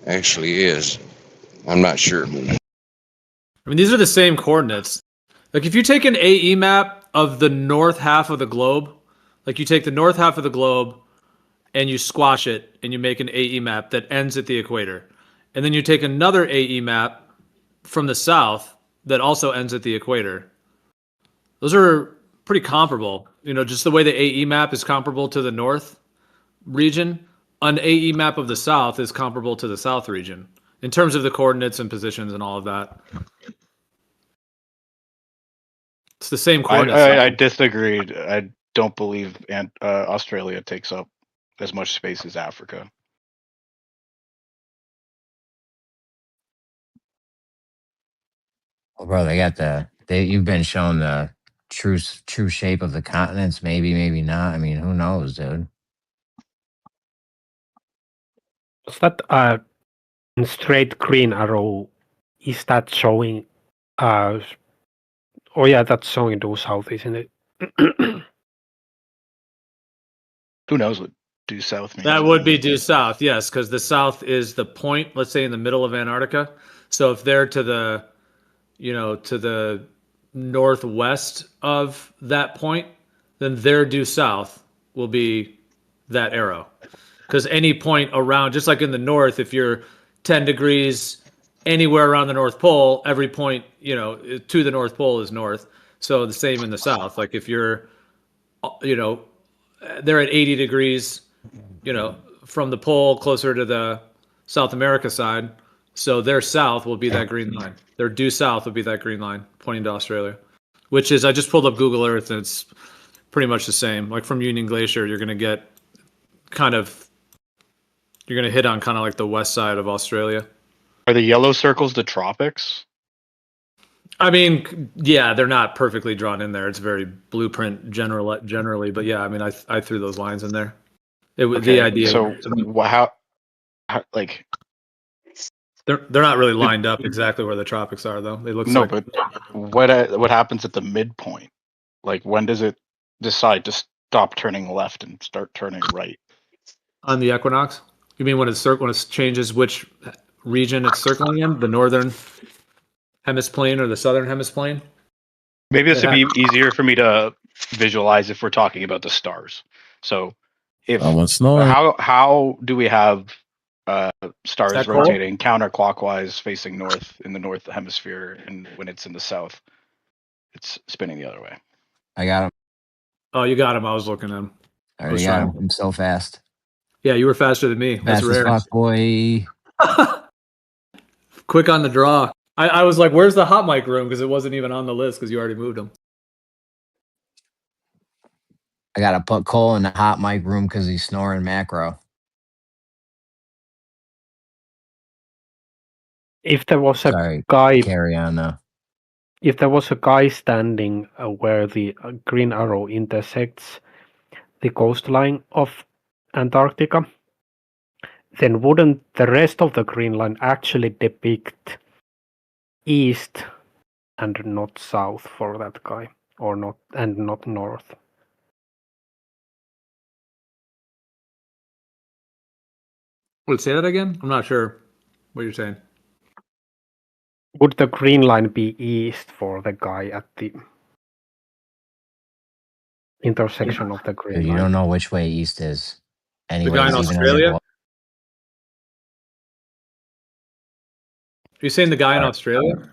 actually is. I'm not sure. I mean, these are the same coordinates. Like if you take an AE map of the north half of the globe, like you take the north half of the globe and you squash it and you make an AE map that ends at the equator. And then you take another AE map from the south that also ends at the equator. Those are pretty comparable. You know, just the way the AE map is comparable to the north region, an AE map of the south is comparable to the south region in terms of the coordinates and positions and all of that. It's the same coordinates. I disagreed. I don't believe Australia takes up as much space as Africa. Well, bro, they got you've been shown the true shape of the continents. Maybe, maybe not. I mean, who knows, dude? Was that straight green arrow? Is that showing? Oh yeah, that's showing due south, isn't it? Who knows what due south means? That would be due south, yes, because the south is the point, let's say in the middle of Antarctica. So if they're to the, to the northwest of that point, then their due south will be that arrow. Because any point around, just like in the north, if you're 10 degrees anywhere around the North Pole, every point, to the North Pole is north. So the same in the south. Like if you're, they're at 80 degrees, from the pole closer to the South America side. So their south will be that green line. Their due south will be that green line pointing to Australia, which is, I just pulled up Google Earth and it's pretty much the same. Like from Union Glacier, you're going to get you're going to hit on kind of like the west side of Australia. Are the yellow circles the tropics? I mean, yeah, they're not perfectly drawn in there. It's very blueprint generally, but yeah, I mean, I threw those lines in there. The idea. So how like they're not really lined up exactly where the tropics are, though. They look but what happens at the midpoint? Like when does it decide to stop turning left and start turning right? On the equinox? You mean when it changes which region it's circling in, the northern hemiplane or the southern hemiplane? Maybe this would be easier for me to visualize if we're talking about the stars. So if how do we have stars rotating counterclockwise facing north in the north hemisphere, and when it's in the south, it's spinning the other way? I got him. Oh, you got him. I was looking at him. I already got him. I'm so fast. Yeah, you were faster than me. That's rare. Fast as fuck, boy. Quick on the draw. I was like, where's the hot mic room? Because it wasn't even on the list because you already moved him. I got to put Cole in the hot mic room because he's snoring macro. If there was a guy... Carry on, though. If there was a guy standing where the green arrow intersects the coastline of Antarctica, then wouldn't the rest of the green line actually depict east and not south for that guy, or not north? Would say that again? I'm not sure what you're saying. Would the green line be east for the guy at the intersection of the green line? You don't know which way east is. The guy in Australia? Are you saying the guy in Australia?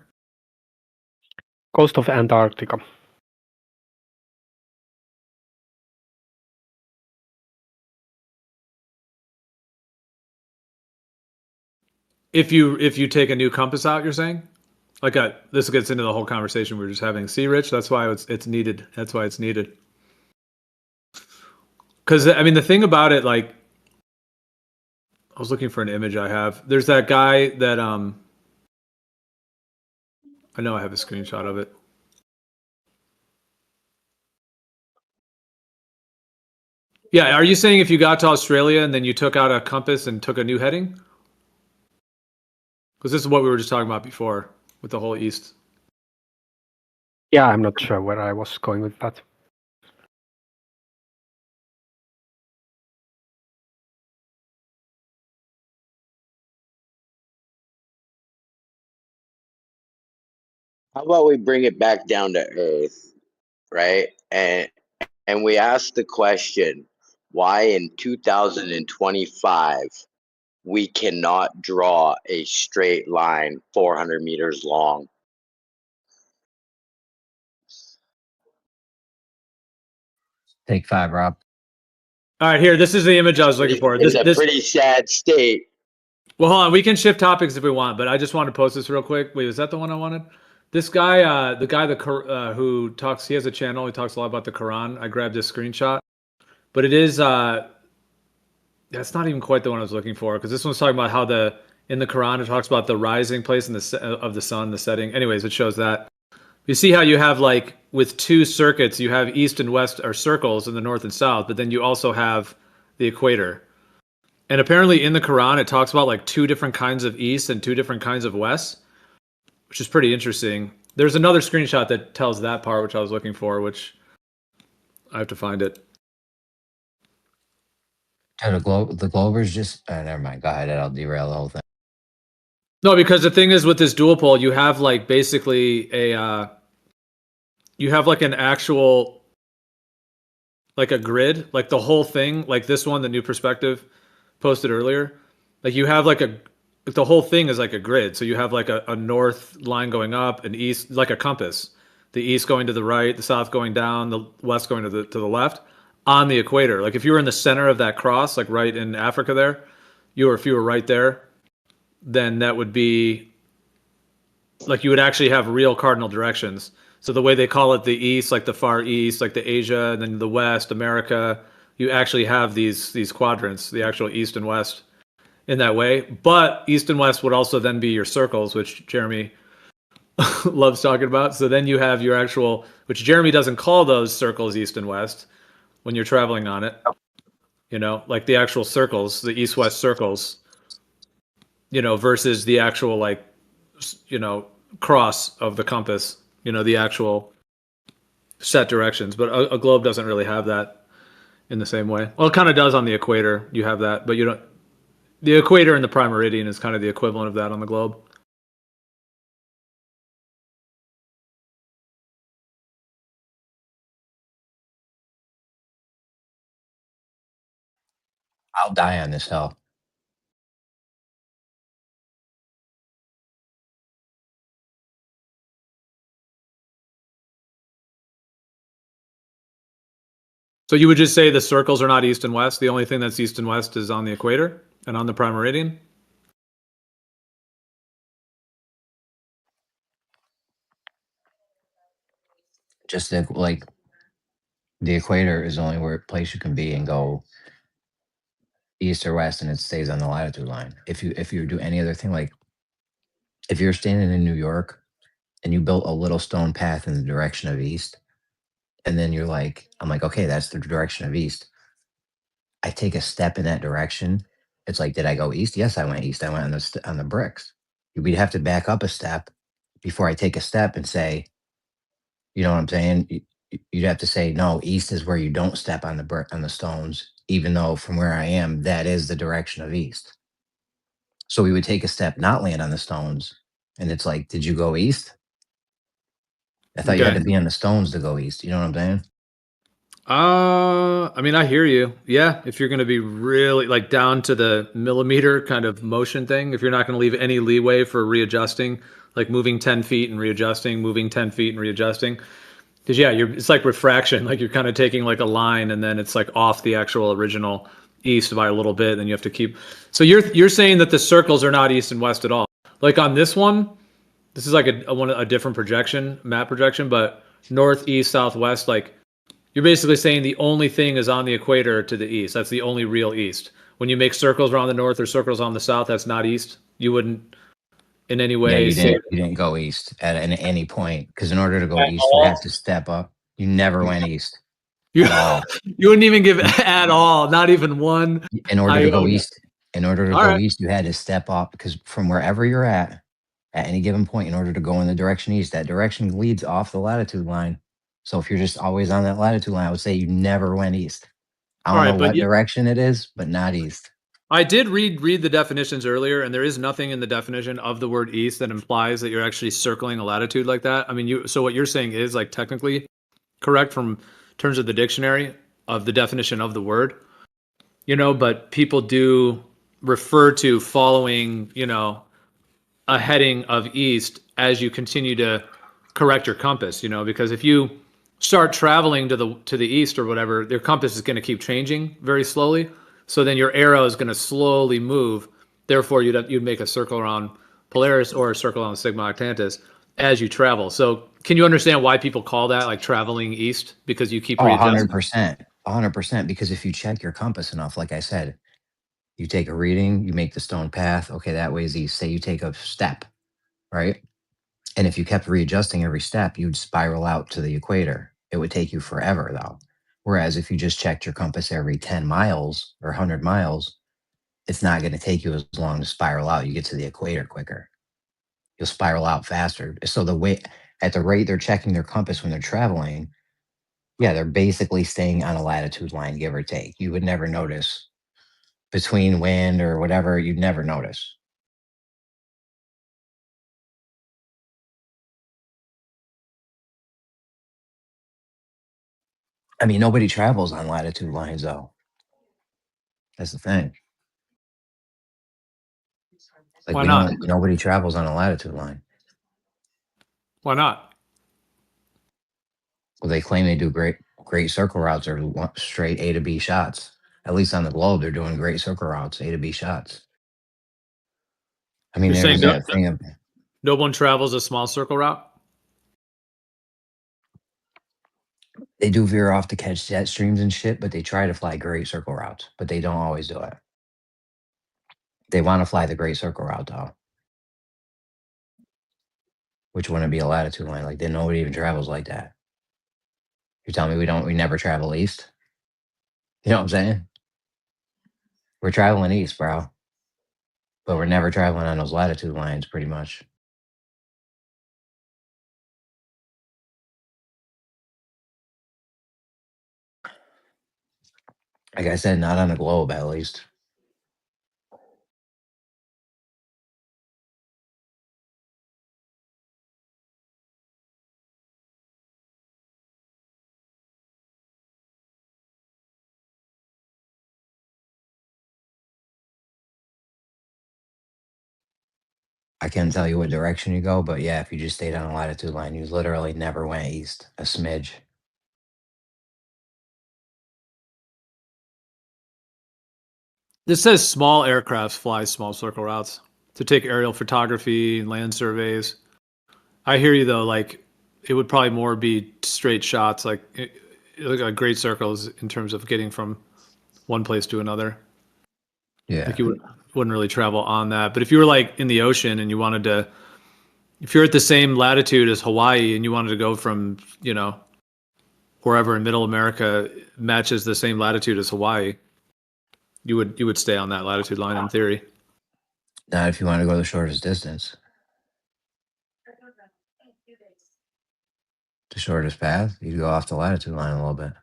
Coast of Antarctica. If you take a new compass out, you're saying? Like this gets into the whole conversation we were just having. See, Rich, that's why it's needed. That's why it's needed. Because I mean, the thing about it, like, I was looking for an image I have. There's that guy that I know I have a screenshot of it. Yeah, are you saying if you got to Australia and then you took out a compass and took a new heading? Because this is what we were just talking about before with the whole east. Yeah, I'm not sure where I was going with that. How about we bring it back down to earth, right? And we ask the question, why in 2025 we cannot draw a straight line 400 meters long? Take 5, Rob. All right, here. This is the image I was looking for. It's a pretty sad state. Well, hold on. We can shift topics if we want, but I just want to post this real quick. Wait, is that the one I wanted? This guy, the guy that who talks, he has a channel. He talks a lot about the Quran. I grabbed this screenshot, but it is that's not even quite the one I was looking for, because this one's talking about how in the Quran it talks about the rising place of the sun, the setting. Anyways, it shows that. You see how you have, like, with 2 circuits, you have east and west, or circles in the north and south, but then you also have the equator. And apparently in the Quran, it talks about like 2 different kinds of east and 2 different kinds of west, which is pretty interesting. There's another screenshot that tells that part, which I was looking for, which I have to find it. The Glovers just, never mind. Go ahead. I'll derail the whole thing. No, because the thing is with this dual pole, you have like basically you have like an actual, like a grid, like the whole thing, like this one, the new perspective posted earlier. Like you have like the whole thing is like a grid. So you have like a north line going up, an east, like a compass. The east going to the right, the south going down, the west going to the left on the equator. Like if you were in the center of that cross, like right in Africa there, if you were right there, then that would be like you would actually have real cardinal directions. So the way they call it the east, like the far east, like the Asia, and then the west, America, you actually have these quadrants, the actual east and west in that way. But east and west would also then be your circles, which Jeremy loves talking about. So then you have your actual, which Jeremy doesn't call those circles east and west when you're traveling on it. You know, like the actual circles, the east-west circles, you know, versus the actual, like, you know, cross of the compass, you know, the actual set directions. But a globe doesn't really have that in the same way. Well, it kind of does on the equator. You have that, but you don't. The equator and the prime meridian is kind of the equivalent of that on the globe. I'll die on this hill. So you would just say the circles are not east and west. The only thing that's east and west is on the equator and on the prime meridian. Just like the equator is the only place you can be and go east or west, and it stays on the latitude line. If you do any other thing, like if you're standing in New York and you built a little stone path in the direction of east, and then I'm like, okay, that's the direction of east. I take a step in that direction. It's like, did I go east? Yes, I went east. I went on the bricks. We'd have to back up a step before I take a step and say, you know what I'm saying? You'd have to say, no, east is where you don't step on the stones, even though from where I am, that is the direction of east. So we would take a step, not land on the stones. And it's like, did you go east? I thought you had to be on the stones to go east. You know what I'm saying? I mean, I hear you. Yeah, if you're going to be really like down to the millimeter kind of motion thing, if you're not going to leave any leeway for readjusting, like moving 10 feet and readjusting, moving 10 feet and readjusting. Because yeah, it's like refraction. Like you're kind of taking like a line and then it's like off the actual original east by a little bit. And then you have to keep. So you're saying that the circles are not east and west at all. Like on this one, this is like a different projection, map projection, but north, east, southwest, like. You're basically saying the only thing is on the equator to the east. That's the only real east. When you make circles around the north or circles on the south, that's not east. You wouldn't in any way you didn't go east at any point, because in order to go east, you have to step up. You never went east at all. You wouldn't even give at all, not even one. In order to go east, you had to step up, because from wherever you're at any given point, in order to go in the direction east, that direction leads off the latitude line. So if you're just always on that latitude line, I would say you never went east. I don't know what direction it is, but not east. I did read the definitions earlier, and there is nothing in the definition of the word east that implies that you're actually circling a latitude like that. I mean, so what you're saying is like technically correct from terms of the dictionary of the definition of the word, but people do refer to following, a heading of east as you continue to correct your compass, because if you start traveling to the east or whatever, your compass is going to keep changing very slowly. So then your arrow is going to slowly move. Therefore, you'd make a circle around Polaris or a circle around Sigma Octantis as you travel. So can you understand why people call that like traveling east? Because you keep readjusting. 100%. 100%. Because if you check your compass enough, like I said, you take a reading, you make the stone path. Okay, that way is east. Say you take a step, right? And if you kept readjusting every step, you'd spiral out to the equator. It would take you forever, though. Whereas if you just checked your compass every 10 miles or 100 miles, it's not going to take you as long to spiral out. You get to the equator quicker. You'll spiral out faster. So at the rate they're checking their compass when they're traveling, yeah, they're basically staying on a latitude line, give or take. You would never notice between wind or whatever. You'd never notice. I mean, nobody travels on latitude lines, though. That's the thing. Like, Why not? Nobody travels on a latitude line. Why not? Well, they claim they do great circle routes or straight A to B shots. At least on the globe, they're doing great circle routes, A to B shots. I mean, You're there's saying that thing of no one travels a small circle route? they do veer off to catch jet streams and shit, but they try to fly great circle routes, but they don't always do it. They want to fly the great circle route, though, which wouldn't be a latitude line. Like, then nobody even travels like that. You're telling me we never travel east? You know what I'm saying? We're traveling east, bro. But we're never traveling on those latitude lines, pretty much. Like I said, not on the globe, at least. I can't tell you what direction you go, but yeah, if you just stayed on a latitude line, you literally never went east a smidge. This says small aircrafts fly small circle routes to take aerial photography and land surveys. I hear you though. Like it would probably more be straight shots, like great circles in terms of getting from one place to another. Yeah. Like you wouldn't really travel on that. But if you were like in the ocean and you wanted to, if you're at the same latitude as Hawaii and you wanted to go from, wherever in Middle America matches the same latitude as Hawaii, you would stay on that latitude line in theory. Not if you want to go the shortest distance. The shortest path, you'd go off the latitude line a little bit.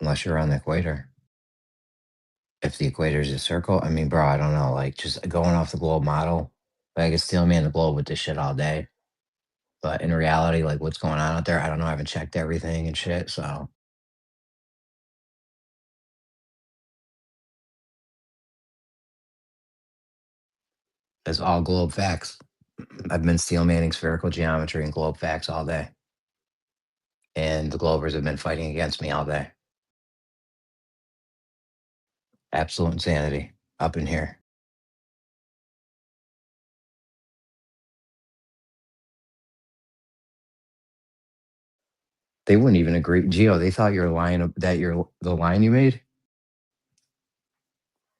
Unless you're on the equator. If the equator is a circle, I mean, bro, I don't know. Like, just going off the globe model, like, I could still man the globe with this shit all day. But in reality, like, what's going on out there, I don't know. I haven't checked everything and shit, so. It's all globe facts. I've been steel manning spherical geometry and globe facts all day. And the globers have been fighting against me all day. Absolute insanity up in here. They wouldn't even agree. Geo, they thought the line you made.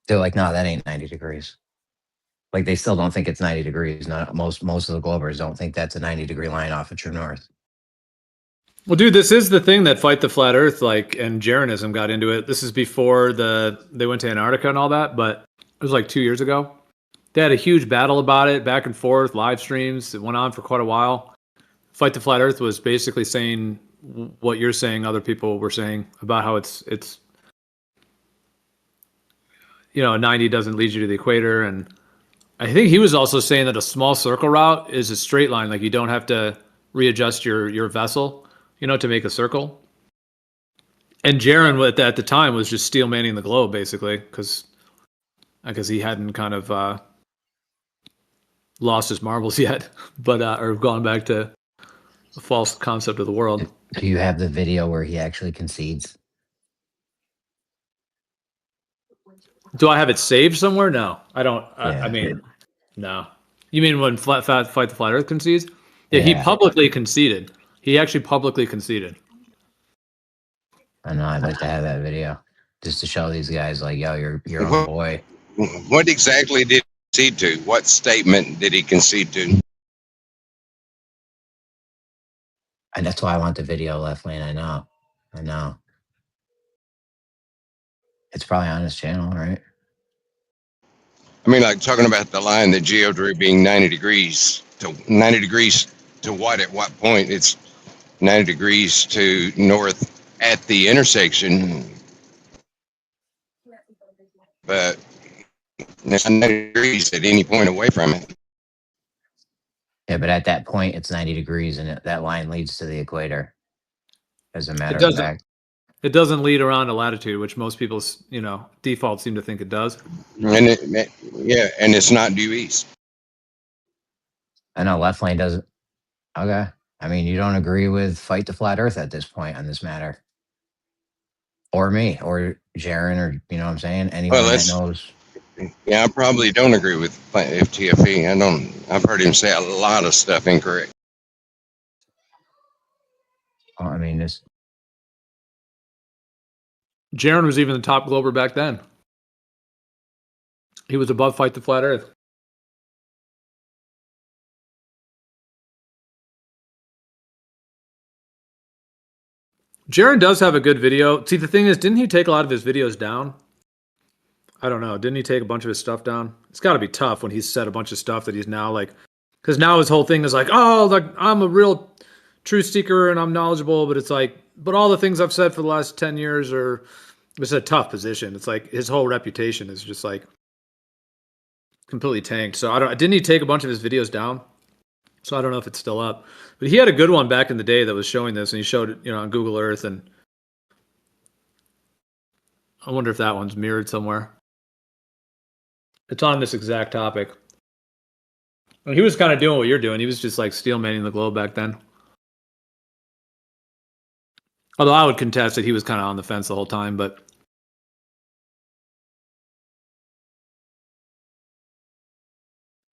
They're like, no, that ain't 90 degrees. Like they still don't think it's 90 degrees. Not most of the globers don't think that's a 90-degree line off of true north. Well, dude, this is the thing that Fight the Flat Earth, like, and Jeranism got into it. This is before they went to Antarctica and all that, but it was like 2 years ago. They had a huge battle about it, back and forth, live streams. It went on for quite a while. Fight the Flat Earth was basically saying what you're saying, other people were saying about how it's you know, 90 doesn't lead you to the equator. And I think he was also saying that a small circle route is a straight line. Like you don't have to readjust your vessel, you know, to make a circle. And Jaron at the time was just steel manning the globe basically because he hadn't kind of lost his marbles yet, but or gone back to a false concept of the world. Do you have the video where he actually concedes? Do I have it saved somewhere? No, I don't. Yeah. I mean, no. You mean when Fight the Flat Earth concedes? Yeah, he publicly conceded. He actually publicly conceded. I know. I'd like to have that video just to show these guys, like, yo, you're our boy. What exactly did he concede to? What statement did he concede to? And that's why I want the video, Left Lane. I know. It's probably on his channel, right? I mean, like talking about the line that Geo drew being 90 degrees to what at what point? It's 90 degrees to north at the intersection, but it's 90 degrees at any point away from it. Yeah, but at that point, it's 90 degrees, and that line leads to the equator. As a matter of fact, it doesn't lead around to latitude, which most people, you know, default seem to think it does. And and it's not due east. I know Left Lane doesn't. Okay, I mean, you don't agree with Fight the Flat Earth at this point on this matter, or me, or Jaron, or you know what I'm saying? Anyone that knows. Yeah, I probably don't agree with TFE. I've heard him say a lot of stuff incorrect. Well, I mean, Jaron was even the top glober back then. He was above Fight the Flat Earth. Jaron does have a good video. See, the thing is, didn't he take a lot of his videos down? I don't know. Didn't he take a bunch of his stuff down? It's got to be tough when he's said a bunch of stuff that he's now like, because now his whole thing is like, oh, like I'm a real truth seeker and I'm knowledgeable, but it's like, but all the things I've said for the last 10 years are, it's a tough position. It's like his whole reputation is just like completely tanked. So didn't he take a bunch of his videos down? So I don't know if it's still up, but he had a good one back in the day that was showing this, and he showed it, you know, on Google Earth, and I wonder if that one's mirrored somewhere. It's on this exact topic. And he was kind of doing what you're doing. He was just like steel manning the globe back then. Although I would contest that he was kind of on the fence the whole time, but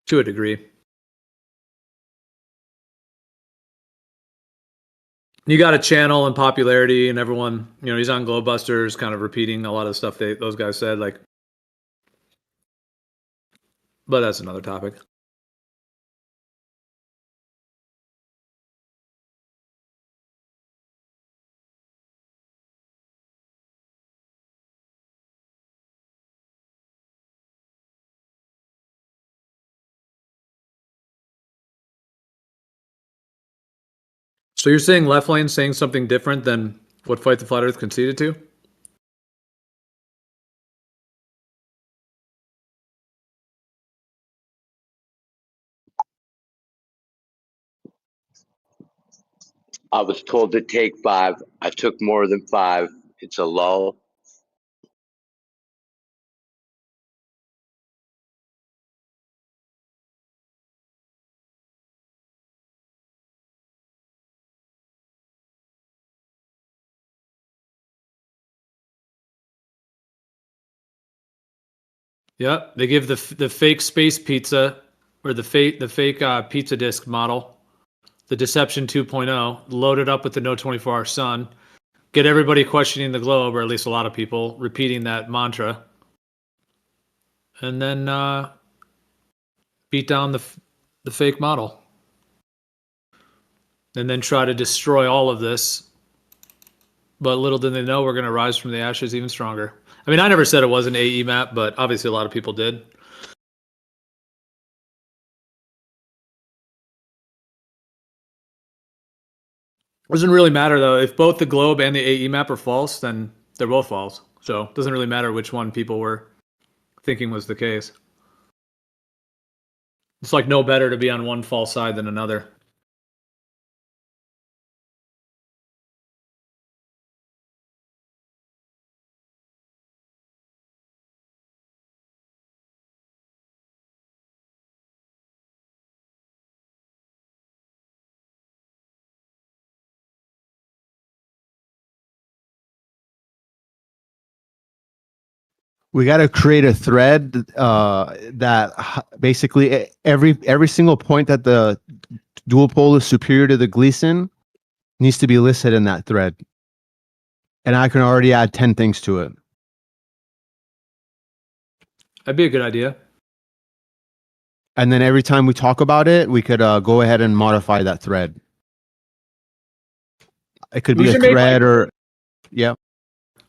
to a degree. You got a channel and popularity, and everyone, you know, he's on Globebusters, kind of repeating a lot of stuff those guys said, like. But that's another topic. So you're saying Left Lane saying something different than what Fight the Flat Earth conceded to? I was told to take 5. I took more than 5. It's a lull. Yep, they give the fake space pizza or the fake pizza disc model, the Deception 2.0, loaded up with the No 24-hour sun, get everybody questioning the globe, or at least a lot of people repeating that mantra, and then beat down the fake model, and then try to destroy all of this. But little did they know we're going to rise from the ashes even stronger. I mean, I never said it was an AE map, but obviously a lot of people did. Doesn't really matter though. If both the globe and the AE map are false, then they're both false. So it doesn't really matter which one people were thinking was the case. It's like no better to be on one false side than another. We got to create a thread that basically every single point that the dual pole is superior to the Gleason needs to be listed in that thread. And I can already add 10 things to it. That'd be a good idea. And then every time we talk about it, we could go ahead and modify that thread. It could be a thread or, yeah.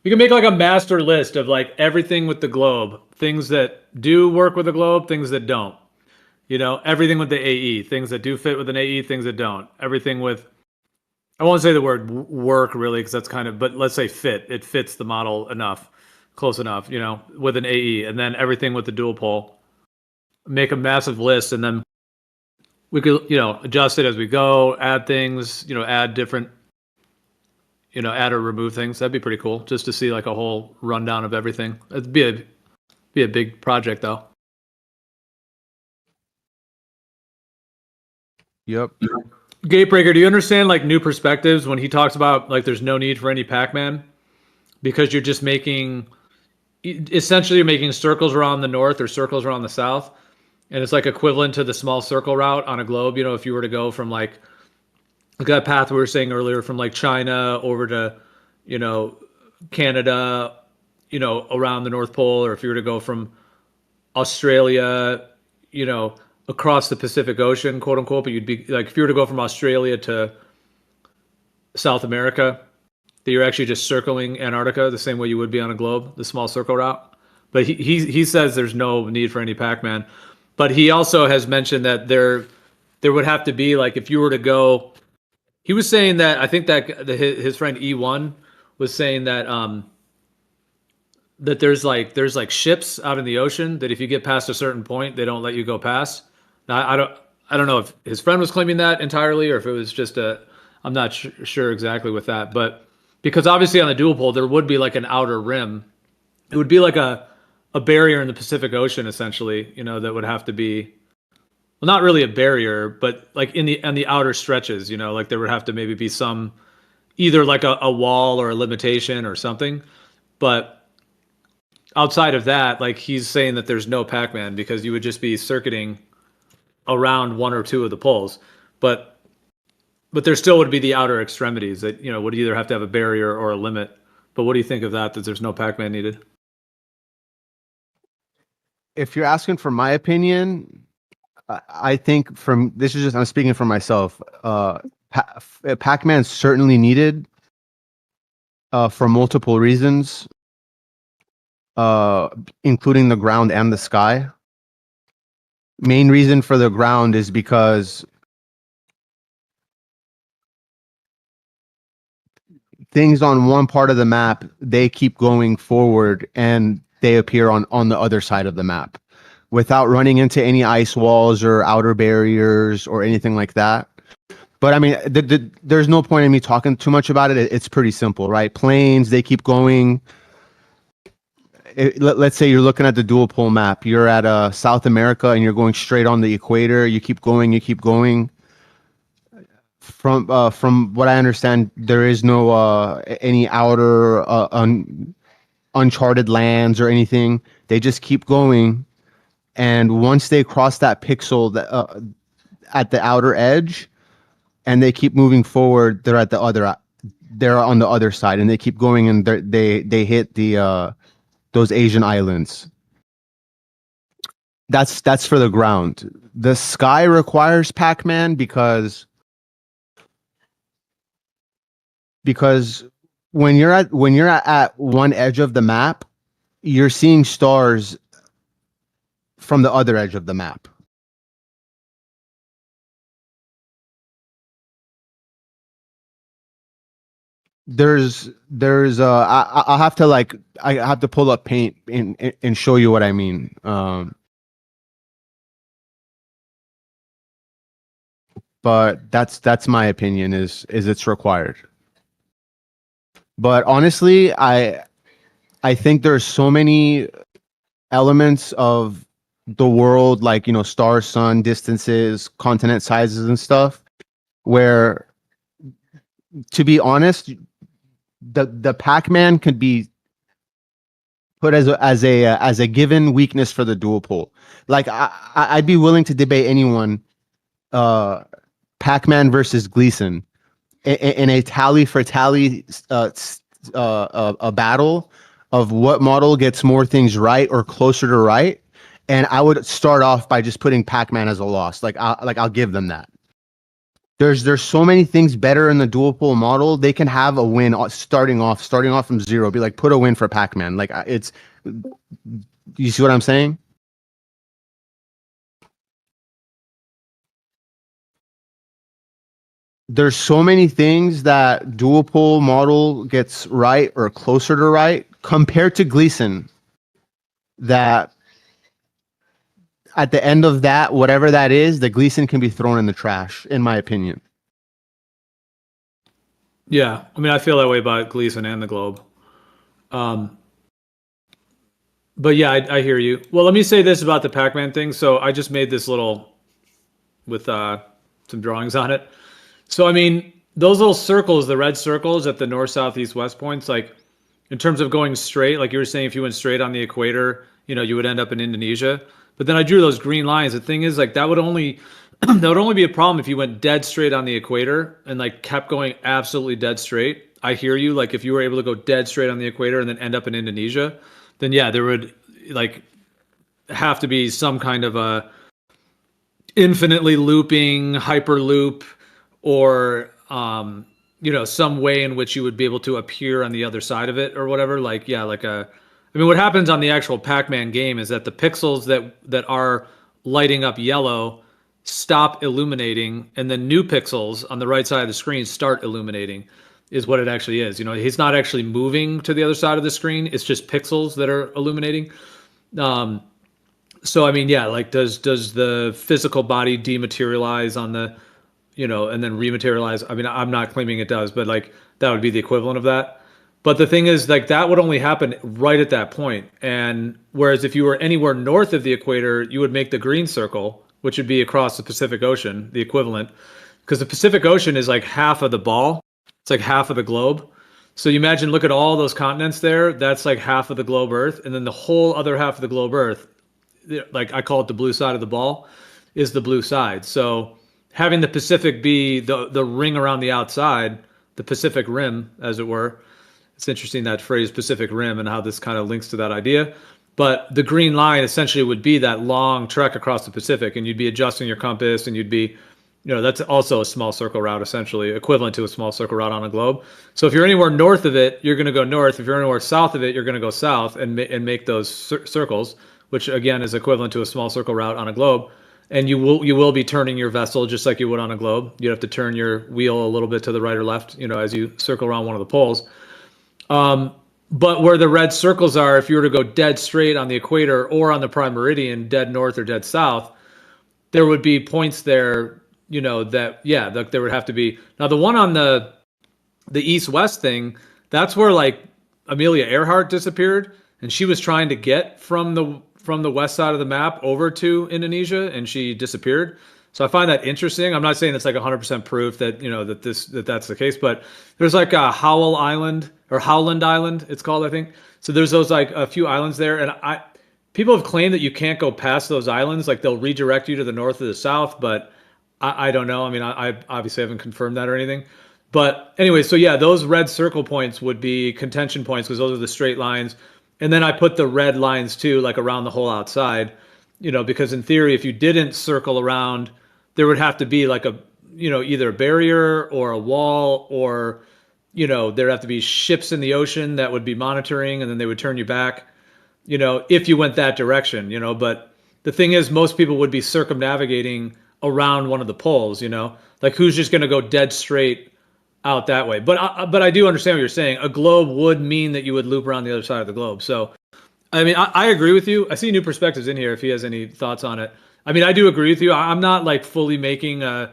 You can make like a master list of like everything with the globe, things that do work with the globe, things that don't. You know, everything with the AE, things that do fit with an AE, things that don't. Everything with, I won't say the word work really, because that's kind of, but let's say fit. It fits the model enough, close enough, you know, with an AE. And then everything with the dual pole. Make a massive list, and then we could, you know, adjust it as we go, add things, you know, add different, you know, add or remove things. That'd be pretty cool, just to see like a whole rundown of everything. It'd be a big project though. Yep. Gatebreaker, do you understand like new perspectives when he talks about like there's no need for any Pac-Man because you're just making, essentially you're making circles around the north or circles around the south, and it's like equivalent to the small circle route on a globe. You know, if you were to go from like that path we were saying earlier from like China over to, you know, Canada, you know, around the North Pole, or if you were to go from Australia, you know, across the Pacific Ocean, quote unquote, but you'd be like, if you were to go from Australia to South America, that you're actually just circling Antarctica the same way you would be on a globe, the small circle route. But he says there's no need for any Pac-Man. But he also has mentioned that there would have to be like, if you were to go, he was saying that, I think that his friend E1 was saying that that there's like ships out in the ocean that if you get past a certain point, they don't let you go past. Now I don't know if his friend was claiming that entirely or if it was just I'm not sure exactly with that, but because obviously on the dual pole there would be like an outer rim. It would be like a barrier in the Pacific Ocean essentially, you know, that would have to be, well, not really a barrier, but like on the outer stretches, you know, like there would have to maybe be some, either like a wall or a limitation or something. But outside of that, like he's saying that there's no Pac-Man because you would just be circuiting around one or two of the poles. But there still would be the outer extremities that, you know, would either have to have a barrier or a limit. But what do you think of that there's no Pac-Man needed? If you're asking for my opinion, I think this is just, I'm speaking for myself. Pac-Man certainly needed for multiple reasons, including the ground and the sky. Main reason for the ground is because things on one part of the map, they keep going forward and they appear on the other side of the map without running into any ice walls or outer barriers or anything like that. But I mean, there's no point in me talking too much about it. It's pretty simple, right? Planes, they keep going. Let's say you're looking at the dual pole map. You're at South America and you're going straight on the equator. You keep going, you keep going. From what I understand, there is no any outer uncharted lands or anything. They just keep going, and once they cross that pixel at the outer edge, and they keep moving forward, they're on the other side, and they keep going, and they hit the those Asian islands. That's for the ground. The sky requires Pac-Man because when you're at one edge of the map, you're seeing stars from the other edge of the map. I'll have to I have to pull up paint and show you what I mean. But that's my opinion is it's required. But honestly, I think there's so many elements of the world, like, star, sun, distances, continent sizes and stuff, where, to be honest, the Pac-Man could be put as a given weakness for the dual pole. Like, I'd be willing to debate anyone, Pac-Man versus Gleason, in a tally for tally a battle of what model gets more things right or closer to right. And I would start off by just putting Pac-Man as a loss. I'll give them that. There's so many things better in the dual pole model. They can have a win starting off from zero. Be like, put a win for Pac-Man. Like, it's, you see what I'm saying? There's so many things that dual pole model gets right or closer to right compared to Gleason, that at the end of that, whatever that is, the Gleason can be thrown in the trash, in my opinion. Yeah, I mean, I feel that way about Gleason and the Globe. But yeah, I hear you. Well, let me say this about the Pac-Man thing. So I just made this little with some drawings on it. So, I mean, those little circles, the red circles at the north, south, east, west points, like, in terms of going straight, like you were saying, if you went straight on the equator, you would end up in Indonesia. But then I drew those green lines. The thing is, like, that would only that would only be a problem if you went dead straight on the equator and like kept going absolutely dead straight. I hear you. Like, if you were able to go dead straight on the equator and then end up in Indonesia, then yeah, there would like have to be some kind of a infinitely looping hyperloop, or some way in which you would be able to appear on the other side of it or whatever. Like, yeah, I mean, what happens on the actual Pac-Man game is that the pixels that are lighting up yellow stop illuminating, and then new pixels on the right side of the screen start illuminating, is what it actually is. He's not actually moving to the other side of the screen. It's just pixels that are illuminating. So, I mean, yeah, like, does the physical body dematerialize on the, and then rematerialize? I mean, I'm not claiming it does, but like, that would be the equivalent of that. But the thing is, like, that would only happen right at that point. And whereas if you were anywhere north of the equator, you would make the green circle, which would be across the Pacific Ocean, the equivalent, because the Pacific Ocean is like half of the ball. It's like half of the globe. So you imagine, look at all those continents there. That's like half of the globe Earth. And then the whole other half of the globe Earth, like I call it the blue side of the ball, is the blue side. So having the Pacific be the ring around the outside, the Pacific Rim, as it were. It's interesting, that phrase Pacific Rim, and how this kind of links to that idea. But the green line essentially would be that long trek across the Pacific, and you'd be adjusting your compass, and you'd be, that's also a small circle route, essentially equivalent to a small circle route on a globe. So if you're anywhere north of it, you're going to go north. If you're anywhere south of it, you're going to go south and make those circles, which again is equivalent to a small circle route on a globe. And you will be turning your vessel just like you would on a globe. You have to turn your wheel a little bit to the right or left, as you circle around one of the poles. But where the red circles are, if you were to go dead straight on the equator or on the prime meridian, dead north or dead south, there would be points there, that there would have to be. Now, the one on the east-west thing, that's where like Amelia Earhart disappeared, and she was trying to get from the west side of the map over to Indonesia, and she disappeared. So I find that interesting. I'm not saying it's like 100% proof that that's the case, but there's like a Howell Island, or Howland Island, it's called, I think. So there's those like a few islands there, and people have claimed that you can't go past those islands, like they'll redirect you to the north or the south, but I don't know. I mean, I obviously haven't confirmed that or anything. But anyway, so yeah, those red circle points would be contention points, because those are the straight lines. And then I put the red lines too, like around the whole outside, because in theory, if you didn't circle around, there would have to be like a, either a barrier or a wall, or, there'd have to be ships in the ocean that would be monitoring, and then they would turn you back, if you went that direction, But the thing is, most people would be circumnavigating around one of the poles, like who's just going to go dead straight out that way. But I do understand what you're saying. A globe would mean that you would loop around the other side of the globe. So, I mean, I agree with you. I see new perspectives in here. If he has any thoughts on it, I mean, I do agree with you. I'm not like fully making an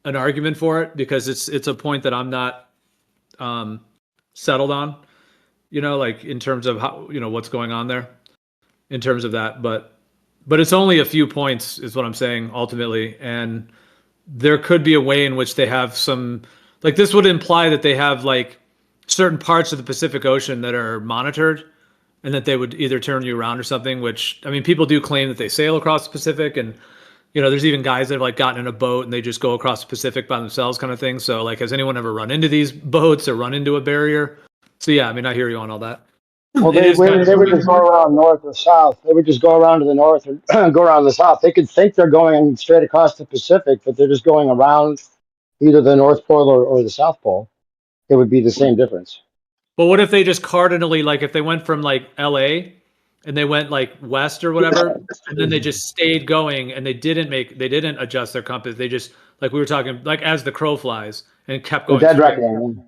argument for it because it's a point that I'm not settled on. You know, like in terms of how what's going on there, in terms of that. But it's only a few points, is what I'm saying ultimately, and there could be a way in which they have some, like this would imply that they have like certain parts of the Pacific Ocean that are monitored and that they would either turn you around or something, which, I mean, people do claim that they sail across the Pacific, and there's even guys that have like gotten in a boat and they just go across the Pacific by themselves kind of thing. So like, has anyone ever run into these boats or run into a barrier? So yeah, I mean, I hear you on all that. Well, they would just go around north or south. They would just go around to the north or go around the south. They could think they're going straight across the Pacific, but they're just going around either the North Pole or the South Pole. It would be the same difference. But what if they just cardinally, like if they went from like LA and they went like west or whatever, and then they just stayed going and they didn't adjust their compass. They just, like we were talking, like as the crow flies, and kept going. Dead reckoning.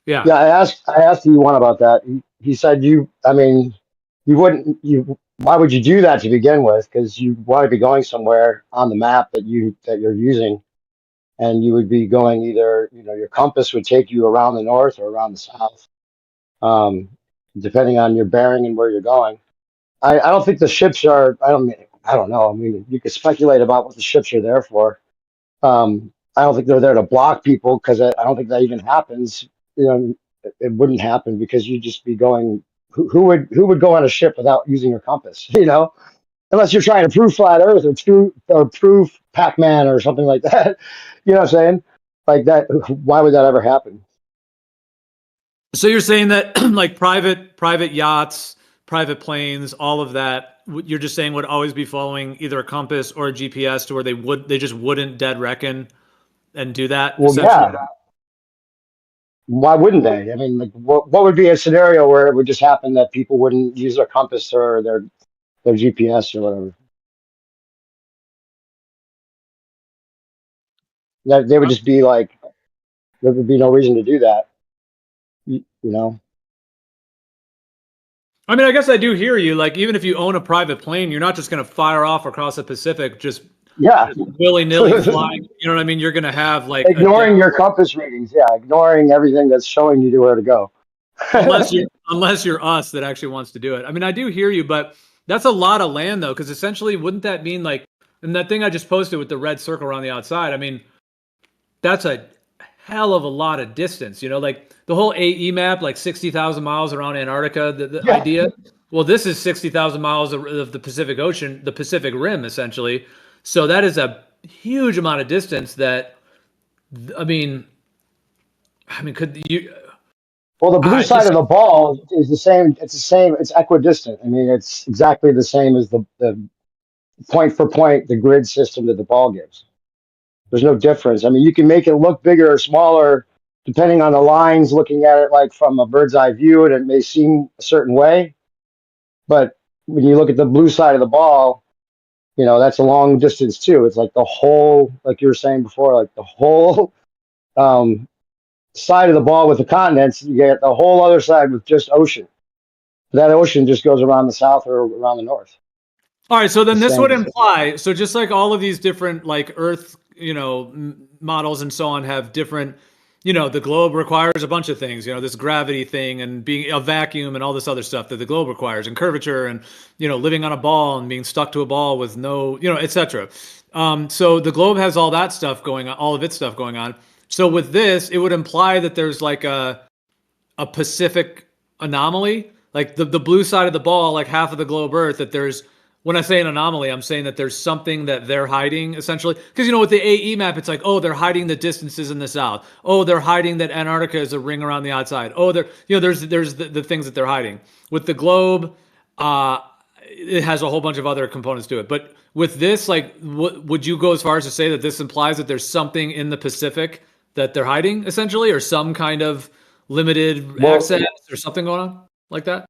Yeah. Yeah, I asked you one about that. He said why would you do that to begin with? Because you want to be going somewhere on the map that you're using, and you would be going either, your compass would take you around the north or around the south, depending on your bearing and where you're going. I don't think the ships are. I don't know. I mean, you could speculate about what the ships are there for. I don't think they're there to block people, because I don't think that even happens. It wouldn't happen because you'd just be going. Who would go on a ship without using your compass? Unless you're trying to prove flat Earth or prove Pac-Man or something like that. You know what I'm saying? Like that. Why would that ever happen? So you're saying that like private yachts, private planes, all of that, you're just saying would always be following either a compass or a GPS to where they just wouldn't dead reckon and do that? Well, yeah. Why wouldn't they? I mean, like, what would be a scenario where it would just happen that people wouldn't use their compass or their GPS or whatever? That they would just be like, there would be no reason to do that. You know. I mean, I guess I do hear you. Like, even if you own a private plane, you're not just going to fire off across the Pacific, just willy-nilly flying. You know what I mean? You're going to have like ignoring your compass readings. Yeah, ignoring everything that's showing you to where to go. unless you're us that actually wants to do it. I mean, I do hear you, but that's a lot of land though, because essentially, wouldn't that mean like, and that thing I just posted with the red circle around the outside? I mean, that's a hell of a lot of distance. Like the whole AE map, like 60,000 miles around Antarctica. The idea. Well, this is 60,000 miles of the Pacific Ocean, the Pacific Rim, essentially. So that is a huge amount of distance. That, I mean, could you? Well, the blue side of the ball is the same. It's the same. It's equidistant. I mean, it's exactly the same as the point for point, the grid system that the ball gives. There's no difference. I mean, you can make it look bigger or smaller depending on the lines, looking at it like from a bird's eye view, and it may seem a certain way. But when you look at the blue side of the ball, that's a long distance too. It's like the whole, like you were saying before, like the whole side of the ball with the continents. You get the whole other side with just ocean. That ocean just goes around the south or around the north. All right, so then this would imply, so just like all of these different like Earth, models and so on have different, the globe requires a bunch of things, this gravity thing and being a vacuum and all this other stuff that the globe requires, and curvature and, living on a ball and being stuck to a ball with no, etc. So the globe has all that stuff going on, all of its stuff going on. So with this, it would imply that there's like a Pacific anomaly, like the blue side of the ball, like half of the globe Earth, that there's, when I say an anomaly, I'm saying that there's something that they're hiding, essentially. Because, with the AE map, it's like, oh, they're hiding the distances in the south. Oh, they're hiding that Antarctica is a ring around the outside. Oh, there's the things that they're hiding. With the globe, it has a whole bunch of other components to it. But with this, like, would you go as far as to say that this implies that there's something in the Pacific that they're hiding, essentially, or some kind of limited access or something going on like that?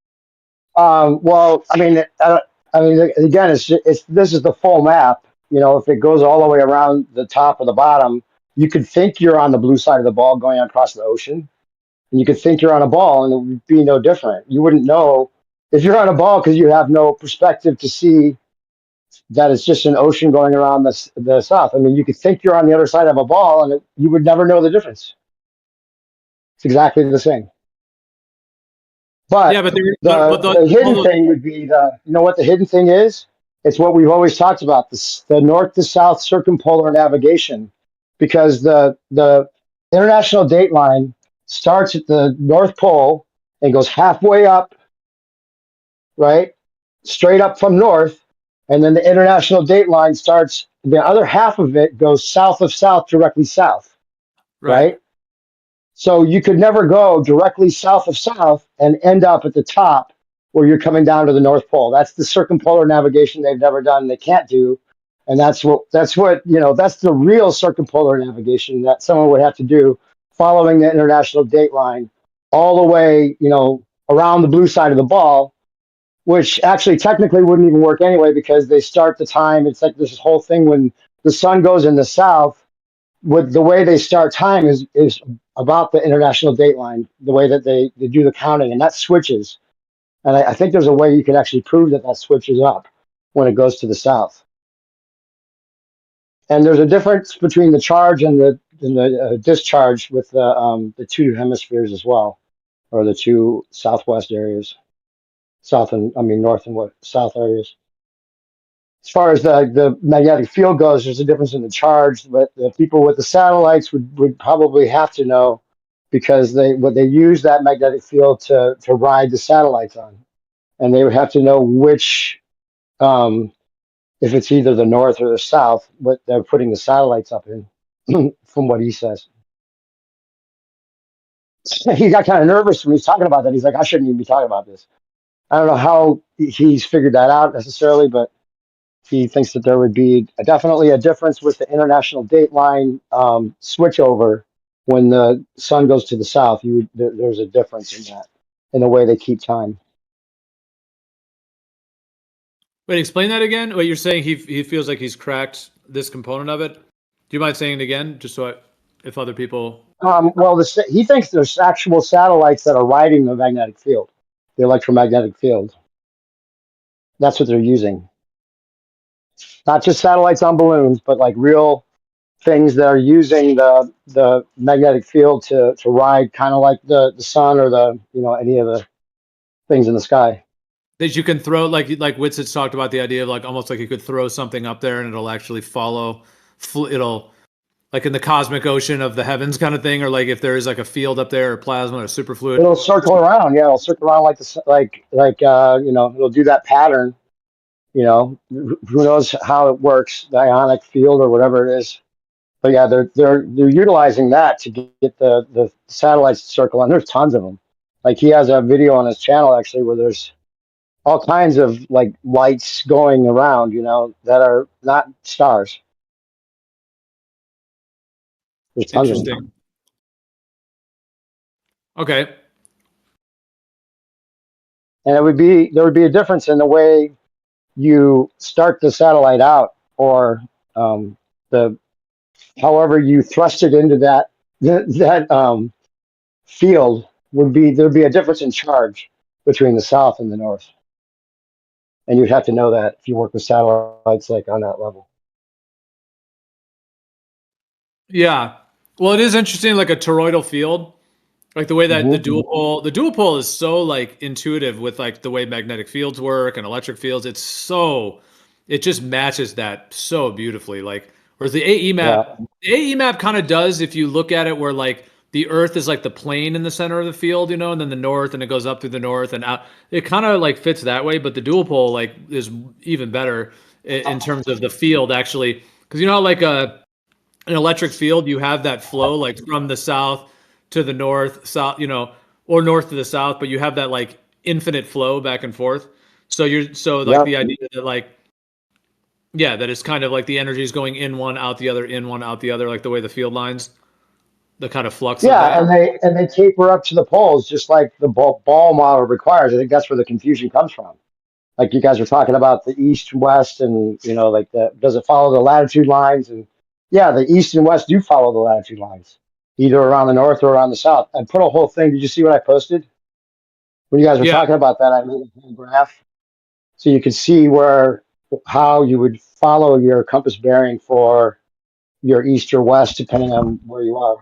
Well, I mean, again, this is the full map. If it goes all the way around the top or the bottom, you could think you're on the blue side of the ball going across the ocean, and you could think you're on a ball, and it would be no different. You wouldn't know if you're on a ball because you have no perspective to see that it's just an ocean going around the south. I mean, you could think you're on the other side of a ball, and you would never know the difference. It's exactly the same. But Yeah, but the hidden thing would be you know what the hidden thing is? It's what we've always talked about, the north to south circumpolar navigation, because the international date line starts at the North Pole and goes halfway up, right? Straight up from north. And then the international date line starts, the other half of it goes south of south, directly south, right? So you could never go directly south of south and end up at the top where you're coming down to the North Pole. That's the circumpolar navigation they've never done, they can't do. And that's what, you know, that's the real circumpolar navigation that someone would have to do, following the international date line all the way, you know, around the blue side of the ball, which actually technically wouldn't even work anyway, because they start the time. It's like this whole thing when the sun goes in the south, with the way they start time is about the international date line, the way that they do the counting, and that switches. And I think there's a way you can actually prove that switches up when it goes to the south. And there's a difference between the charge and the discharge with the two hemispheres as well, or the two southwest areas, north and south areas. As far as the magnetic field goes, there's a difference in the charge, but the people with the satellites would probably have to know, because they use that magnetic field to ride the satellites on, and they would have to know which, if it's either the north or the south, what they're putting the satellites up in, from what he says. He got kind of nervous when he's talking about that. He's like, I shouldn't even be talking about this. I don't know how he's figured that out necessarily, but he thinks that there would be definitely a difference with the international date line switchover. When the sun goes to the south, there's a difference in that, in the way they keep time. Wait, explain that again. What you're saying? He feels like he's cracked this component of it. Do you mind saying it again, just so if other people? Well, he thinks there's actual satellites that are riding the magnetic field, the electromagnetic field. That's what they're using. Not just satellites on balloons, but like real things that are using the magnetic field to ride, kind of like the sun, or any of the things in the sky. That you can throw, like Witzit's talked about the idea of like almost like you could throw something up there and it'll actually follow. It'll, like in the cosmic ocean of the heavens kind of thing, or like if there is like a field up there, or plasma or superfluid. It'll circle around. Yeah, it'll circle around it'll do that pattern. Who knows how it works, the ionic field or whatever it is. But yeah, they're utilizing that to get the satellites to circle, and there's tons of them. Like he has a video on his channel actually where there's all kinds of like lights going around, that are not stars. There's tons of them. Okay. And there would be a difference in the way you start the satellite out, or however you thrust it into that field there'd be a difference in charge between the south and the north. And you'd have to know that if you work with satellites like on that level. Yeah. Well, it is interesting, like a toroidal field, like the way that the dual pole is so like intuitive with like the way magnetic fields work and electric fields. It just matches that so beautifully. Like, whereas the AE map, the AE map kind of does, if you look at it, where like the Earth is like the plane in the center of the field, and then the north, and it goes up through the north and out. It kind of like fits that way, but the dual pole like is even better in terms of the field actually, because like an electric field, you have that flow like from the south to the north, south, or north to the south, but you have that like infinite flow back and forth. So the idea that like, yeah, that it's kind of like the energy is going in one, out the other, in one, out the other, like the way the field lines, the kind of flux. Yeah, and they taper up to the poles just like the ball model requires. I think that's where the confusion comes from. Like you guys were talking about the east, west, and does it follow the latitude lines? And Yeah, the east and west do follow the latitude lines, either around the north or around the south. I put a whole thing. Did you see what I posted? When you guys were Yeah. talking about that, I made a graph so you could see how you would follow your compass bearing for your east or west, depending on where you are.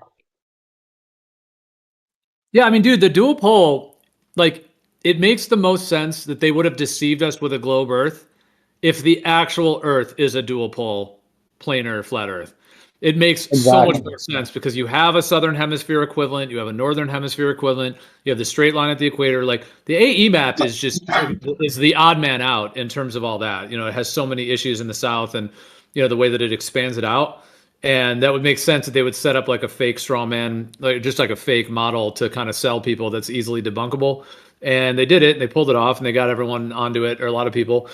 Yeah, I mean, dude, the dual pole, like, it makes the most sense that they would have deceived us with a globe Earth if the actual Earth is a dual pole, planar flat Earth. It makes so much more sense because you have a southern hemisphere equivalent, you have a northern hemisphere equivalent, you have the straight line at the equator. Like the AE map is just is the odd man out in terms of all that. You know, it has so many issues in the south, and you know the way that it expands it out. And that would make sense that they would set up like a fake straw man, like just like a fake model to kind of sell people that's easily debunkable. And they did it, and they pulled it off, and they got everyone onto it, or a lot of people.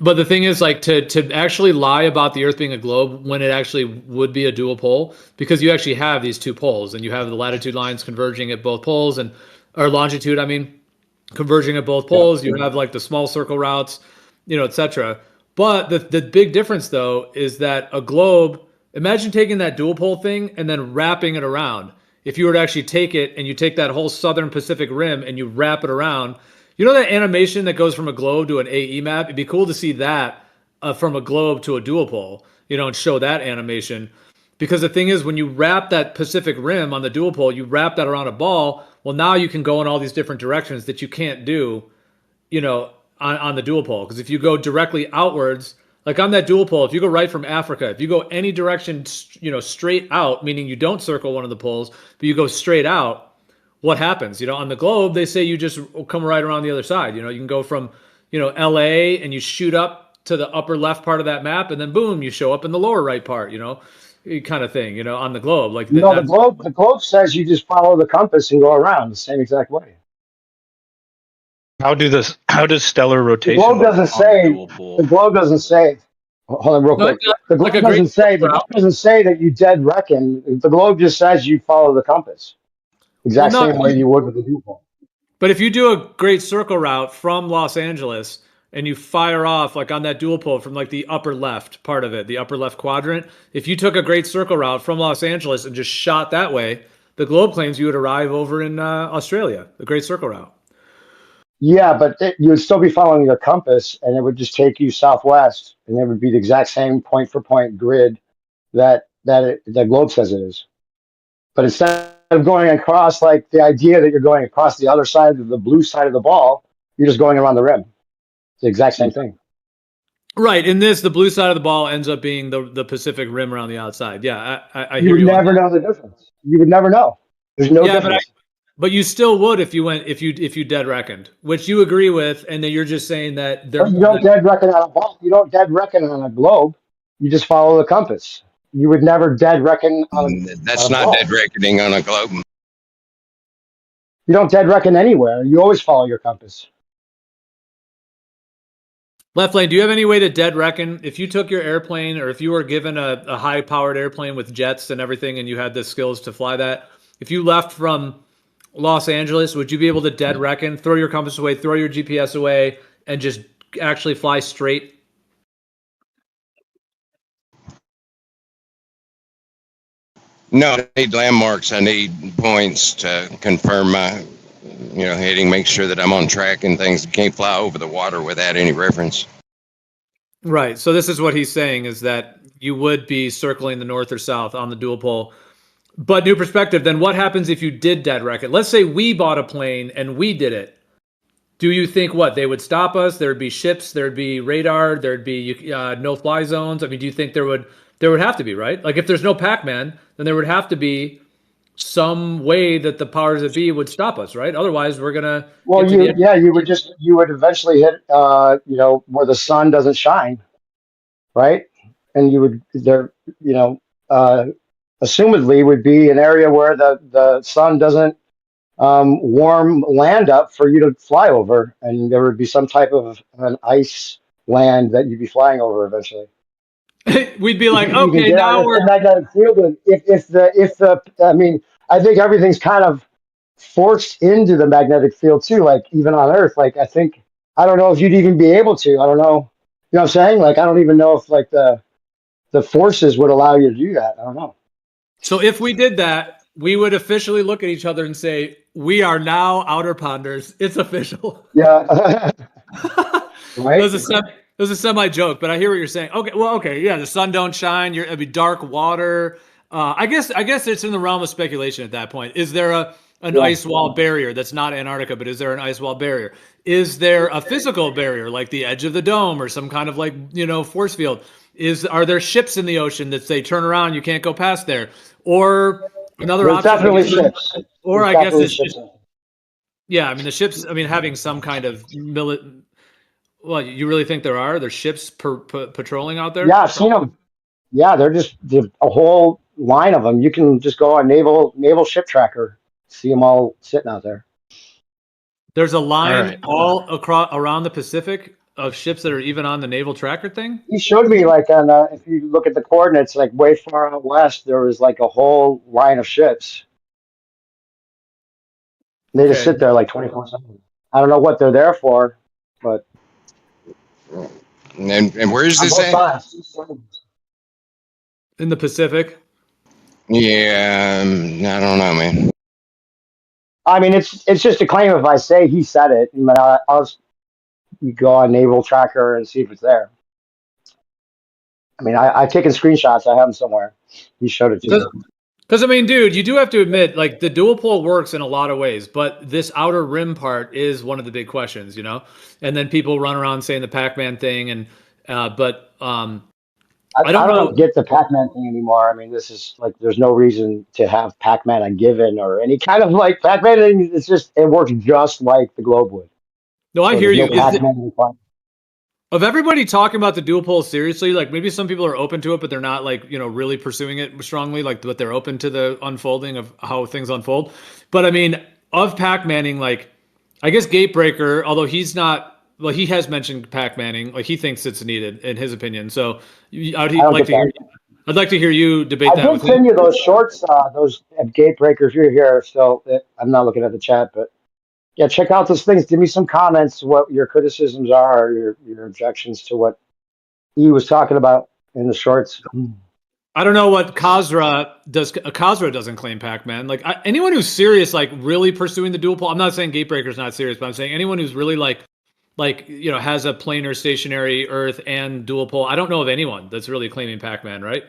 But the thing is, like, to actually lie about the Earth being a globe when it actually would be a dual pole, because you actually have these two poles, and you have the latitude lines converging at both poles, and or longitude, I mean, converging at both poles. You have like the small circle routes, you know, etc. But the big difference though is that a globe. Imagine taking that dual pole thing and then wrapping it around. If you were to actually take it and you take that whole southern Pacific rim and you wrap it around, you know that animation that goes from a globe to an AE map? It'd be cool to see that from a globe to a dual pole, you know, and show that animation. Because the thing is, when you wrap that Pacific rim on the dual pole, you wrap that around a ball. Well, now you can go in all these different directions that you can't do, you know, on the dual pole. Because if you go directly outwards, like on that dual pole, if you go right from Africa, if you go any direction, you know, straight out, meaning you don't circle one of the poles, but you go straight out, what happens? You know, on the globe, they say you just come right around the other side. You know, you can go from, you know, LA and you shoot up to the upper left part of that map, and then boom, you show up in the lower right part, you know, kind of thing, you know, on the globe. Like No, the globe says you just follow the compass and go around the same exact way. How does stellar The rotation globe work doesn't on the say. dual pole? The globe doesn't say. Hold on, real quick. The globe doesn't say. The globe doesn't say that you dead reckon. The globe just says you follow the compass, exact same way you would with the dual pole. But if you do a great circle route from Los Angeles and you fire off like on that dual pole from like the upper left part of it, the upper left quadrant, if you took a great circle route from Los Angeles and just shot that way, the globe claims you would arrive over in Australia, the great circle route. Yeah, but you would still be following your compass, and it would just take you southwest, and it would be the exact same point for point grid that the globe says it is. But instead of going across, like the idea that you're going across the other side of the blue side of the ball, you're just going around the rim. It's the exact same thing. Right. In this, the blue side of the ball ends up being the Pacific rim around the outside. Yeah, I You hear would you. never know the difference. You would never know. There's no difference. But you still would if you dead reckoned, which you agree with, and then you're just saying that You don't dead reckon on a ball. You don't dead reckon on a globe. You just follow the compass. You would never dead reckon on That's a not ball. dead reckoning on a globe. You don't dead reckon anywhere. You always follow your compass. Left Lane, do you have any way to dead reckon if you took your airplane, or if you were given a high powered airplane with jets and everything, and you had the skills to fly that? If you left from Los Angeles, would you be able to dead reckon, throw your compass away, throw your GPS away, and just actually fly straight? No, I need landmarks. I need points to confirm my, heading, make sure that I'm on track and things. You can't fly over the water without any reference. Right. So this is what he's saying, is that you would be circling the north or south on the dual pole. But new perspective, then what happens if you did dead reckon? Let's say we bought a plane and we did it. Do you think they would stop us? There'd be ships, there'd be radar, there'd be no-fly zones. I mean, do you think there would have to be, right? Like if there's no Pac-Man, then there would have to be some way that the powers that be would stop us, right? Otherwise, we're gonna. Well, you would eventually hit, where the sun doesn't shine, right? And you would assumedly would be an area where the sun doesn't warm land up for you to fly over, and there would be some type of an ice land that you'd be flying over eventually. We'd be like, you okay, can get now out we're. the magnetic field. I mean, I think everything's kind of forced into the magnetic field too. Like even on Earth, like I don't know if you'd even be able to. I don't know. You know what I'm saying? Like I don't even know if like the the forces would allow you to do that. I don't know. So if we did that, we would officially look at each other and say, we are now outer ponders. It's official. Yeah. Right? It was a semi joke, but I hear what you're saying. Okay, yeah, the sun don't shine. It'd be dark water. I guess it's in the realm of speculation at that point. Is there an ice wall barrier that's not Antarctica, but is there an ice wall barrier? Is there a physical barrier like the edge of the dome or some kind of like, force field? Are there ships in the ocean that say turn around, you can't go past there? Or another There's option? definitely ships. Or There's I guess definitely it's ships. just, yeah, I mean the ships. I mean having some kind of Well, you really think there's ships patrolling out there? Yeah, I've seen them. Yeah, they're just a whole line of them. You can just go on naval ship tracker, see them all sitting out there. There's a line all across around the Pacific of ships that are even on the naval tracker thing. He showed me like on if you look at the coordinates, like way far out west, there was like a whole line of ships. They just sit there like 24/7. I don't know what they're there for, but And where is this at? In the Pacific. Yeah, I don't know, man. I mean, it's just a claim if I say he said it. I mean, I'll just go on naval tracker and see if it's there. I mean, I've taken screenshots. I have them somewhere. He showed it to me. Because, I mean, dude, you do have to admit, like, the dual pole works in a lot of ways, but this outer rim part is one of the big questions, And then people run around saying the Pac-Man thing, and I don't get the Pac-Man thing anymore. I mean, this is like, there's no reason to have Pac-Man a given or any kind of like Pac-Man thing. It's just, it works just like the globe would. No, I hear you. No of everybody talking about the dual pole seriously, like maybe some people are open to it, but they're not like, really pursuing it strongly, like, but they're open to the unfolding of how things unfold. But I mean, of Pac-Manning, like, I guess Gatebreaker, although he's not, well, he has mentioned Pac-Manning, like he thinks it's needed in his opinion. So I'd like to hear you debate that. I did send you those shorts, those Gatebreaker. If you're here, so I'm not looking at the chat, but yeah, check out those things. Give me some comments, what your criticisms are, or your objections to what he was talking about in the shorts. I don't know what Khazra does. Khazra doesn't claim Pac-Man. Like anyone who's serious, like really pursuing the dual pole. I'm not saying Gatebreaker's not serious, but I'm saying anyone who's really like has a planar stationary Earth and dual pole. I don't know of anyone that's really claiming Pac-Man, right?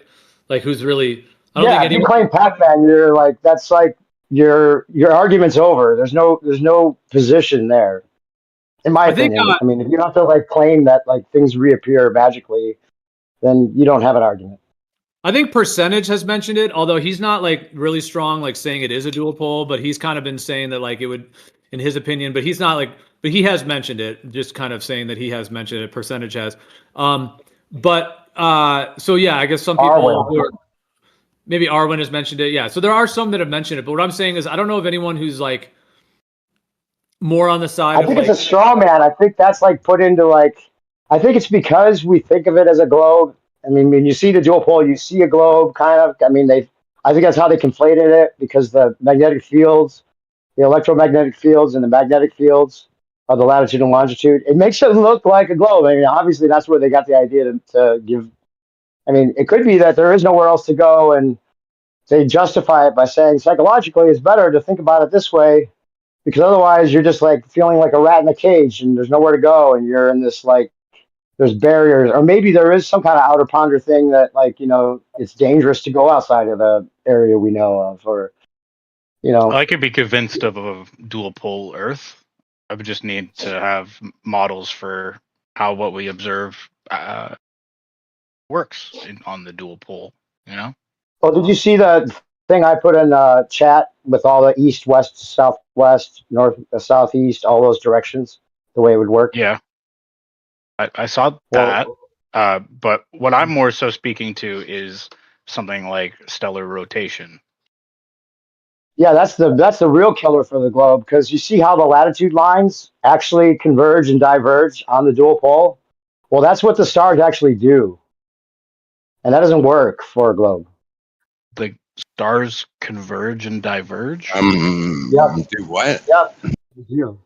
Like who's really? I don't think anyone. If you claim Pac-Man, you're like that's like your argument's over. There's no position there, in my opinion. I mean, if you have to like claim that like things reappear magically, then you don't have an argument. I think Percentage has mentioned it, although he's not like really strong, like saying it is a dual pole, but he's kind of been saying that like it would, in his opinion, but he's not like, but he has mentioned it, just kind of saying that he has mentioned it. Percentage has, so yeah, I guess some people maybe Arwen has mentioned it. Yeah, so there are some that have mentioned it, but what I'm saying is I don't know of anyone who's like more on the side. I think it's a straw man. I think that's like put into like, I think it's because we think of it as a globe. I mean, when you see the dual pole, you see a globe kind of. I mean, I think that's how they conflated it because the magnetic fields, the electromagnetic fields, and the magnetic fields of the latitude and longitude, it makes it look like a globe. I mean, obviously that's where they got the idea to give. I mean, it could be that there is nowhere else to go, and they justify it by saying psychologically it's better to think about it this way because otherwise you're just like feeling like a rat in a cage and there's nowhere to go, and you're in this like. There's barriers, or maybe there is some kind of outer ponder thing that, like, it's dangerous to go outside of the area we know of, or, I could be convinced of a dual pole Earth. I would just need to have models for how what we observe works on the dual pole. Oh, did you see the thing I put in chat with all the east, west, southwest, north, southeast, all those directions, the way it would work? Yeah. I saw that, but what I'm more so speaking to is something like stellar rotation. Yeah, that's the real killer for the globe because you see how the latitude lines actually converge and diverge on the dual pole. Well, that's what the stars actually do, and that doesn't work for a globe. The stars converge and diverge. Do what? Yep. They do.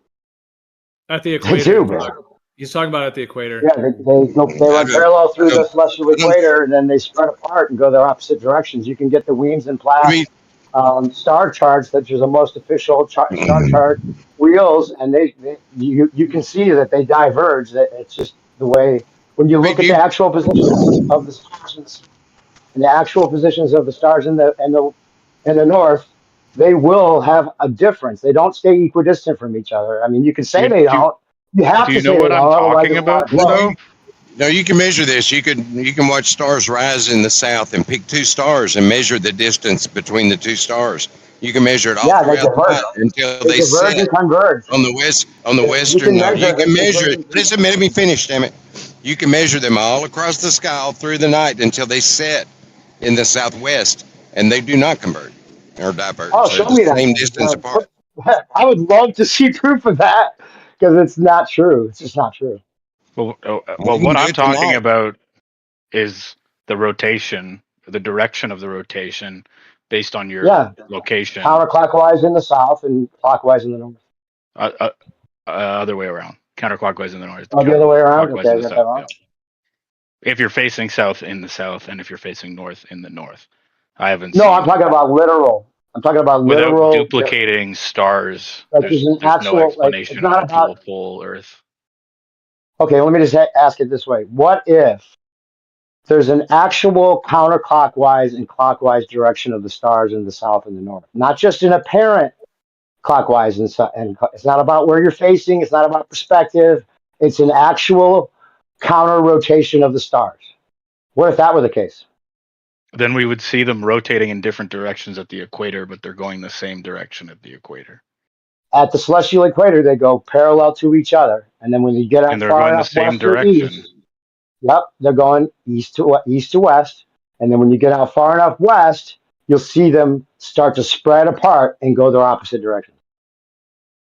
At the equator. They do, bro. He's talking about at the equator. Yeah, they run parallel through the celestial equator, and then they spread apart and go their opposite directions. You can get the Weems and I Platt mean, star charts, which is the most official star chart wheels, and you can see that they diverge. That it's just the way when you look at the actual positions of the stars and the actual positions of the stars in the north, they will have a difference. They don't stay equidistant from each other. I mean, you can say they don't. You have Do to you know say they what I'm don't, otherwise talking it's not a about, globe. though? no, you can measure this. You can watch stars rise in the south and pick two stars and measure the distance between the two stars. You can measure it all Yeah, they throughout the diverge. night until They they diverge set and converge. on the You western. can measure You them. can measure it. Listen, let me finish, damn it. You can measure them all across the sky all through the night until they set in the southwest, and they do not converge or diverge. Oh, They're show the me that. same distance apart. I would love to see proof of that because it's not true. It's just not true. Well, We can what do I'm it talking tonight. about is the rotation, the direction of the rotation based on your Yeah, location. counterclockwise in the south and clockwise in the north. Other way around. Counterclockwise in the north. Oh, the other way around. Clockwise Okay, in I the got that south. wrong. Yeah. If you're facing south in the south, and if you're facing north in the north, I haven't No, seen. I'm talking about literal. I'm talking about Without literal. duplicating stars, Like there's an there's no actual like. It's explanation on not a dual about. pole Earth. Okay, let me just ask it this way: what if there's an actual counterclockwise and clockwise direction of the stars in the south and the north, not just an apparent clockwise and it's not about where you're facing. It's not about perspective. It's an actual counter rotation of the stars. What if that were the case? Then we would see them rotating in different directions at the equator, but they're going the same direction at the equator. At the celestial equator, they go parallel to each other, and then when you get And out they're far going the enough same west or direction. east, yep, they're going east to west, and then when you get out far enough west, you'll see them start to spread apart and go their opposite direction.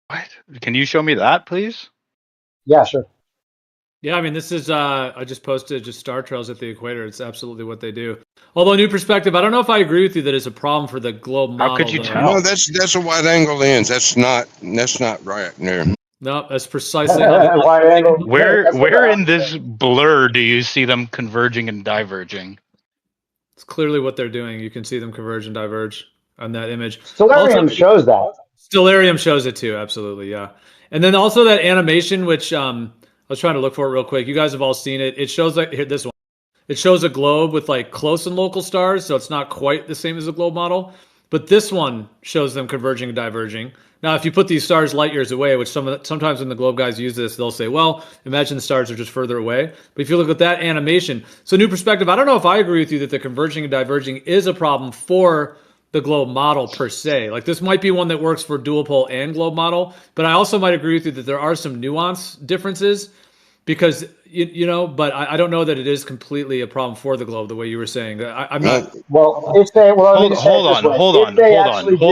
What? Can you show me that, please? Yeah, sure. Yeah, I mean, this is, I just posted just star trails at the equator. It's absolutely what they do. Although, new perspective, I don't know if I agree with you that it's a problem for the globe model. How could you though. tell? No, that's a wide angle lens. That's not right. No. No, that's precisely how Wide angle. Where in this blur do you see them converging and diverging? it's clearly what they're doing. You can see them converge and diverge on that image. Stellarium shows that. Stellarium shows it too, absolutely, yeah. And then also that animation, which I was trying to look for it real quick. You guys have all seen it. It shows like here, this one. It shows a globe with like close and local stars, so it's not quite the same as the globe model. But this one shows them converging and diverging. Now, if you put these stars light years away, which sometimes when the globe guys use this, they'll say, well, imagine the stars are just further away. But if you look at that animation, so new perspective, I don't know if I agree with you that the converging and diverging is a problem for the globe model per se. Like this might be one that works for dual pole and globe model, but I also might agree with you that there are some nuance differences because you know, but I don't know that it is completely a problem for the globe the way you were saying. I'm not. Well, if they hold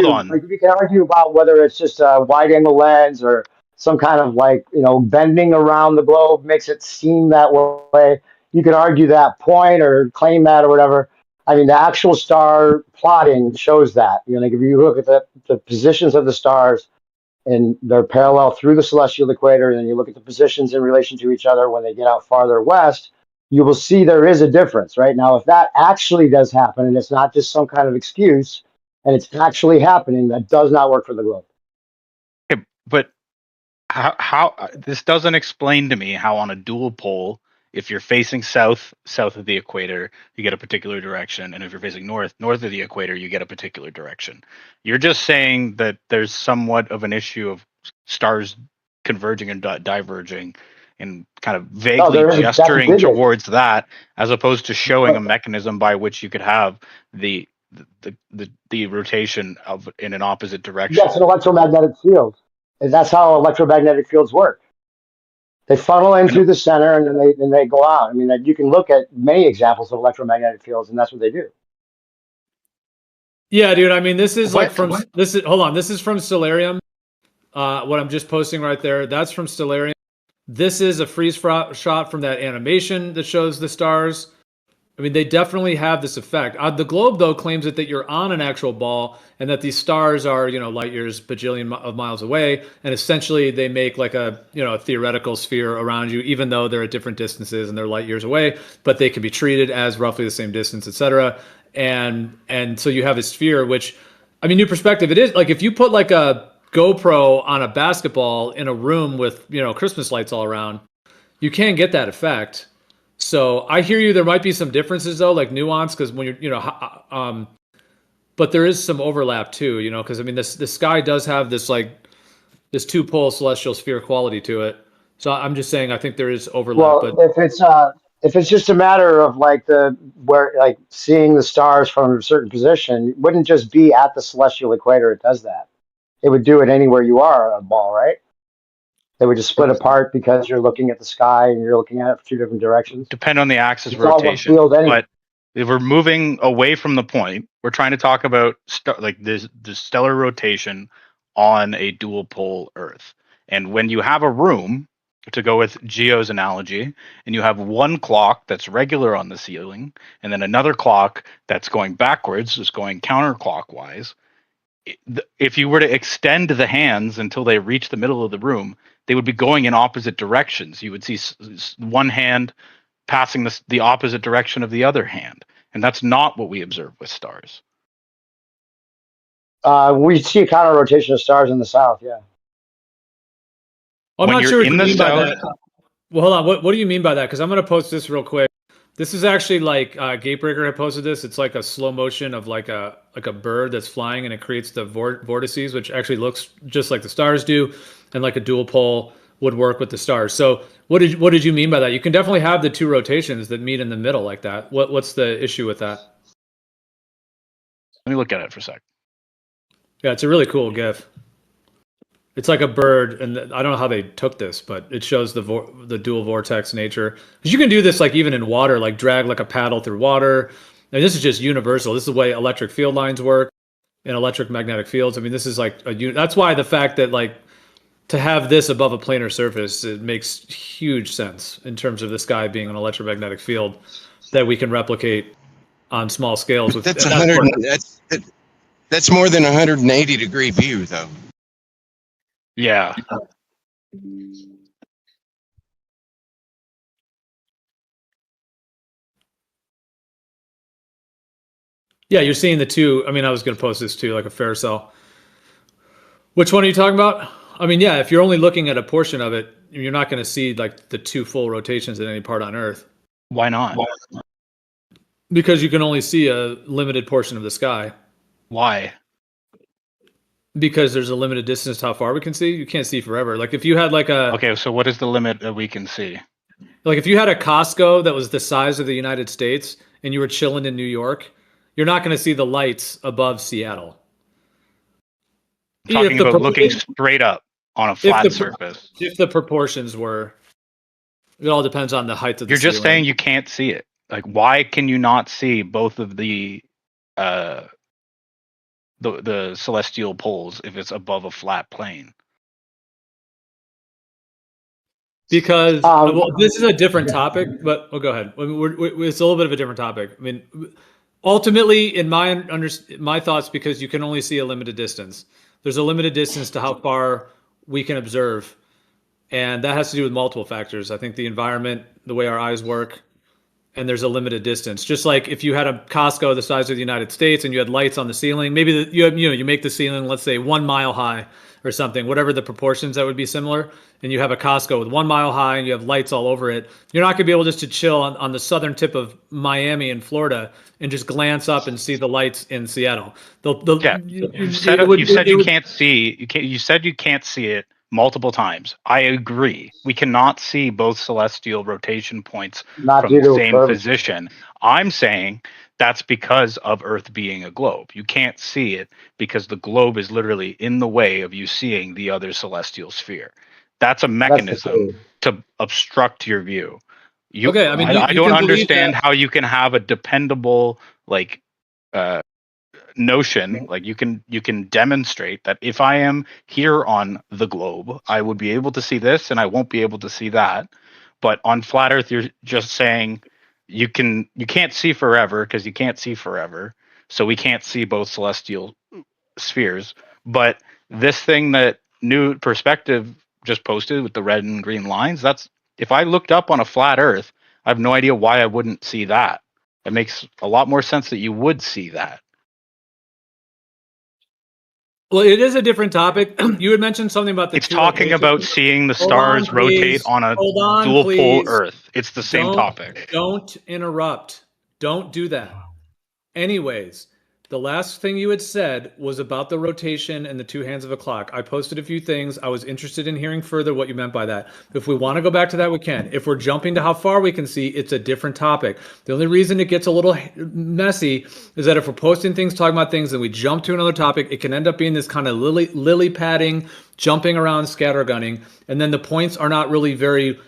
on. Like we can argue about whether it's just a wide angle lens or some kind of like bending around the globe makes it seem that way. You can argue that point or claim that or whatever. I mean, the actual star plotting shows that. Like if you look at the positions of the stars and they're parallel through the celestial equator, and then you look at the positions in relation to each other when they get out farther west, you will see there is a difference. Right now, if that actually does happen, and it's not just some kind of excuse, and it's actually happening, that does not work for the globe. Okay, but how this doesn't explain to me how on a dual pole, if you're facing south of the equator, you get a particular direction, and if you're facing north of the equator, you get a particular direction. You're just saying that there's somewhat of an issue of stars converging and diverging, and kind of vaguely gesturing towards that, as opposed to showing a mechanism by which you could have the rotation in an opposite direction. Yes, an electromagnetic field. And that's how electromagnetic fields work. They funnel in through the center and then they go out. I mean, you can look at many examples of electromagnetic fields, and that's what they do. Yeah, dude. I mean, this is hold on. This is from Stellarium. What I'm just posting right there, that's from Stellarium. This is a freeze shot from that animation that shows the stars I mean, they definitely have this effect. The globe, though, claims that you're on an actual ball and that these stars are, light years, bajillion of miles away. And essentially they make like a, a theoretical sphere around you, even though they're at different distances and they're light years away, but they can be treated as roughly the same distance, etc. And so you have a sphere, which, I mean, new perspective, it is like if you put like a GoPro on a basketball in a room with, Christmas lights all around, you can get that effect. So I hear you. There might be some differences though, like nuance, because when you're, but there is some overlap too, because I mean, the sky does have this this two-pole celestial sphere quality to it. So I'm just saying, I think there is overlap. Well, But if it's just a matter of like seeing the stars from a certain position, it wouldn't just be at the celestial equator. It does that. It would do it anywhere you are on a ball, right? They would just split apart because you're looking at the sky and you're looking at it from two different directions. Depend on the axis It's all one rotation. field anyway. But if we're moving away from the point, we're trying to talk about the stellar rotation on a dual pole Earth. And when you have a room, to go with Geo's analogy, and you have one clock that's regular on the ceiling, and then another clock that's going backwards, is going counterclockwise. If you were to extend the hands until they reach the middle of the room, they would be going in opposite directions. You would see one hand passing the opposite direction of the other hand, and that's not what we observe with stars. We see a counter rotation of stars in the south. Yeah. I'm When not you're sure what in you the mean by south- that. Well, hold on. What do you mean by that? Because I'm going to post this real quick. This is actually like Gatebreaker had posted this. It's like a slow motion of like a bird that's flying, and it creates the vortices, which actually looks just like the stars do, and like a dual pole would work with the stars. So what did you mean by that? You can definitely have the two rotations that meet in the middle like that. What's the issue with that? Let me look at it for a sec. Yeah, it's a really cool GIF. It's like a bird, and I don't know how they took this, but it shows the dual vortex nature. Because you can do this like even in water, like drag like a paddle through water. And this is just universal. This is the way electric field lines work in electric magnetic fields. I mean, this is like that's why the fact that like to have this above a planar surface, it makes huge sense in terms of the sky being an electromagnetic field that we can replicate on small scales. With That's that's more than 180-degree view, though. Yeah. Yeah, you're seeing the two. I mean, I was going to post this too, like a Ferrocell. Which one are you talking about? I mean, yeah, if you're only looking at a portion of it, you're not going to see like the two full rotations at any part on Earth. Why not? Because you can only see a limited portion of the sky. Why? Because there's a limited distance to how far we can see. You can't see forever. Like if you had like a Okay, so what is the limit that we can see? Like if you had a Costco that was the size of the United States and you were chilling in New York, you're not going to see the lights above Seattle. I'm talking about looking straight up on a flat surface. If the proportions were, it all depends on the height of the You're just ceiling. saying you can't see it. Like, why can you not see both of the celestial poles if it's above a flat plane? Because well, this is a different topic, but go ahead. I mean, it's a little bit of a different topic. I mean, ultimately, in my thoughts, because you can only see a limited distance. There's a limited distance to how far we can observe, and that has to do with multiple factors. I think the environment, the way our eyes work, and there's a limited distance. Just like if you had a Costco the size of the United States and you had lights on the ceiling, maybe you make the ceiling, let's say 1 mile high or something, whatever the proportions, that would be similar. And you have a Costco with 1 mile high and you have lights all over it. You're not gonna be able just to chill on the southern tip of Miami and Florida and just glance up and see the lights in Seattle. You said you can't see it multiple times. I agree. We cannot see both celestial rotation points from the same position. I'm saying that's because of Earth being a globe. You can't see it because the globe is literally in the way of you seeing the other celestial sphere. That's a mechanism to obstruct your view. I don't understand how you can have a dependable notion, like you can demonstrate that if I am here on the globe, I would be able to see this and I won't be able to see that. But on flat Earth, you're just saying you can't see forever because you can't see forever, so we can't see both celestial spheres. But this thing that New Perspective just posted with the red and green lines, that's if I looked up on a flat Earth, I have no idea why I wouldn't see that. It makes a lot more sense that you would see that. Well, it is a different topic. You had mentioned something about the. It's talking about seeing the stars rotate on a dual pole Earth. It's the same topic. Don't interrupt. Don't do that. Anyways, the last thing you had said was about the rotation and the two hands of a clock. I posted a few things. I was interested in hearing further what you meant by that. If we want to go back to that, we can. If we're jumping to how far we can see, it's a different topic. The only reason it gets a little messy is that if we're posting things, talking about things, and we jump to another topic, it can end up being this kind of lily padding, jumping around, scattergunning, and then the points are not really very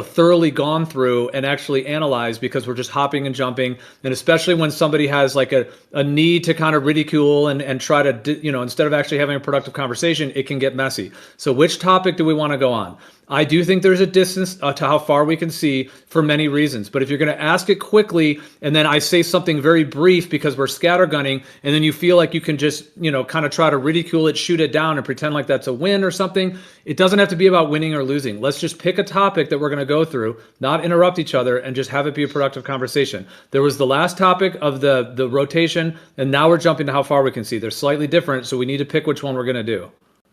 thoroughly gone through and actually analyzed because we're just hopping and jumping. And especially when somebody has like a need to kind of ridicule and try to, instead of actually having a productive conversation, it can get messy. So which topic do we want to go on? I do think there's a distance to how far we can see for many reasons. But if you're going to ask it quickly and then I say something very brief because we're scattergunning and then you feel like you can just, kind of try to ridicule it, shoot it down and pretend like that's a win or something, it doesn't have to be about winning or losing. Let's just pick a topic that we're going to go through, not interrupt each other, and just have it be a productive conversation. There was the last topic of the rotation, and now we're jumping to how far we can see. They're slightly different, so we need to pick which one we're going to do.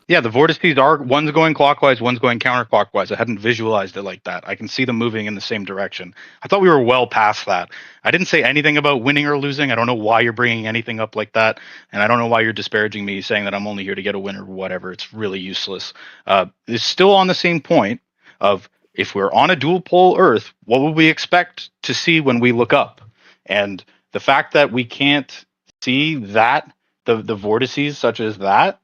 Yeah, the vortices are, one's going clockwise, one's going counterclockwise. I hadn't visualized it like that. I can see them moving in the same direction. I thought we were well past that. I didn't say anything about winning or losing. I don't know why you're bringing anything up like that. And I don't know why you're disparaging me, saying that I'm only here to get a win or whatever. It's really useless. It's still on the same point of if we're on a dual pole Earth, what would we expect to see when we look up? And the fact that we can't see that, the vortices such as that,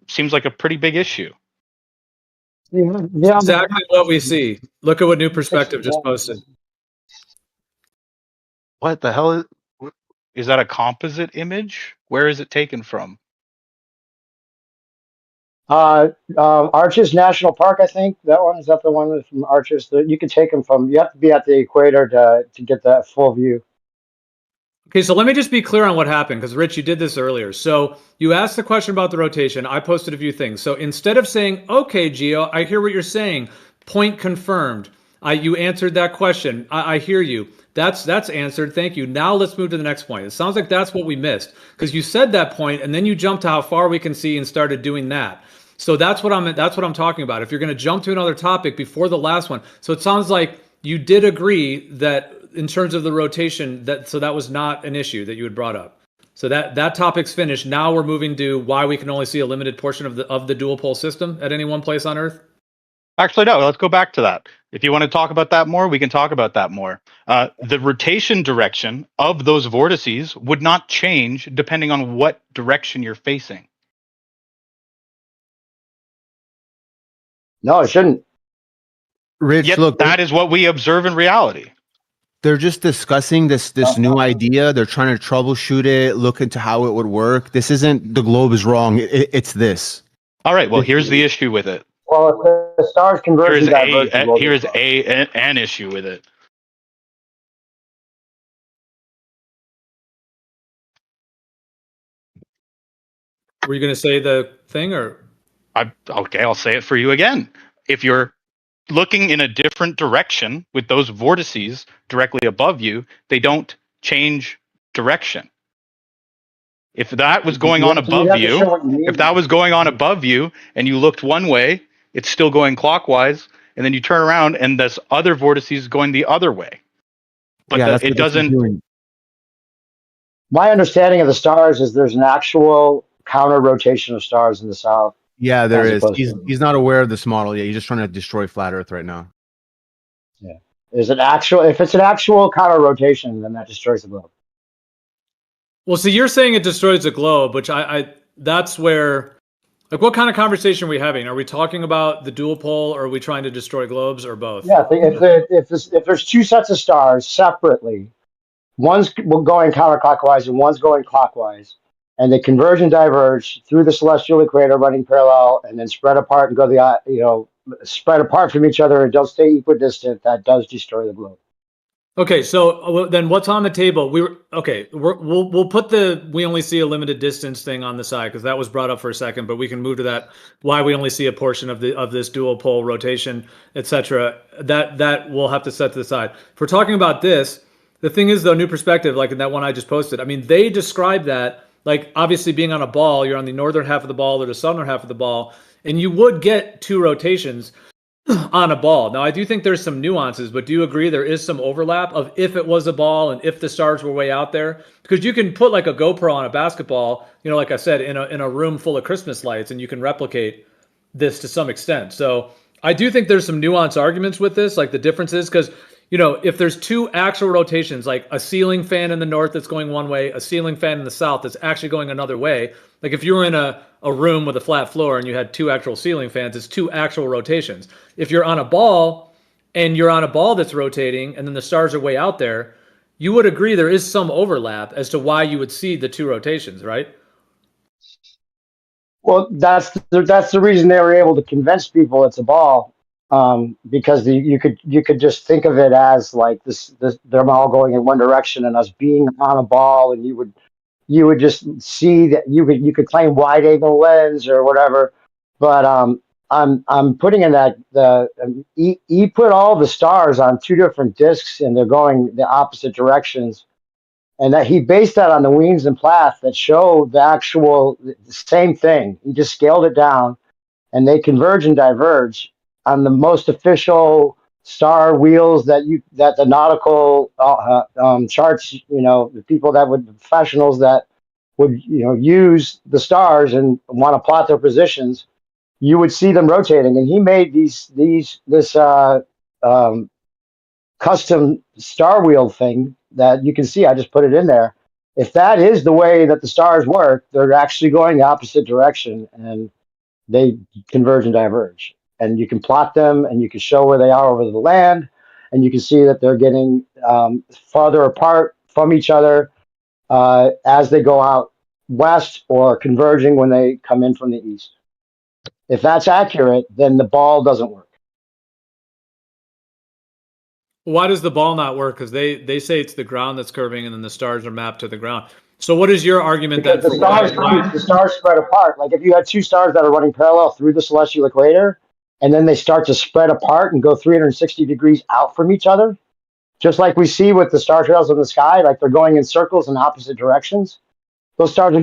seems like a pretty big issue. Yeah, exactly what we see. Look at what New Perspective just posted. What the hell is that? A composite image? Where is it taken from? Arches National Park, I think that one is that the one from Arches. You can take them from. You have to be at the equator to get that full view. Okay, so let me just be clear on what happened, because Rich, you did this earlier. So you asked the question about the rotation. I posted a few things. So instead of saying, okay, Gio, I hear what you're saying, point confirmed. You answered that question. I hear you. That's answered. Thank you. Now let's move to the next point. It sounds like that's what we missed, because you said that point and then you jumped to how far we can see and started doing that. So that's what I'm talking about. If you're going to jump to another topic before the last one. So it sounds like you did agree that in terms of the rotation, that was not an issue that you had brought up. So that topic's finished. Now we're moving to why we can only see a limited portion of the dual pole system at any one place on Earth. Actually, no. Let's go back to that. If you want to talk about that more, we can talk about that more. The rotation direction of those vortices would not change depending on what direction you're facing. No, it shouldn't. Rich, Yet look, that is what we observe in reality. they're just discussing this new idea. They're trying to troubleshoot it, look into how it would work. This isn't the globe is wrong. It's this. All right. Well, here's the issue with it. Well, if the stars converge, here's an issue with it. Were you going to say the thing or? Okay, I'll say it for you again. If you're looking in a different direction with those vortices directly above you, they don't change direction. If that was going on above you, and you looked one way, it's still going clockwise, and then you turn around and there's other vortices going the other way. But it doesn't. My understanding of the stars is there's an actual counter rotation of stars in the south. Yeah, there is. He's not aware of this model yet. He's just trying to destroy flat Earth right now. Yeah. If it's an actual counter rotation, then that destroys the globe. Well, see, you're saying it destroys the globe, which that's where, like, what kind of conversation are we having? Are we talking about the dual pole, or are we trying to destroy globes, or both? Yeah, if there's two sets of stars separately, one's going counterclockwise and one's going clockwise, and they converge and diverge through the celestial equator running parallel and then spread apart and go spread apart from each other and don't stay equidistant, that does destroy the globe. Okay, so then what's on the table? We'll put the we only see a limited distance thing on the side because that was brought up for a second, but we can move to that why we only see a portion of this dual pole rotation, etc. That we'll have to set to the side. If we're talking about this, the thing is though, new perspective, like in that one I just posted. I mean, they describe that like obviously being on a ball, you're on the northern half of the ball or the southern half of the ball, and you would get two rotations on a ball. Now, I do think there's some nuances, but do you agree there is some overlap of if it was a ball and if the stars were way out there? Because you can put like a GoPro on a basketball, you know, like I said, in a room full of Christmas lights, and you can replicate this to some extent. So I do think there's some nuance arguments with this, like the differences, because you know, if there's two actual rotations, like a ceiling fan in the north that's going one way, a ceiling fan in the south that's actually going another way, like if you were in a room with a flat floor and you had two actual ceiling fans, it's two actual rotations. If you're on a ball and you're on a ball that's rotating and then the stars are way out there, you would agree there is some overlap as to why you would see the two rotations, right? Well, that's the reason they were able to convince people it's a ball, because you could just think of it as like this they're all going in one direction and us being on a ball, and you would just see that you could claim wide angle lens or whatever, but I'm putting in that he put all the stars on two different discs and they're going the opposite directions, and that he based that on the Weems and Plath that show the same thing. He just scaled it down, and they converge and diverge on the most official star wheels that the nautical charts. You know, the people that would professionals that would use the stars and want to plot their positions. You would see them rotating, and he made this custom star wheel thing that you can see. I just put it in there. If that is the way that the stars work, they're actually going the opposite direction and they converge and diverge. And you can plot them and you can show where they are over the land. And you can see that they're getting farther apart from each other as they go out west or converging when they come in from the east. If that's accurate, then the ball doesn't work. Why does the ball not work? Because they say it's the ground that's curving and then the stars are mapped to the ground. So what is your argument Because then? the stars spread apart. Like if you had two stars that are running parallel through the celestial equator, and then they start to spread apart and go 360 degrees out from each other, just like we see with the star trails in the sky, like they're going in circles in opposite directions. Those stars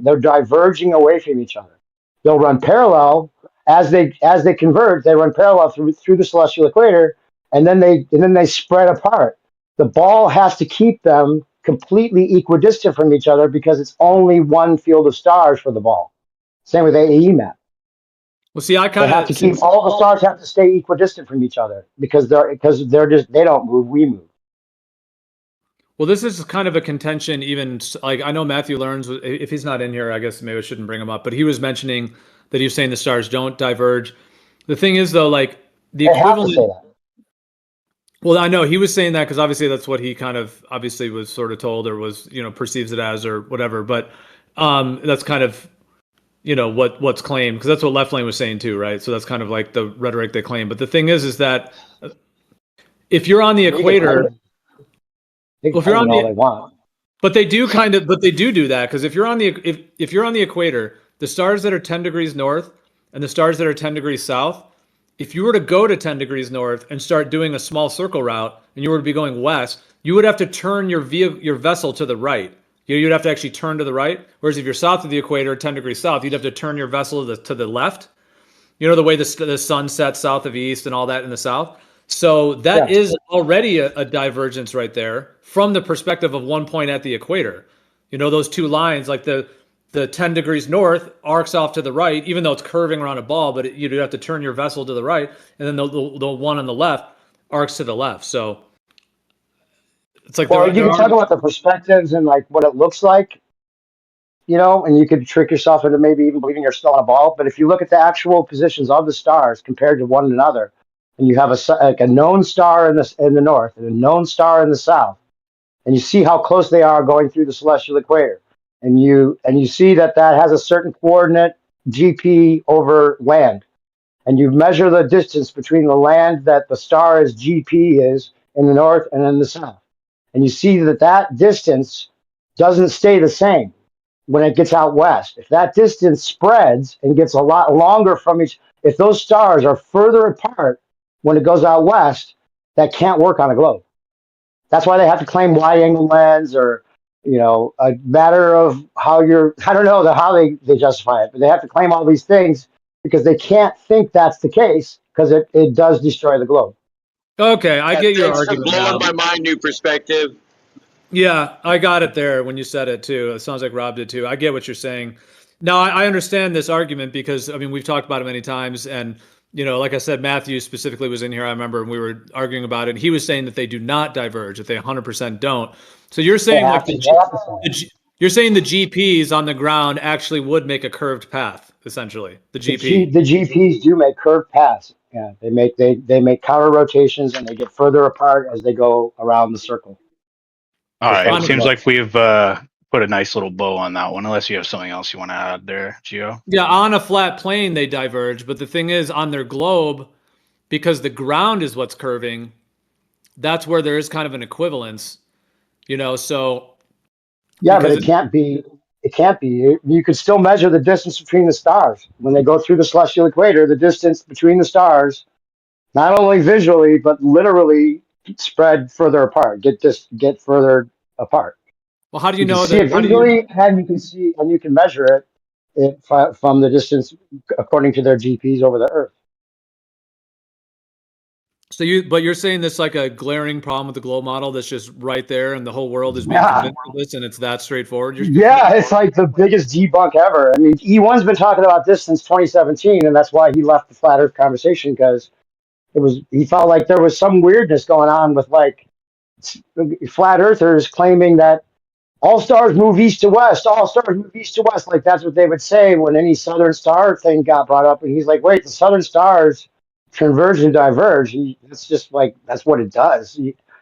they're diverging away from each other. They'll run parallel as they converge. They run parallel through the celestial equator, and then they spread apart. The ball has to keep them completely equidistant from each other because it's only one field of stars for the ball. Same with AE map. Well, see, I kind of have to keep all the stars have to stay equidistant from each other because they don't move, we move. Well, this is kind of a contention. Even like I know Matthew Learns, if he's not in here, I guess maybe I shouldn't bring him up. But he was mentioning that he was saying the stars don't diverge. The thing is, though, like the equivalent. Have to say that. Well, I know he was saying that because obviously that's what he kind of obviously was sort of told or was perceives it as or whatever. But that's kind of what's claimed because that's what Left Lane was saying too, right? So that's kind of like the rhetoric they claim. But the thing is that if you're on the equator. Well, if you're on they want. But they do do that because if you're on the equator, the stars that are 10 degrees north and the stars that are 10 degrees south, if you were to go to 10 degrees north and start doing a small circle route and you were to be going west, you would have to turn your vessel to the right. You'd have to actually turn to the right. Whereas if you're south of the equator, 10 degrees south, you'd have to turn your vessel to the left. You know, the way the sun sets south of east and all that in the south. So that is already a divergence right there from the perspective of one point at the equator. You know, those two lines, like the 10 degrees north arcs off to the right, even though it's curving around a ball, but you'd have to turn your vessel to the right. And then the one on the left arcs to the left. So it's like, well, you can talk about the perspectives and like what it looks like, and you could trick yourself into maybe even believing you're still on a ball. But if you look at the actual positions of the stars compared to one another, and you have a known star in the north and a known star in the south, and you see how close they are going through the celestial equator, and you see that has a certain coordinate GP over land, and you measure the distance between the land that the star's GP is in the north and in the south, and you see that that distance doesn't stay the same when it gets out west. If that distance spreads and gets a lot longer from each, if those stars are further apart when it goes out west, that can't work on a globe. That's why they have to claim wide angle lens, or a matter of how you're, I don't know how they justify it, but they have to claim all these things because they can't think that's the case, because it does destroy the globe. Okay, I get your Thanks for argument now. blowing my mind, new perspective. Yeah, I got it there when you said it too. It sounds like Rob did too. I get what you're saying. Now, I understand this argument because, I mean, we've talked about it many times. And, like I said, Matthew specifically was in here. I remember we were arguing about it. And he was saying that they do not diverge, that they 100% don't. So you're saying you're saying the GPs on the ground actually would make a curved path, essentially. The GP. The GPs do make curved paths. Yeah, they make counter rotations, and they get further apart as they go around the circle. All right, it seems like we've put a nice little bow on that one, unless you have something else you want to add there, Gio. Yeah, on a flat plane, they diverge. But the thing is, on their globe, because the ground is what's curving, that's where there is kind of an equivalence, so. Yeah, but it can't be. It can't be. You could still measure the distance between the stars. When they go through the celestial equator, the distance between the stars, not only visually, but literally spread further apart, get further apart. Well, how do you know that? Visually, and you can see, and you can measure it from the distance according to their GPs over the Earth. So you're saying this like a glaring problem with the globe model that's just right there, and the whole world is being convinced of this, and it's that straightforward. It's like the biggest debunk ever. I mean, E1's been talking about this since 2017, and that's why he left the flat Earth conversation, because he felt like there was some weirdness going on with like flat earthers claiming that all stars move east to west, all stars move east to west. Like that's what they would say when any southern star thing got brought up. And he's like, wait, the southern stars converge and diverge. It's just like, that's what it does.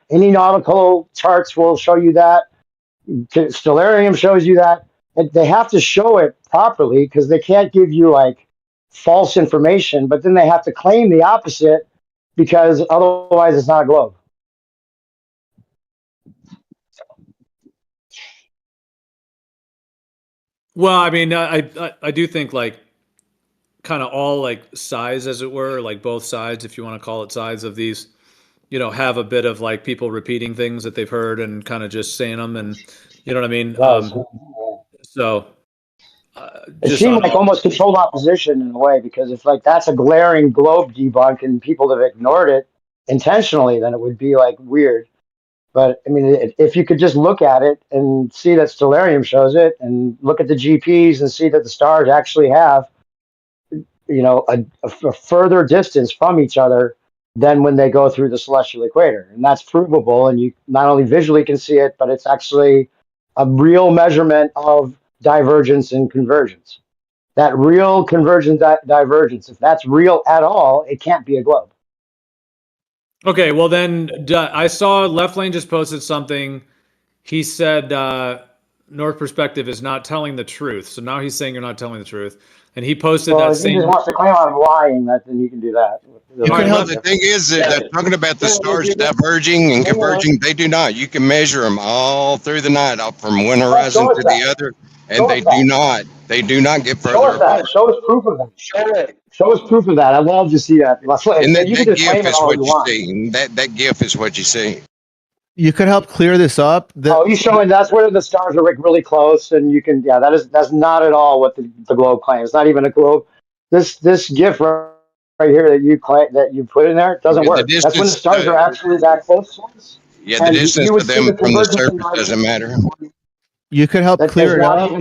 Any nautical charts will show you that. Stellarium shows you that. And they have to show it properly because they can't give you like false information, but then they have to claim the opposite because otherwise it's not a globe. Well, I mean, I do think like kind of all like sides, as it were, like both sides, if you want to call it sides of these, have a bit of like people repeating things that they've heard and kind of just saying them, and you know what I mean? It seemed like almost controlled opposition in a way, because if like that's a glaring globe debunk and people have ignored it intentionally, then it would be like weird. But I mean, if you could just look at it and see that Stellarium shows it, and look at the GPs and see that the stars actually have, a further distance from each other than when they go through the celestial equator. And that's provable. And you not only visually can see it, but it's actually a real measurement of divergence and convergence. That real convergence divergence, if that's real at all, it can't be a globe. Okay, well then, I saw Left Lane just posted something. He said North Perspective is not telling the truth. So now he's saying you're not telling the truth. And he posted that same. If he just wants to claim I'm lying, then you can do that. The thing is that they're talking about the stars diverging and converging. They do not. You can measure them all through the night, from one horizon to the other, and they do not. They do not get further. Show us that. Show us proof of that. Show us proof of that. I'd love to see that. And that GIF is what you see. That GIF is what you see. You could help clear this up. He's showing that's where the stars are like really close, and you can, that's not at all what the globe claims. It's not even a globe. This GIF right here that you put in there doesn't work. That's when the stars are actually that close. Yeah, the distance to them from the surface doesn't matter. You could help clear it up.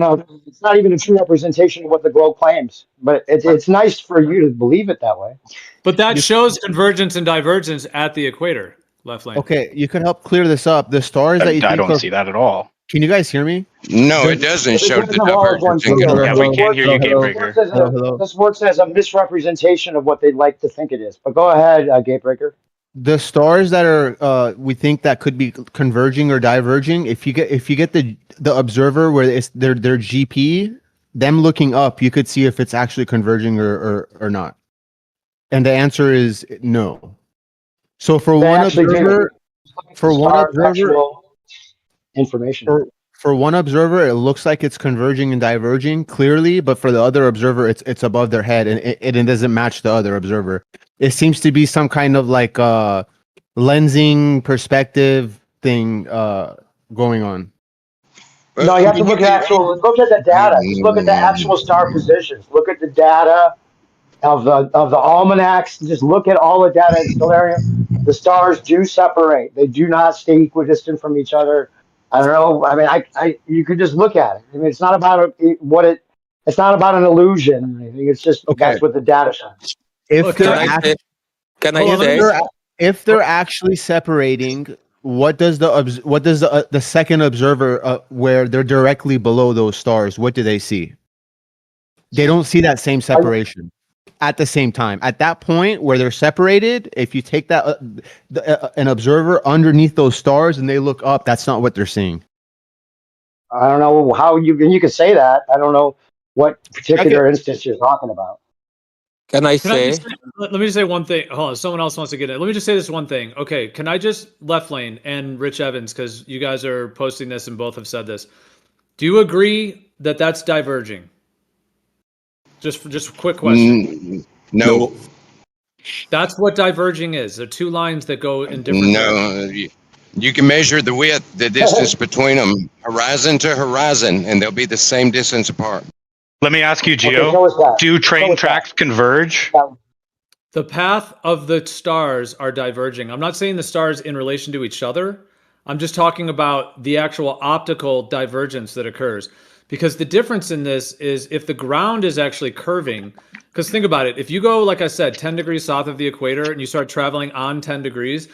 It's not even a true representation of what the globe claims, but it's nice for you to believe it that way. But that shows convergence and divergence at the equator. Left Lane. Okay, you can help clear this up. The stars that you think I don't see that at all. Can you guys hear me? No, it doesn't show the divergence. Yeah, we can't hear you, Gatebreaker. This works as a misrepresentation of what they'd like to think it is. But go ahead, Gatebreaker. The stars that are we think that could be converging or diverging, if you get the observer where it's their GP, them looking up, you could see if it's actually converging or not. And the answer is no. So for one observer, information. For one observer, it looks like it's converging and diverging clearly, but for the other observer, it's above their head and it doesn't match the other observer. It seems to be some kind of like lensing perspective thing going on. No, you have to look at the data. Just look at the actual star positions. Look at the data of the almanacs. Just look at all the data in stellarium. The stars do separate. They do not stay equidistant from each other. I don't know. I mean, you could just look at it. I mean, it's not about it's not about an illusion. I think it's just that's what the data shows. If If they're actually separating, what does the second observer where they're directly below those stars? What do they see? They don't see that same separation at the same time. At that point where they're separated, if you take that an observer underneath those stars and they look up, that's not what they're seeing. I don't know how you can say that. I don't know what particular instance you're talking about. Let me just say one thing. Hold on, someone else wants to get in. Let me just say this one thing. Okay, can I just Left Lane and Rich Evans, because you guys are posting this and both have said this. Do you agree that that's diverging? Just a quick question. No. That's what diverging is. They're two lines that go in different directions. You can measure the width, the distance between them, horizon to horizon, and they'll be the same distance apart. Let me ask you, Gio, do train tracks converge? The path of the stars are diverging. I'm not saying the stars in relation to each other. I'm just talking about the actual optical divergence that occurs. Because the difference in this is if the ground is actually curving, because think about it, if you go, like I said, 10 degrees south of the equator and you start traveling on 10 degrees,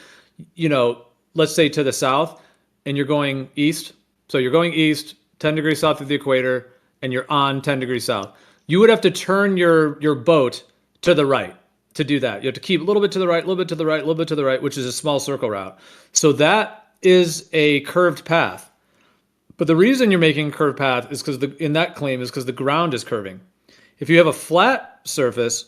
let's say to the south, and you're going east. So you're going east, 10 degrees south of the equator, and you're on 10 degrees south. You would have to turn your boat to the right to do that. You have to keep a little bit to the right, a little bit to the right, a little bit to the right, which is a small circle route. So that is a curved path. But the reason you're making a curved path is because the ground is curving. If you have a flat surface,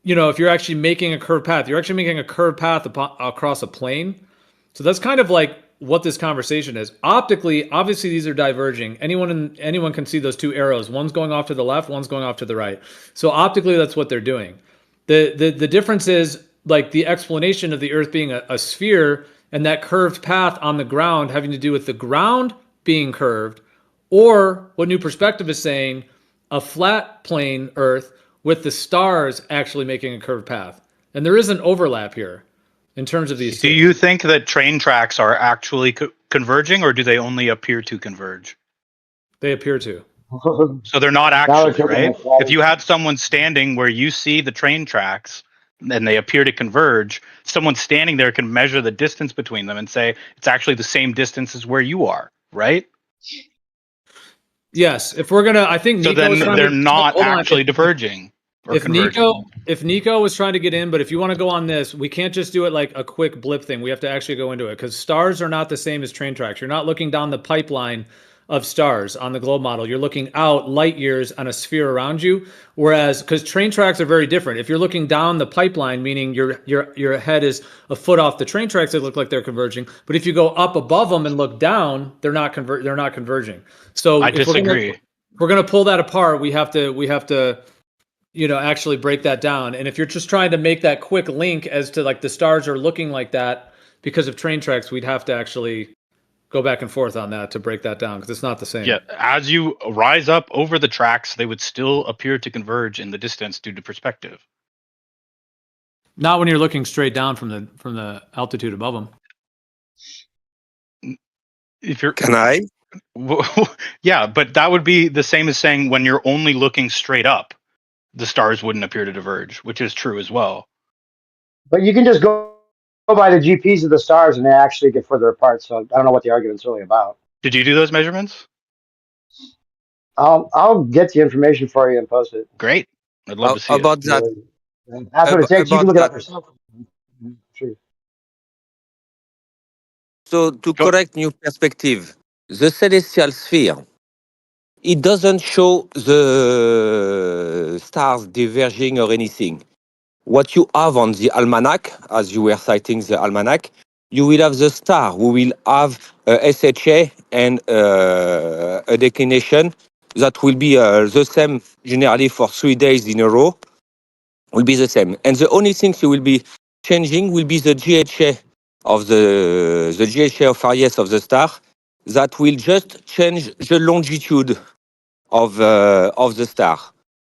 if you're actually making a curved path, you're actually making a curved path across a plane. So that's kind of like what this conversation is. Optically, obviously these are diverging. Anyone can see those two arrows. One's going off to the left, one's going off to the right. So optically, that's what they're doing. The difference is like the explanation of the Earth being a sphere and that curved path on the ground having to do with the ground being curved, or what New Perspective is saying, a flat plane Earth with the stars actually making a curved path. And there is an overlap here in terms of these. Do you think that train tracks are actually converging, or do they only appear to converge? They appear to. So they're not actually, right? If you had someone standing where you see the train tracks and they appear to converge, someone standing there can measure the distance between them and say it's actually the same distance as where you are, right? Yes. If we're gonna, I think so. Then they're not actually diverging. If Nico was trying to get in, but if you want to go on this, we can't just do it like a quick blip thing. We have to actually go into it because stars are not the same as train tracks. You're not looking down the pipeline of stars on the globe model. You're looking out light years on a sphere around you. Whereas, because train tracks are very different. If you're looking down the pipeline, meaning your head is a foot off the train tracks, they look like they're converging. But if you go up above them and look down, they're not converging. So I disagree. If we're gonna pull that apart, we have to actually break that down. And if you're just trying to make that quick link as to like the stars are looking like that because of train tracks, we'd have to actually go back and forth on that to break that down because it's not the same. Yeah, as you rise up over the tracks, they would still appear to converge in the distance due to perspective. Not when you're looking straight down from the altitude above them. Can I? Yeah, but that would be the same as saying when you're only looking straight up, the stars wouldn't appear to diverge, which is true as well. But you can just go by the GPs of the stars and they actually get further apart. So I don't know what the argument's really about. Did you do those measurements? I'll get the information for you and post it. Great. I'd love to see about it. that. That's what it takes. You can look it up yourself. Sure. So to correct New Perspective, the celestial sphere, it doesn't show the stars diverging or anything. What you have on the almanac, as you were citing the almanac, you will have the star who will have a SHA and a declination that will be the same generally for 3 days in a row, will be the same. And the only things you will be changing will be the GHA of the GHA of RES of the star that will just change the longitude of the star.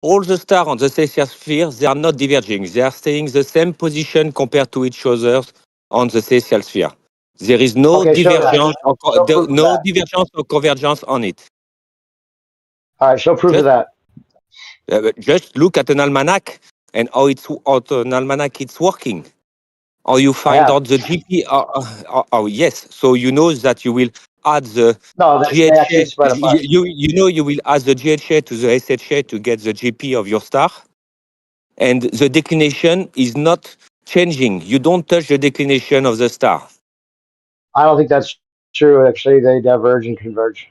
All the stars on the celestial sphere, they are not diverging. They are staying the same position compared to each other on the celestial sphere. There is no Okay, show that. divergence Show proof of no that. divergence or convergence on it. All right, show proof of Just, that. just look at an almanac and how an almanac it's working. Or you I find have. out the GP. Oh, yes. So you know that you will add the No, they actually GHA. spread apart. You know you will add the GHA to the SHA to get the GP of your star. And the declination is not changing. You don't touch the declination of the star. I don't think that's true. Actually, they diverge and converge.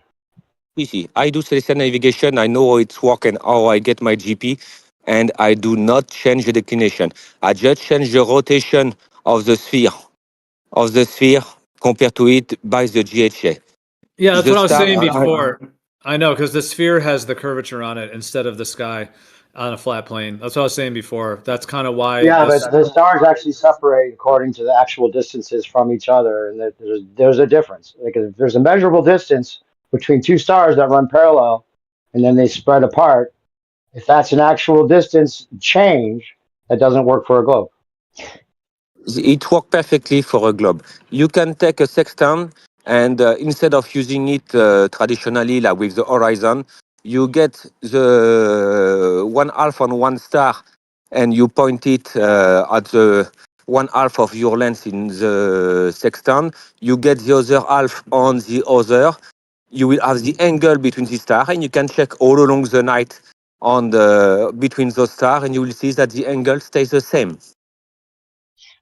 We see. I do celestial navigation. I know how it's work and how I get my GP. And I do not change the declination. I just change the rotation of the sphere compared to it by the GHA. Yeah, that's The what I was star saying before. I know, because the sphere has the curvature on it instead of the sky on a flat plane. That's what I was saying before. That's kind of why. Yeah, but the stars actually separate according to the actual distances from each other, and there's a difference. Like if there's a measurable distance between two stars that run parallel, and then they spread apart. If that's an actual distance change, that doesn't work for a globe. It works perfectly for a globe. You can take a sextant and instead of using it traditionally like with the horizon, you get the 1/2 on one star and you point it at the 1/2 of your length in the sextant. You get the other half on the other. You will have the angle between the stars and you can check all along the night on the between those stars and you will see that the angle stays the same.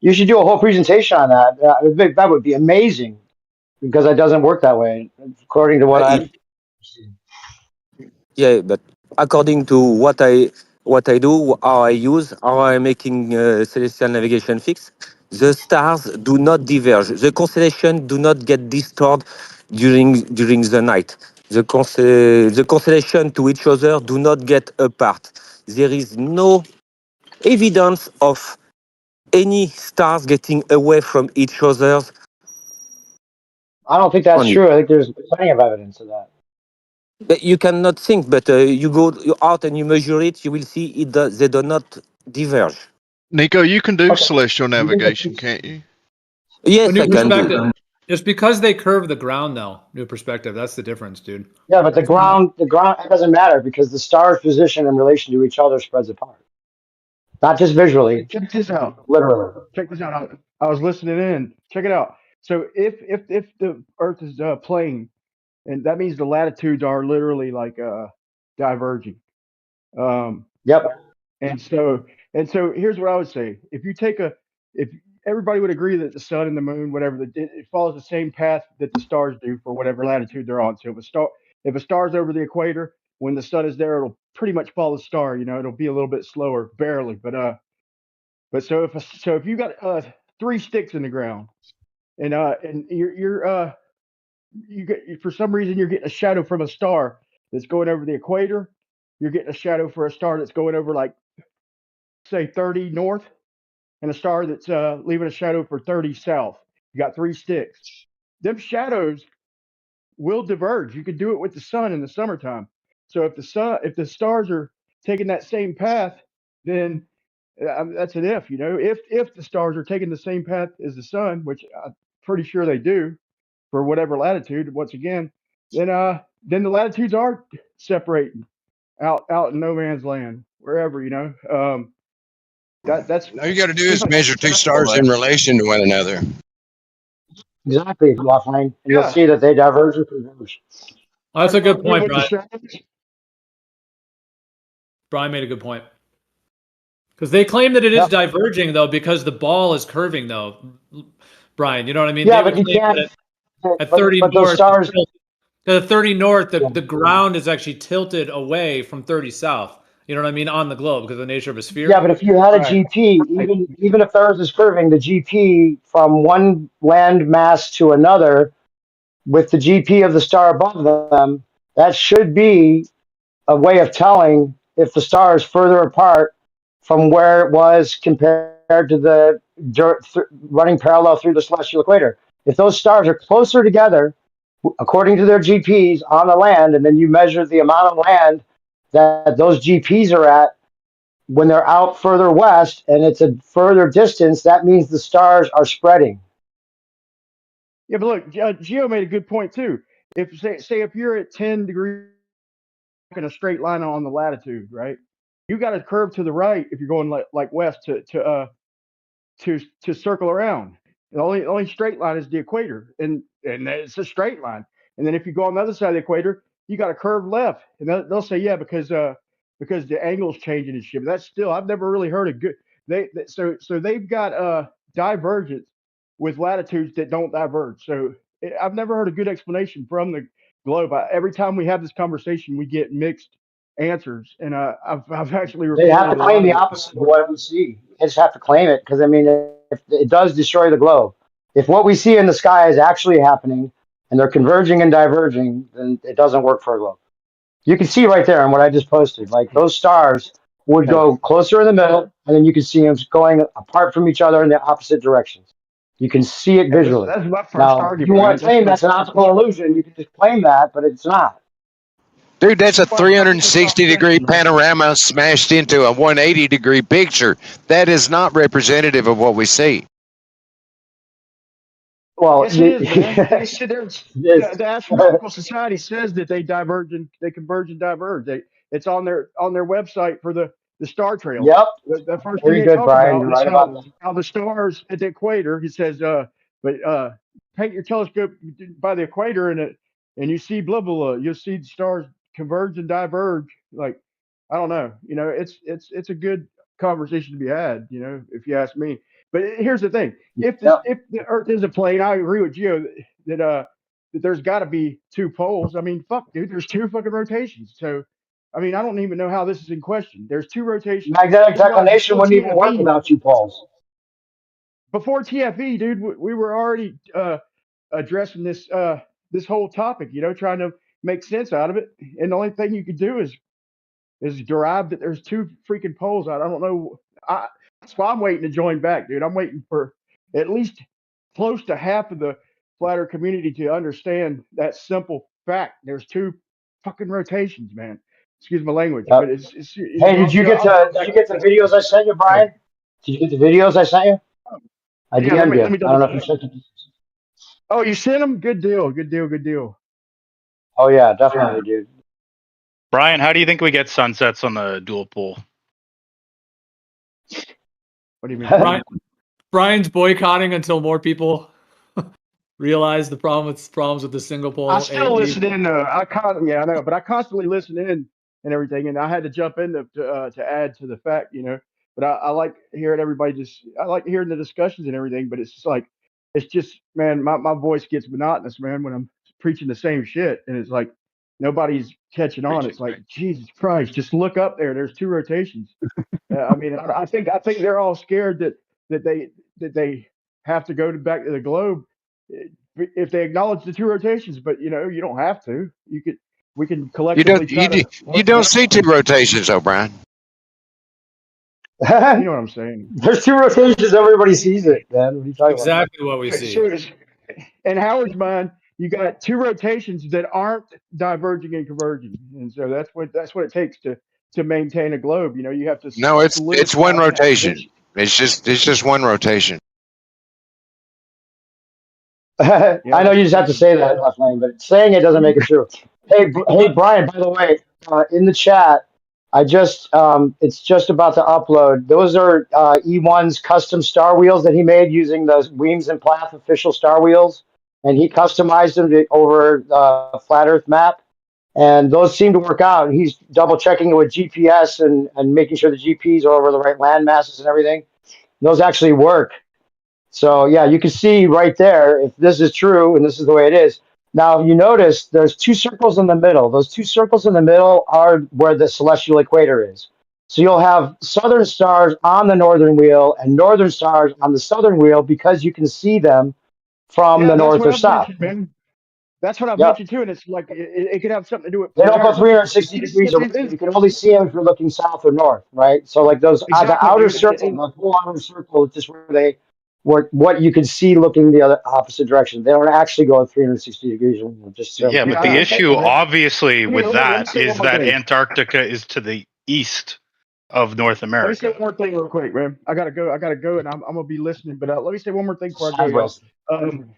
You should do a whole presentation on that. That would be amazing because it doesn't work that way, according to what I've seen. Yeah, but according to what I do, how I'm making celestial navigation fix, the stars do not diverge. The constellation do not get distorted during the night. The constellation to each other do not get apart. There is no evidence of any stars getting away from each other I don't think that's on it. true. I think there's plenty of evidence of that. But you cannot think, but you go out and you measure it, you will see they do not diverge. Nico, you can do Okay. celestial navigation, can't you? Yes, New I can do. perspective. It's because they curve the ground, though. New perspective. That's the difference, dude. Yeah, but the ground it doesn't matter because the stars' position in relation to each other spreads apart. Not just visually, Check this out. literally. Check this out. I was listening in. Check it out. So if the Earth is plane, and that means the latitudes are literally like diverging. Yep. And so here's what I would say: if everybody would agree that the sun and the moon, whatever, it follows the same path that the stars do for whatever latitude they're on. So if a star's over the equator, when the sun is there, it'll pretty much follow the star. You know, it'll be a little bit slower, barely, but so if you got 3 sticks in the ground, and you get, for some reason you're getting a shadow from a star that's going over the equator, you're getting a shadow for a star that's going over like say 30 north, and a star that's leaving a shadow for 30 south. You got 3 sticks. Them shadows will diverge. You could do it with the sun in the summertime. So if the stars are taking that same path, then that's an if, you know, if the stars are taking the same path as the sun, which I'm pretty sure they do for whatever latitude, once again, then the latitudes are separating out in no man's land, wherever, you know. That's All you got to do is seems like measure two possible, stars right? in relation to one another. Exactly, Lafayette. And you'll Yeah. see that they diverge and converge. Oh, that's a good point, With the Brian. shadows. Brian made a good point. Because they claim that it is diverging, though, because the ball is curving, though. Brian, you know what I mean? Yeah, They but would you claim can't. that at 30 But those north, stars. the 30 north, Yeah. the ground is actually tilted away from 30 south. You know what I mean? On the globe because of the nature of a sphere. Yeah, but if you had a Right. GP, even if Earth is curving, the GP from one land mass to another, with the GP of the star above them, that should be a way of telling if the star is further apart from where it was compared to the running parallel through the celestial equator. If those stars are closer together, according to their GPs on the land, and then you measure the amount of land that those GPs are at when they're out further west and it's a further distance, that means the stars are spreading. Yeah, but look, Gio made a good point too. If say if you're at 10 degrees in a straight line on the latitude, right? You got to curve to the right if you're going like west to circle around. The only straight line is the equator, and it's a straight line. And then if you go on the other side of the equator, you got to curve left, and they'll say yeah because the angle's changing and shit. But that's still I've never really heard a good so they've got divergence with latitudes that don't diverge. So I've never heard a good explanation from the globe. Every time we have this conversation, we get mixed answers, and I've actually They have recorded to a lot claim of the it. opposite of what we see. They just have to claim it because I mean, if it does destroy the globe. If what we see in the sky is actually happening and they're converging and diverging, then it doesn't work for a globe. You can see right there on what I just posted. Like those stars would go closer in the middle, and then you can see them going apart from each other in the opposite directions. You can see it visually. That's my first Now, if argument. you want Man. to claim that's an optical illusion, you can just claim that, but it's not. Dude, that's a That's why I started this 360-degree conversation, man. panorama smashed into a 180-degree picture. That is not representative of what we see. Well, Yes, it is, man. They said this, the Astronomical Society says that they converge and diverge. It's on their website for the star trails. yep, The first thing very they good, talk Brian. about You're is right about that. how the stars at the equator. He says, but paint your telescope by the equator and you see blah blah blah. You'll see the stars converge and diverge. Like I don't know. You know, it's a good conversation to be had. You know, if you ask me. But here's the thing: if Yep. the Earth is a plane, I agree with Gio that there's got to be two poles. I mean, fuck, dude, there's two fucking rotations. So, I mean, I don't even know how this is in question. There's two rotations. Magnetic This is why declination before wouldn't even work TFE, without two poles. dude, we were already addressing this whole topic. You know, trying to make sense out of it. And the only thing you could do is derive that there's two freaking poles out. I don't know. That's why I'm waiting to join back, dude. I'm waiting for at least close to half of the flat earth community to understand that simple fact. There's two fucking rotations, man. Excuse my language, Yep. but it's Hey, did you get the videos I sent you, Brian? Did you get the videos I sent you? I Yeah, DM'd you. let me I don't know if you sent them. Oh, you sent them? Good deal. Good deal. Good deal. Oh yeah, definitely, dude. Brian, how do you think we get sunsets on the dual pool? What do you mean? Brian's boycotting until more people realize the problems with the single pole. I still listen in. I know, but I constantly listen in and everything, and I had to jump in to add to the fact, you know. But I like hearing everybody I like hearing the discussions and everything. But it's just like, it's just, man, my voice gets monotonous, man, when I'm preaching the same shit, and it's like nobody's catching on. It's like, Jesus Christ, just look up there. There's two rotations. I mean, I think they're all scared that they have to go back to the globe if they acknowledge the two rotations. But you know, you don't have to. We can collectively You don't see two rotations, O'Brien. You know what I'm saying? There's two rotations. Everybody sees it, man. What are you talking Exactly what we see. In Howard's mind, you got two rotations that aren't diverging and converging, and so that's what it takes to maintain a globe. You know, you have to. No, it's one rotation. It's just one rotation. about? I know you just have to say that, left lane, but saying it doesn't make it true. Hey, Brian. By the way, in the chat, I just it's just about to upload. Those are E1's custom star wheels that he made using the Weems and Plath official star wheels, and he customized them over the flat Earth map. And those seem to work out. He's double checking it with GPS and making sure the GPS are over the right land masses and everything. Those actually work. So yeah, you can see right there, if this is true and this is the way it is, Now you notice there's two circles in the middle. Those two circles in the middle are where the celestial equator is. So you'll have southern stars on the northern wheel and northern stars on the southern wheel because you can see them from the Yeah, that's north what or I've south. mentioned, man. That's what I've Yep. mentioned too, and it's like it could have something to do with They don't go polarity. 360 degrees away. You can only see them if you're looking south or north, right? So like those the Exactly, outer dude. circle, the whole outer circle is just where what you can see looking the other opposite direction. They don't actually go 360 degrees. Just Yeah, but the I get issue that, man. obviously with Let me that say one is more that thing. Antarctica is to the east of North Let me say America. one more thing real quick, man. I gotta go, and I'm gonna be listening. But let me say one more thing before I go, y'all. sideways.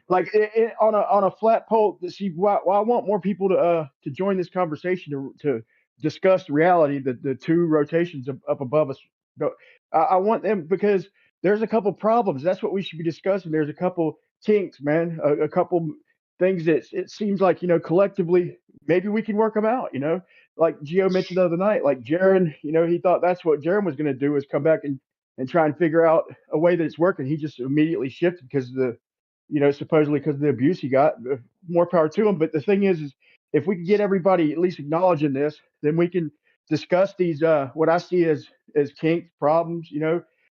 Like on a flat pole. See, why I want more people to join this conversation to discuss reality. The two rotations up above us. I want them because there's a couple problems. That's what we should be discussing. There's a couple kinks, man. A couple things that it seems like collectively maybe we can work them out. Like Gio mentioned the other night, like Jaron, he thought that's what Jaron was going to do is come back and try and figure out a way that it's working. He just immediately shifted because of the, supposedly because of the abuse he got. More power to him. But the thing is if we can get everybody at least acknowledging this, then we can discuss these what I see as kinks, problems,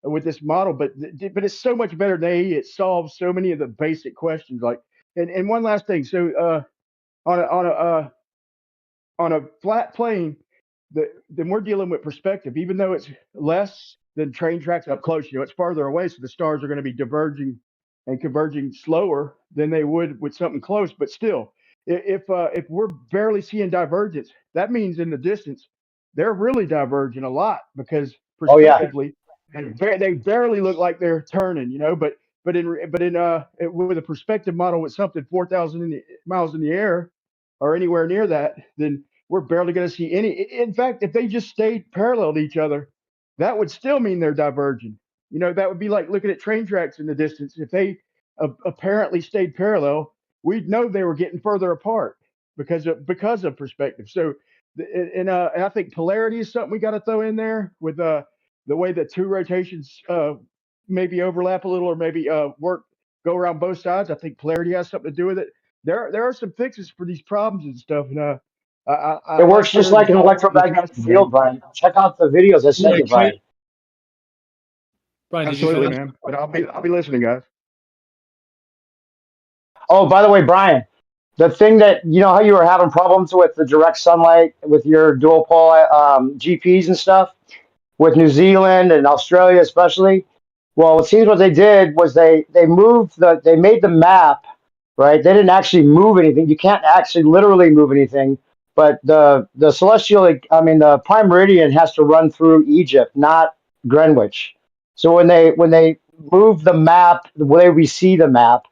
with this model. But it's so much better than AE. It solves so many of the basic questions. Like, and one last thing. So on a flat plane, then we're dealing with perspective, even though it's less than train tracks up close. It's farther away, so the stars are going to be diverging and converging slower than they would with something close. But still, if we're barely seeing divergence, that means in the distance they're really diverging a lot because Oh yeah. prospectively they barely look like they're turning. But with a perspective model with something 4,000 miles in the air or anywhere near that, then we're barely going to see any. In fact, if they just stayed parallel to each other, that would still mean they're diverging. That would be like looking at train tracks in the distance. If they apparently stayed parallel, we'd know they were getting further apart because of perspective. So, and I think polarity is something we got to throw in there with the way that two rotations maybe overlap a little or maybe go around both sides. I think polarity has something to do with it. There are some fixes for these problems and stuff, and I It like works just hearing like an electromagnetic discussion, man. field, Brian. Check out the videos I sent you, Brian. Brian, did you Absolutely, finish? man. But I'll be listening, guys. Oh, by the way, Brian, the thing that how you were having problems with the direct sunlight with your dual pole GPs and stuff with New Zealand and Australia especially. Well, it seems what they did was they made the map, right? They didn't actually move anything. You can't actually literally move anything, but the celestial, I mean, the prime meridian has to run through Egypt, not Greenwich. So when they move the map the way we see the map,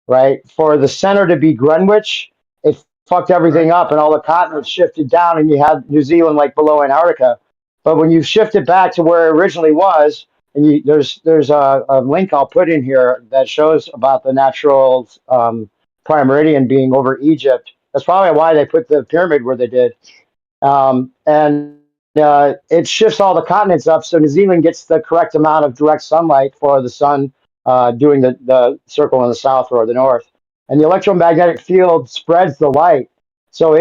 right, for the center to be Greenwich, it fucked everything Right. up, and all the continents shifted down, and you had New Zealand like below Antarctica. But when you shift it back to where it originally was, and there's a link I'll put in here that shows about the natural prime meridian being over Egypt. That's probably why they put the pyramid where they did. And it shifts all the continents up, so New Zealand gets the correct amount of direct sunlight for the sun doing the circle in the south or the north. And the electromagnetic field spreads the light. So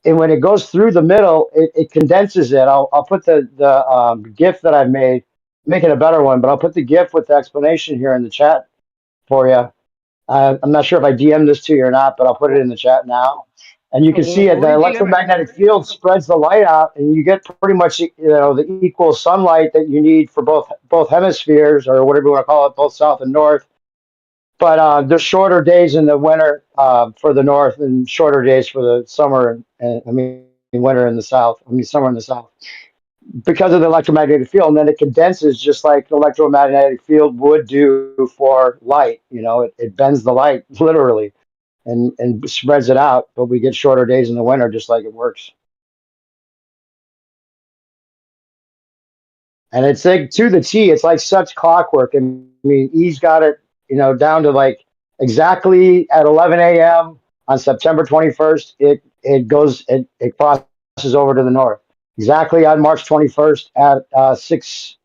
and when it goes through the middle, it condenses it. I'll put the GIF that I've made, make it a better one, but I'll put the GIF with the explanation here in the chat for you. I'm not sure if I DM'd this to you or not, but I'll put it in the chat now. And you can see it. The Re-DM it. electromagnetic field spreads the light out, and you get pretty much the equal sunlight that you need for both hemispheres, or whatever you want to call it, both south and north. But there's shorter days in the winter for the north, and shorter days for the summer, and I mean winter in the south. I mean summer in the south, because of the electromagnetic field, and then it condenses just like the electromagnetic field would do for light. It bends the light literally and spreads it out, but we get shorter days in the winter just like it works. And it's like to the T, it's like such clockwork. I mean, he's got it, down to like exactly at 11 a.m. on September 21st, it crosses over to the north. Exactly on March 21st at 6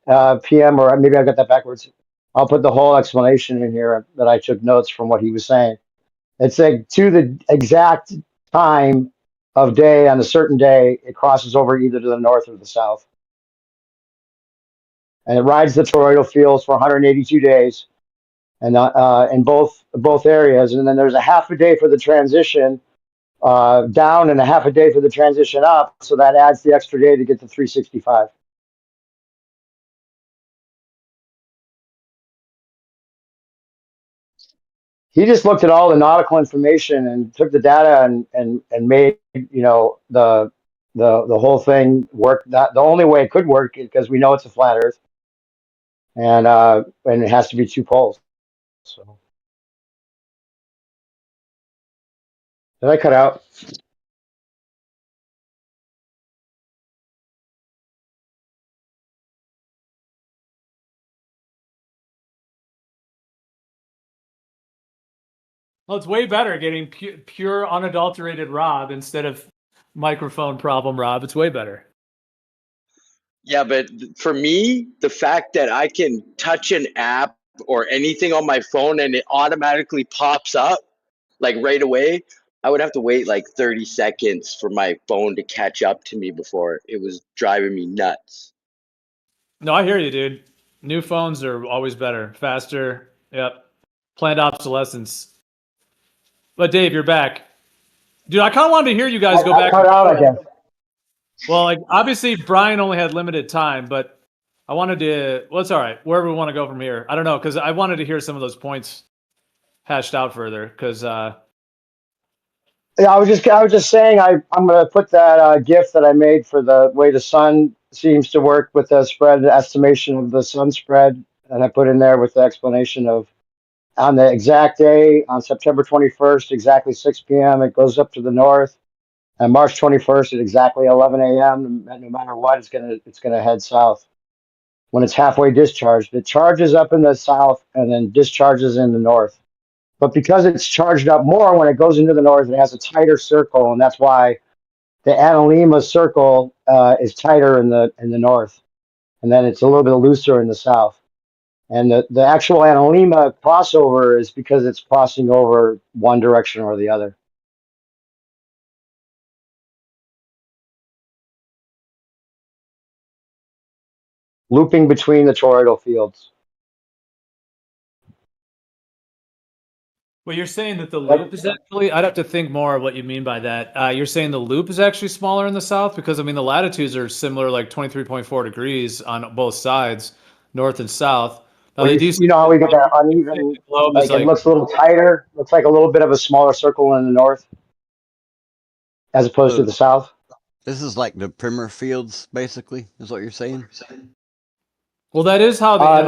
p.m. or maybe I got that backwards. I'll put the whole explanation in here that I took notes from what he was saying. It's like to the exact time of day on a certain day, it crosses over either to the north or the south. And it rides the toroidal fields for 182 days, and in both areas. And then there's a half a day for the transition down and a half a day for the transition up. So that adds the extra day to get to 365. He just looked at all the nautical information and took the data and made, the whole thing work. That the only way it could work, because we know it's a flat Earth, and it has to be two poles. So did I cut out? Well, it's way better getting pure unadulterated Rob instead of microphone problem Rob. It's way better. Yeah, but for me, the fact that I can touch an app or anything on my phone and it automatically pops up like right away, I would have to wait like 30 seconds for my phone to catch up to me before. It was driving me nuts. No, I hear you, dude. New phones are always better, faster. Yep. Planned obsolescence. But Dave, you're back. Dude, I kind of wanted to hear you guys go back. Cut out, I guess. Well, like obviously Brian only had limited time, but I wanted to. Well, it's all right. Wherever we want to go from here, I don't know, because I wanted to hear some of those points hashed out further. Because yeah, I was just saying I'm going to put that GIF that I made for the way the sun seems to work with the spread, the estimation of the sun spread, and I put in there with the explanation of on the exact day on September 21st, exactly 6 p.m. It goes up to the north. And March 21st at exactly 11 a.m. No matter what, it's gonna head south. When it's halfway discharged, it charges up in the south and then discharges in the north. But because it's charged up more when it goes into the north, it has a tighter circle, and that's why the analemma circle is tighter in the north, and then it's a little bit looser in the south. And the actual analemma crossover is because it's crossing over one direction or the other. Looping between the toroidal fields. well, you're saying that the loop is actually. I'd have to think more of what you mean by that. You're saying the loop is actually smaller in the south because I mean the latitudes are similar, like 23.4 degrees on both sides, north and south. Now, Well, you know how we get that uneven, like it looks a little tighter, looks like a little bit of a smaller circle in the north as opposed to the south. This is like the primer fields, basically, is what you're saying? Well, that is how the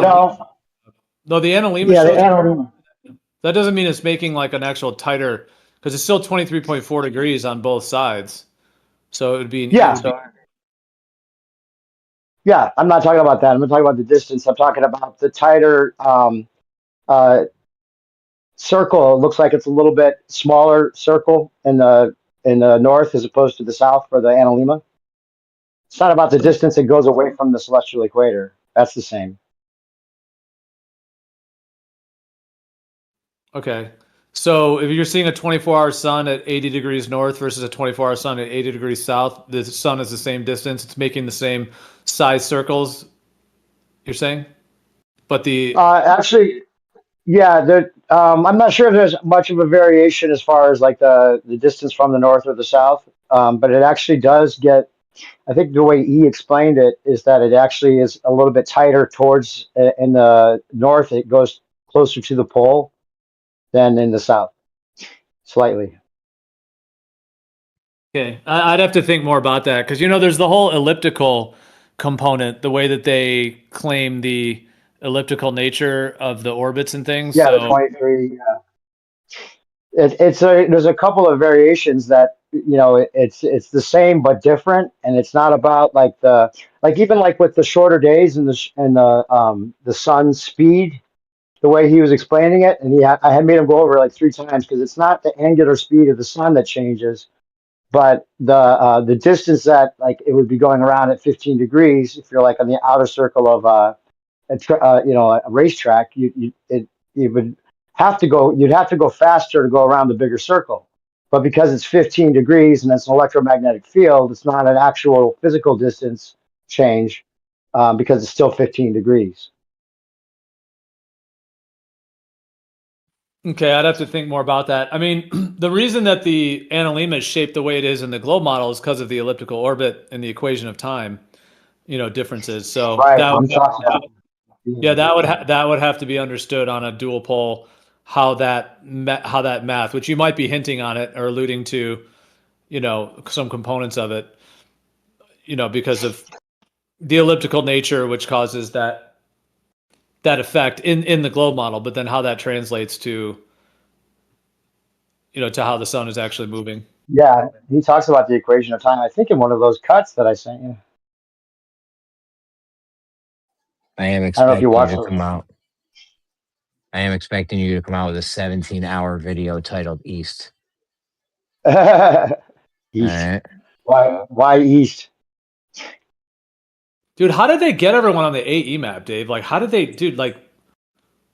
no, the analemma. Yeah, the analemma. That doesn't mean it's making like an actual tighter, because it's still 23.4 degrees on both sides. So it would be Yeah, I'm not talking about that. I'm not talking about the distance. I'm talking about the tighter circle. It looks like it's a little bit smaller circle in the north as opposed to the south for the analemma. It's not about the distance it goes away from the celestial equator. That's the same. Okay. So if you're seeing a 24-hour sun at 80 degrees north versus a 24-hour sun at 80 degrees south, the sun is the same distance. It's making the same size circles, you're saying? But the actually, yeah, I'm not sure if there's much of a variation as far as like the distance from the north or the south, but it actually does get, I think the way E explained it is that it actually is a little bit tighter towards in the north. It goes closer to the pole than in the south, slightly. Okay, I'd have to think more about that because there's the whole elliptical component, the way that they claim the elliptical nature of the orbits and things. Yeah, so, the 23. There's a couple of variations that it's the same but different, and it's not about like even like with the shorter days and the sun's speed, the way he was explaining it, and I had made him go over it like 3 times because it's not the angular speed of the sun that changes, but the distance that like it would be going around at 15 degrees if you're like on the outer circle of a racetrack, you would you'd have to go faster to go around the bigger circle. But because it's 15 degrees and it's an electromagnetic field, it's not an actual physical distance change because it's still 15 degrees. Okay, I'd have to think more about that. I mean, the reason that the analemma is shaped the way it is in the globe model is because of the elliptical orbit and the equation of time, differences. So Right. that I'm would, talking about. yeah, that would have to be understood on a dual pole, how that math, which you might be hinting on it or alluding to, some components of it, because of the elliptical nature, which causes that effect in the globe model, but then how that translates to to how the sun is actually moving. Yeah, he talks about the equation of time. I think in one of those cuts that I sent you. I am I don't know if you expecting you watched to come out. I am expecting you to come out with a 17-hour video titled East. it. East. All right. Why East? Dude, how did they get everyone on the AE map, Dave? Like, how did they, dude, like,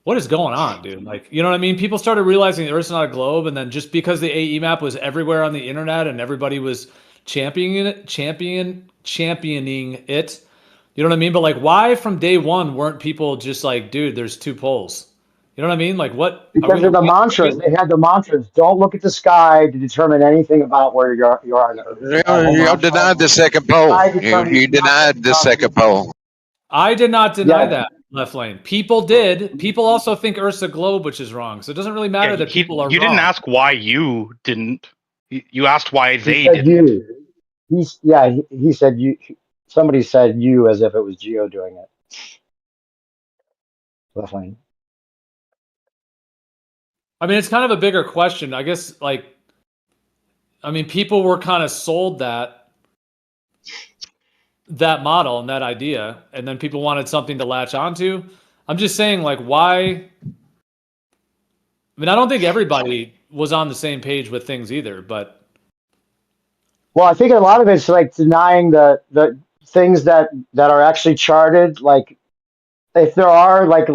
what is going on, dude? Like, you know what I mean? People started realizing the Earth's not a globe, and then just because the AE map was everywhere on the internet and everybody was championing it, you know what I mean? But like, why from day one weren't people just like, dude, there's two poles? You know what I mean? Like, what? Because of the mantras. They had the mantras. Don't look at the sky to determine anything about where you are on Earth. You denied the second pole. You denied the second pole. I did not deny that, Left Lane. People did. People also think Earth's a globe, which is wrong. So it doesn't really matter that people are You wrong. didn't ask why you didn't. You asked why they said didn't. He said you. Somebody said you as if it was Geo doing it. Left Lane. I mean, it's kind of a bigger question. I guess, people were kind of sold that model and that idea, and then people wanted something to latch onto. I'm just saying, like, why? I mean, I don't think everybody was on the same page with things either, but. Well, I think a lot of it's like denying the things that are actually charted. Like, if there are like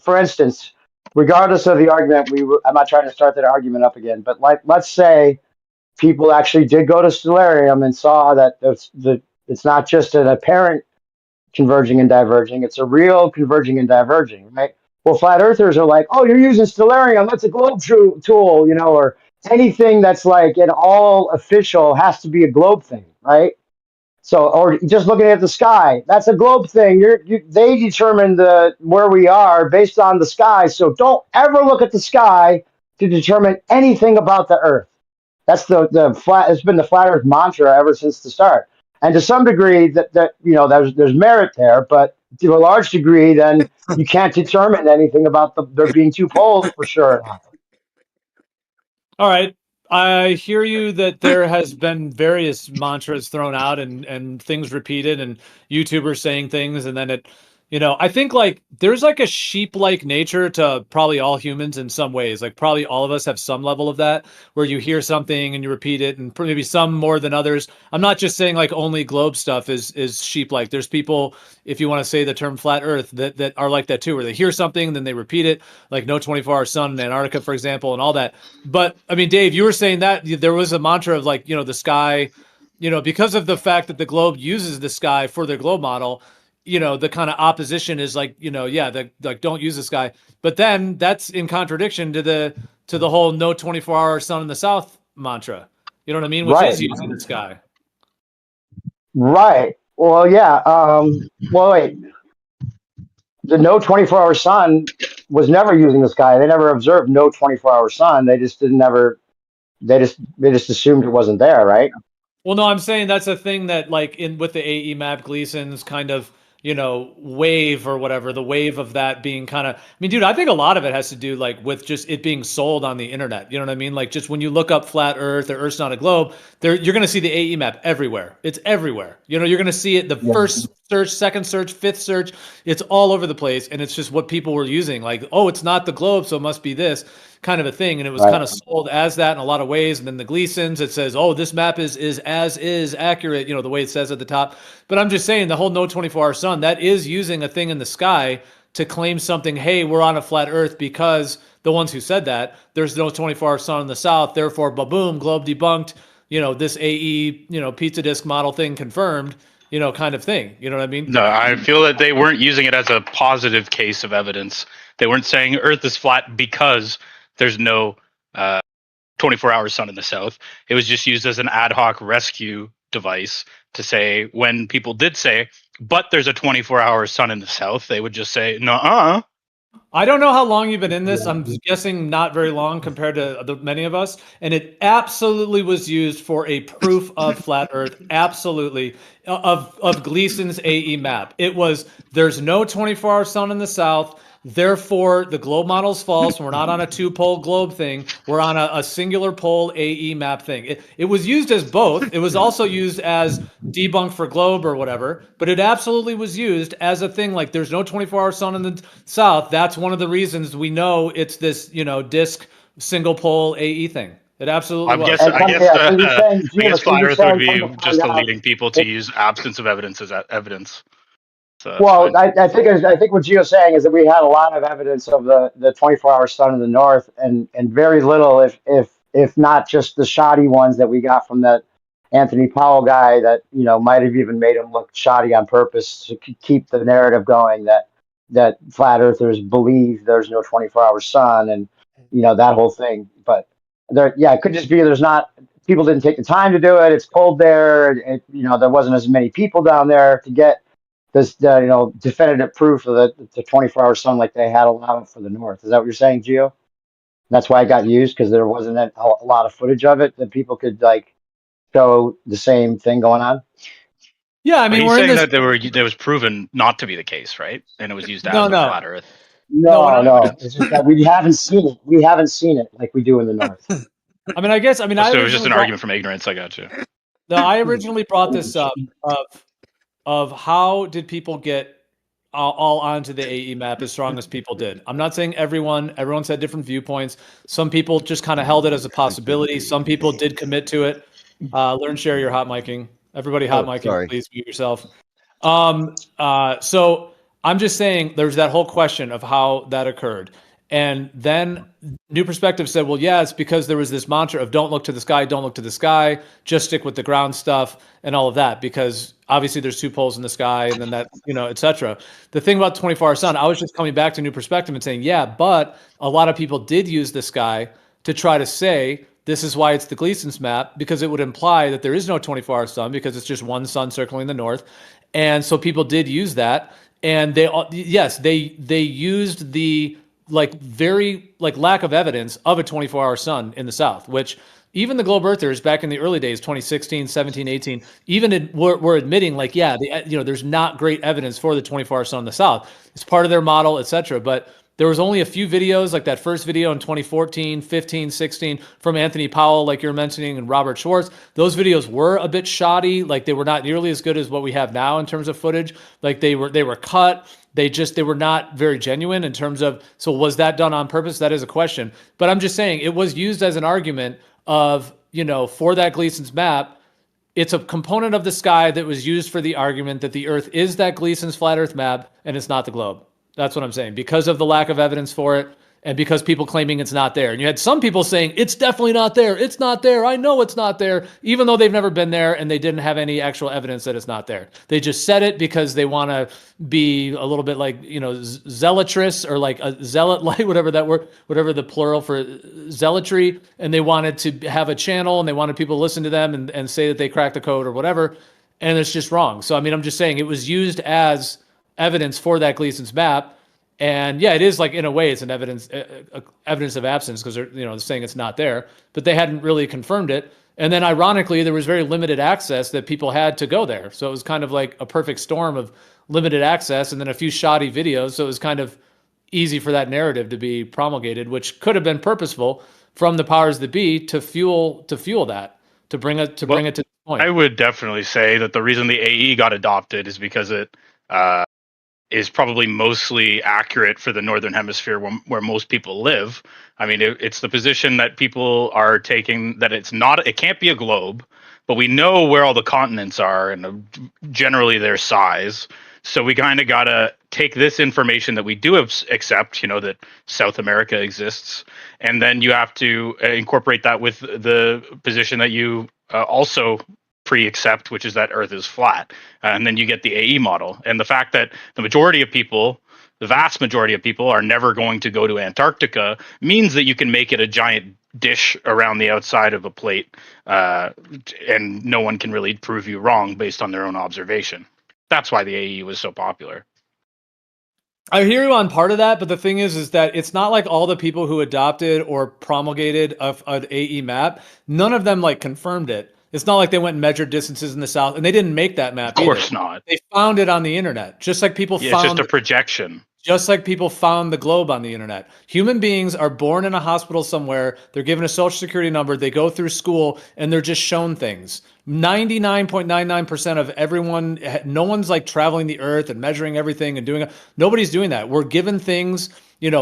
for instance, regardless of the argument, I'm not trying to start that argument up again, but like, let's say people actually did go to Stellarium and saw that it's not just an apparent converging and diverging, it's a real converging and diverging, right? Well, flat earthers are like, oh, you're using Stellarium, that's a globe tool, or anything that's like an all official has to be a globe thing, right? So, or just looking at the sky, that's a globe thing. They determine where we are based on the sky. So don't ever look at the sky to determine anything about the Earth. That's the flat. It's been the flat Earth mantra ever since the start. And to some degree, there's merit there, but to a large degree, then you can't determine anything about there being two poles for sure. All right. I hear you that there has been various mantras thrown out and things repeated and YouTubers saying things, and then I think like there's like a sheep-like nature to probably all humans in some ways. Like probably all of us have some level of that where you hear something and you repeat it, and maybe some more than others. I'm not just saying like only globe stuff is sheep-like. There's people, if you want to say the term flat earth, that are like that too, where they hear something, then they repeat it, like no 24-hour sun in Antarctica, for example, and all that. But I mean, Dave, you were saying that there was a mantra of like, the sky, because of the fact that the globe uses the sky for their globe model, the kind of opposition is like, like don't use the sky. But then that's in contradiction to the whole no 24-hour sun in the south mantra. You know what I mean? Which is using the sky. Right. Well, yeah. Well, wait. The no 24-hour sun was never using the sky. They never observed no 24-hour sun. They just they just assumed it wasn't there, right? Well, no, I'm saying that's a thing that like with the AE map, Gleason's kind of, wave or whatever, the wave of that being kind of, I mean, dude, I think a lot of it has to do like with just it being sold on the internet. You know what I mean? Like just when you look up flat earth or Earth's not a globe, you're going to see the AE map everywhere. It's everywhere. You're going to see it the first search, second search, fifth search. It's all over the place. And it's just what people were using. Like, oh, it's not the globe, so it must be this kind of a thing. And it was kind of sold as that in a lot of ways. And then the Gleasons, it says, oh, this map is accurate, the way it says at the top. But I'm just saying the whole no 24-hour sun, that is using a thing in the sky to claim something, hey, we're on a flat earth because the ones who said that. There's no 24-hour sun in the south, therefore, boom, globe debunked. This AE, pizza disc model thing confirmed. Kind of thing. You know what I mean? No, I feel that they weren't using it as a positive case of evidence. They weren't saying Earth is flat because there's no 24-hour sun in the south. It was just used as an ad hoc rescue device to say when people did say, but there's a 24-hour sun in the south, they would just say, nuh-uh. I don't know how long you've been in this. I'm guessing not very long compared to many of us. And it absolutely was used for a proof of flat Earth. Absolutely. Of Gleason's AE map. It was, there's no 24-hour sun in the south. Therefore, the globe model's false. We're not on a 2-pole globe thing. We're on a singular pole AE map thing. It was used as both. It was also used as debunk for globe or whatever, but it absolutely was used as a thing like there's no 24-hour sun in the south. That's one of the reasons we know it's this, disc single pole AE thing. It absolutely was. I guess flat Earth would be just out, leading people to use absence of evidence as evidence. So well, I think what Gio's saying is that we had a lot of evidence of the 24-hour sun in the north, and very little, if not just the shoddy ones that we got from that Anthony Powell guy that might have even made him look shoddy on purpose to keep the narrative going that flat earthers believe there's no 24-hour sun and that whole thing. But it could just be there's not, people didn't take the time to do it. It's cold there. There wasn't as many people down there to get this definitive proof of the 24-hour sun like they had allowed for the north. Is that what you're saying, Gio? That's why it got used, because there wasn't a lot of footage of it that people could show the same thing going on. Yeah, I mean, he's saying that there was proven not to be the case, right? And it was used as a flat Earth. No. It's just that we haven't seen it. We haven't seen it like we do in the north. So it was just an argument from ignorance. I got you. No, I originally brought this up of how did people get all onto the AE map as strong as people did. I'm not saying everyone's had different viewpoints. Some people just kind of held it as a possibility. Some people did commit to it. Learn, share your hot miking. Everybody hot miking, please mute yourself. So I'm just saying there's that whole question of how that occurred. And then New Perspective said, well, yeah, it's because there was this mantra of don't look to the sky, don't look to the sky, just stick with the ground stuff and all of that, because obviously there's 2 poles in the sky and then that, et cetera. The thing about 24-hour sun, I was just coming back to New Perspective and saying, yeah, but a lot of people did use the sky to try to say this is why it's the Gleason's map, because it would imply that there is no 24-hour sun because it's just one sun circling the north. And so people did use that. And they used the very lack of evidence of a 24-hour sun in the south, which even the globe earthers back in the early days, 2016, 17, 18, even were admitting there's not great evidence for the 24-hour sun in the south. It's part of their model, etc. But there was only a few videos, like that first video in 2014, 15, 16 from Anthony Powell, like you're mentioning, and Robert Schwartz. Those videos were a bit shoddy. Like they were not nearly as good as what we have now in terms of footage. Like they were cut. They were not very genuine in terms of, so was that done on purpose? That is a question. But I'm just saying it was used as an argument of, for that Gleason's map. It's a component of the sky that was used for the argument that the Earth is that Gleason's flat Earth map and it's not the globe. That's what I'm saying. Because of the lack of evidence for it and because people claiming it's not there. And you had some people saying, it's definitely not there. It's not there. I know it's not there, even though they've never been there and they didn't have any actual evidence that it's not there. They just said it because they want to be a little bit like, zealotrous or like a zealot, like whatever that word, whatever the plural for zealotry. And they wanted to have a channel and they wanted people to listen to them and say that they cracked the code or whatever. And it's just wrong. So, I mean, I'm just saying it was used as evidence for that Gleason's map. And yeah, it is like, in a way, it's an evidence of absence because they're saying it's not there, but they hadn't really confirmed it. And then ironically, there was very limited access that people had to go there. So it was kind of like a perfect storm of limited access and then a few shoddy videos. So it was kind of easy for that narrative to be promulgated, which could have been purposeful from the powers that be to fuel that, to bring it to this point. I would definitely say that the reason the AE got adopted is because it is probably mostly accurate for the northern hemisphere where most people live. I mean, it's the position that people are taking, that it can't be a globe, but we know where all the continents are and generally their size. So we kind of got to take this information that we do accept, that South America exists, and then you have to incorporate that with the position that you also pre-accept, which is that Earth is flat, and then you get the AE model. And the fact that the vast majority of people are never going to go to Antarctica means that you can make it a giant dish around the outside of a plate, and no one can really prove you wrong based on their own observation. That's why the AE was so popular. I hear you on part of that, but the thing is that it's not like all the people who adopted or promulgated an AE map, none of them like confirmed it. It's not like they went and measured distances in the south, and they didn't make that map. Of course either. not. They found it on the internet, just like people found. It's just a projection. Just like people found the globe on the internet. Human beings are born in a hospital somewhere. They're given a social security number. They go through school and they're just shown things. 99.99% of everyone, no one's like traveling the earth and measuring everything and doing it. Nobody's doing that. We're given things,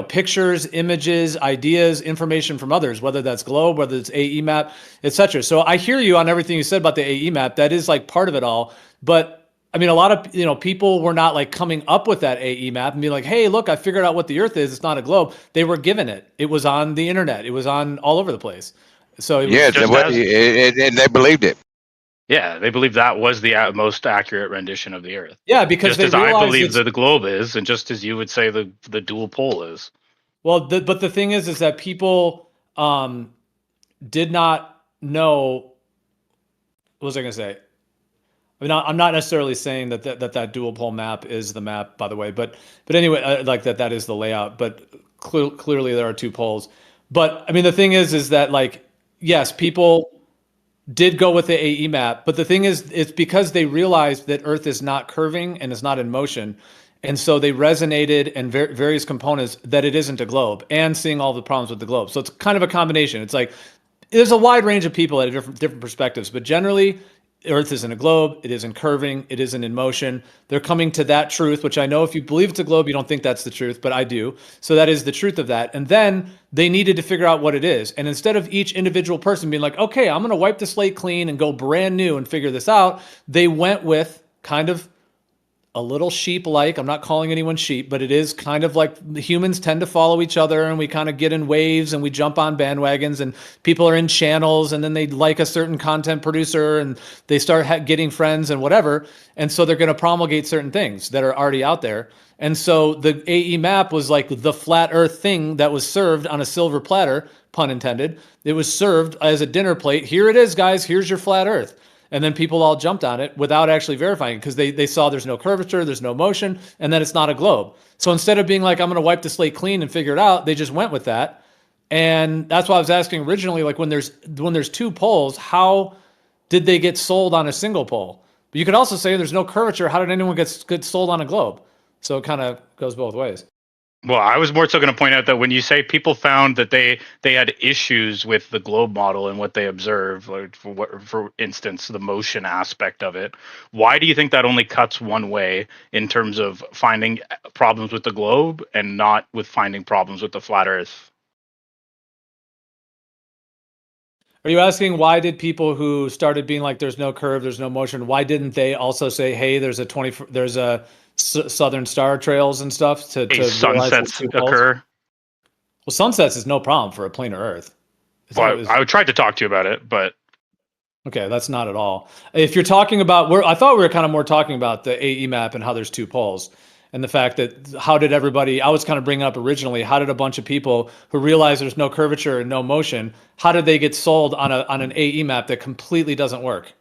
pictures, images, ideas, information from others, whether that's globe, whether it's AE map, etc. So I hear you on everything you said about the AE map. That is like part of it all. But I mean, a lot of people were not like coming up with that AE map and being like, "Hey, look, I figured out what the Earth is. It's not a globe." They were given it. It was on the internet. It was on all over the place. So it was they believed it. Yeah, they believed that was the most accurate rendition of the Earth. Yeah, because just as I believe that the globe is, and just as you would say the dual pole is. Well, but the thing is that people did not know. What was I going to say? I mean, I'm not necessarily saying that dual pole map is the map, by the way, but anyway, like that is the layout. But clearly there are two poles. But I mean, the thing is that like, yes, people did go with the AE map, but the thing is, it's because they realized that Earth is not curving and is not in motion, and so they resonated and various components that it isn't a globe, and seeing all the problems with the globe. So it's kind of a combination. It's like there's a wide range of people that have different perspectives, but generally, Earth isn't a globe. It isn't curving. It isn't in motion. They're coming to that truth, which I know if you believe it's a globe, you don't think that's the truth, but I do. So that is the truth of that. And then they needed to figure out what it is. And instead of each individual person being like, okay, I'm going to wipe the slate clean and go brand new and figure this out, they went with kind of a little sheep-like. I'm not calling anyone sheep, but it is kind of like the humans tend to follow each other, and we kind of get in waves and we jump on bandwagons, and people are in channels, and then they like a certain content producer and they start getting friends and whatever. And so they're going to promulgate certain things that are already out there. And so the AE map was like the flat earth thing that was served on a silver platter, pun intended. It was served as a dinner plate. Here it is, guys. Here's your flat earth. And then people all jumped on it without actually verifying, because they saw there's no curvature, there's no motion, and that it's not a globe. So instead of being like, I'm going to wipe the slate clean and figure it out, they just went with that. And that's why I was asking originally, like when there's two poles, how did they get sold on a single pole? But you could also say there's no curvature. How did anyone get sold on a globe? So it kind of goes both ways. Well, I was more so going to point out that when you say people found that they had issues with the globe model and what they observed, like for instance, the motion aspect of it, why do you think that only cuts one way in terms of finding problems with the globe and not with finding problems with the flat Earth? Are you asking why did people who started being like, there's no curve, there's no motion, why didn't they also say, hey, there's a Southern Star trails and stuff to sunsets occur? Well, sunsets is no problem for a planar Earth. I tried to talk to you about it, but okay, that's not at all. If you're talking about, I thought we were kind of more talking about the AE map and how there's two poles, and the fact that how did everybody? I was kind of bringing up originally, how did a bunch of people who realize there's no curvature and no motion, how did they get sold on an AE map that completely doesn't work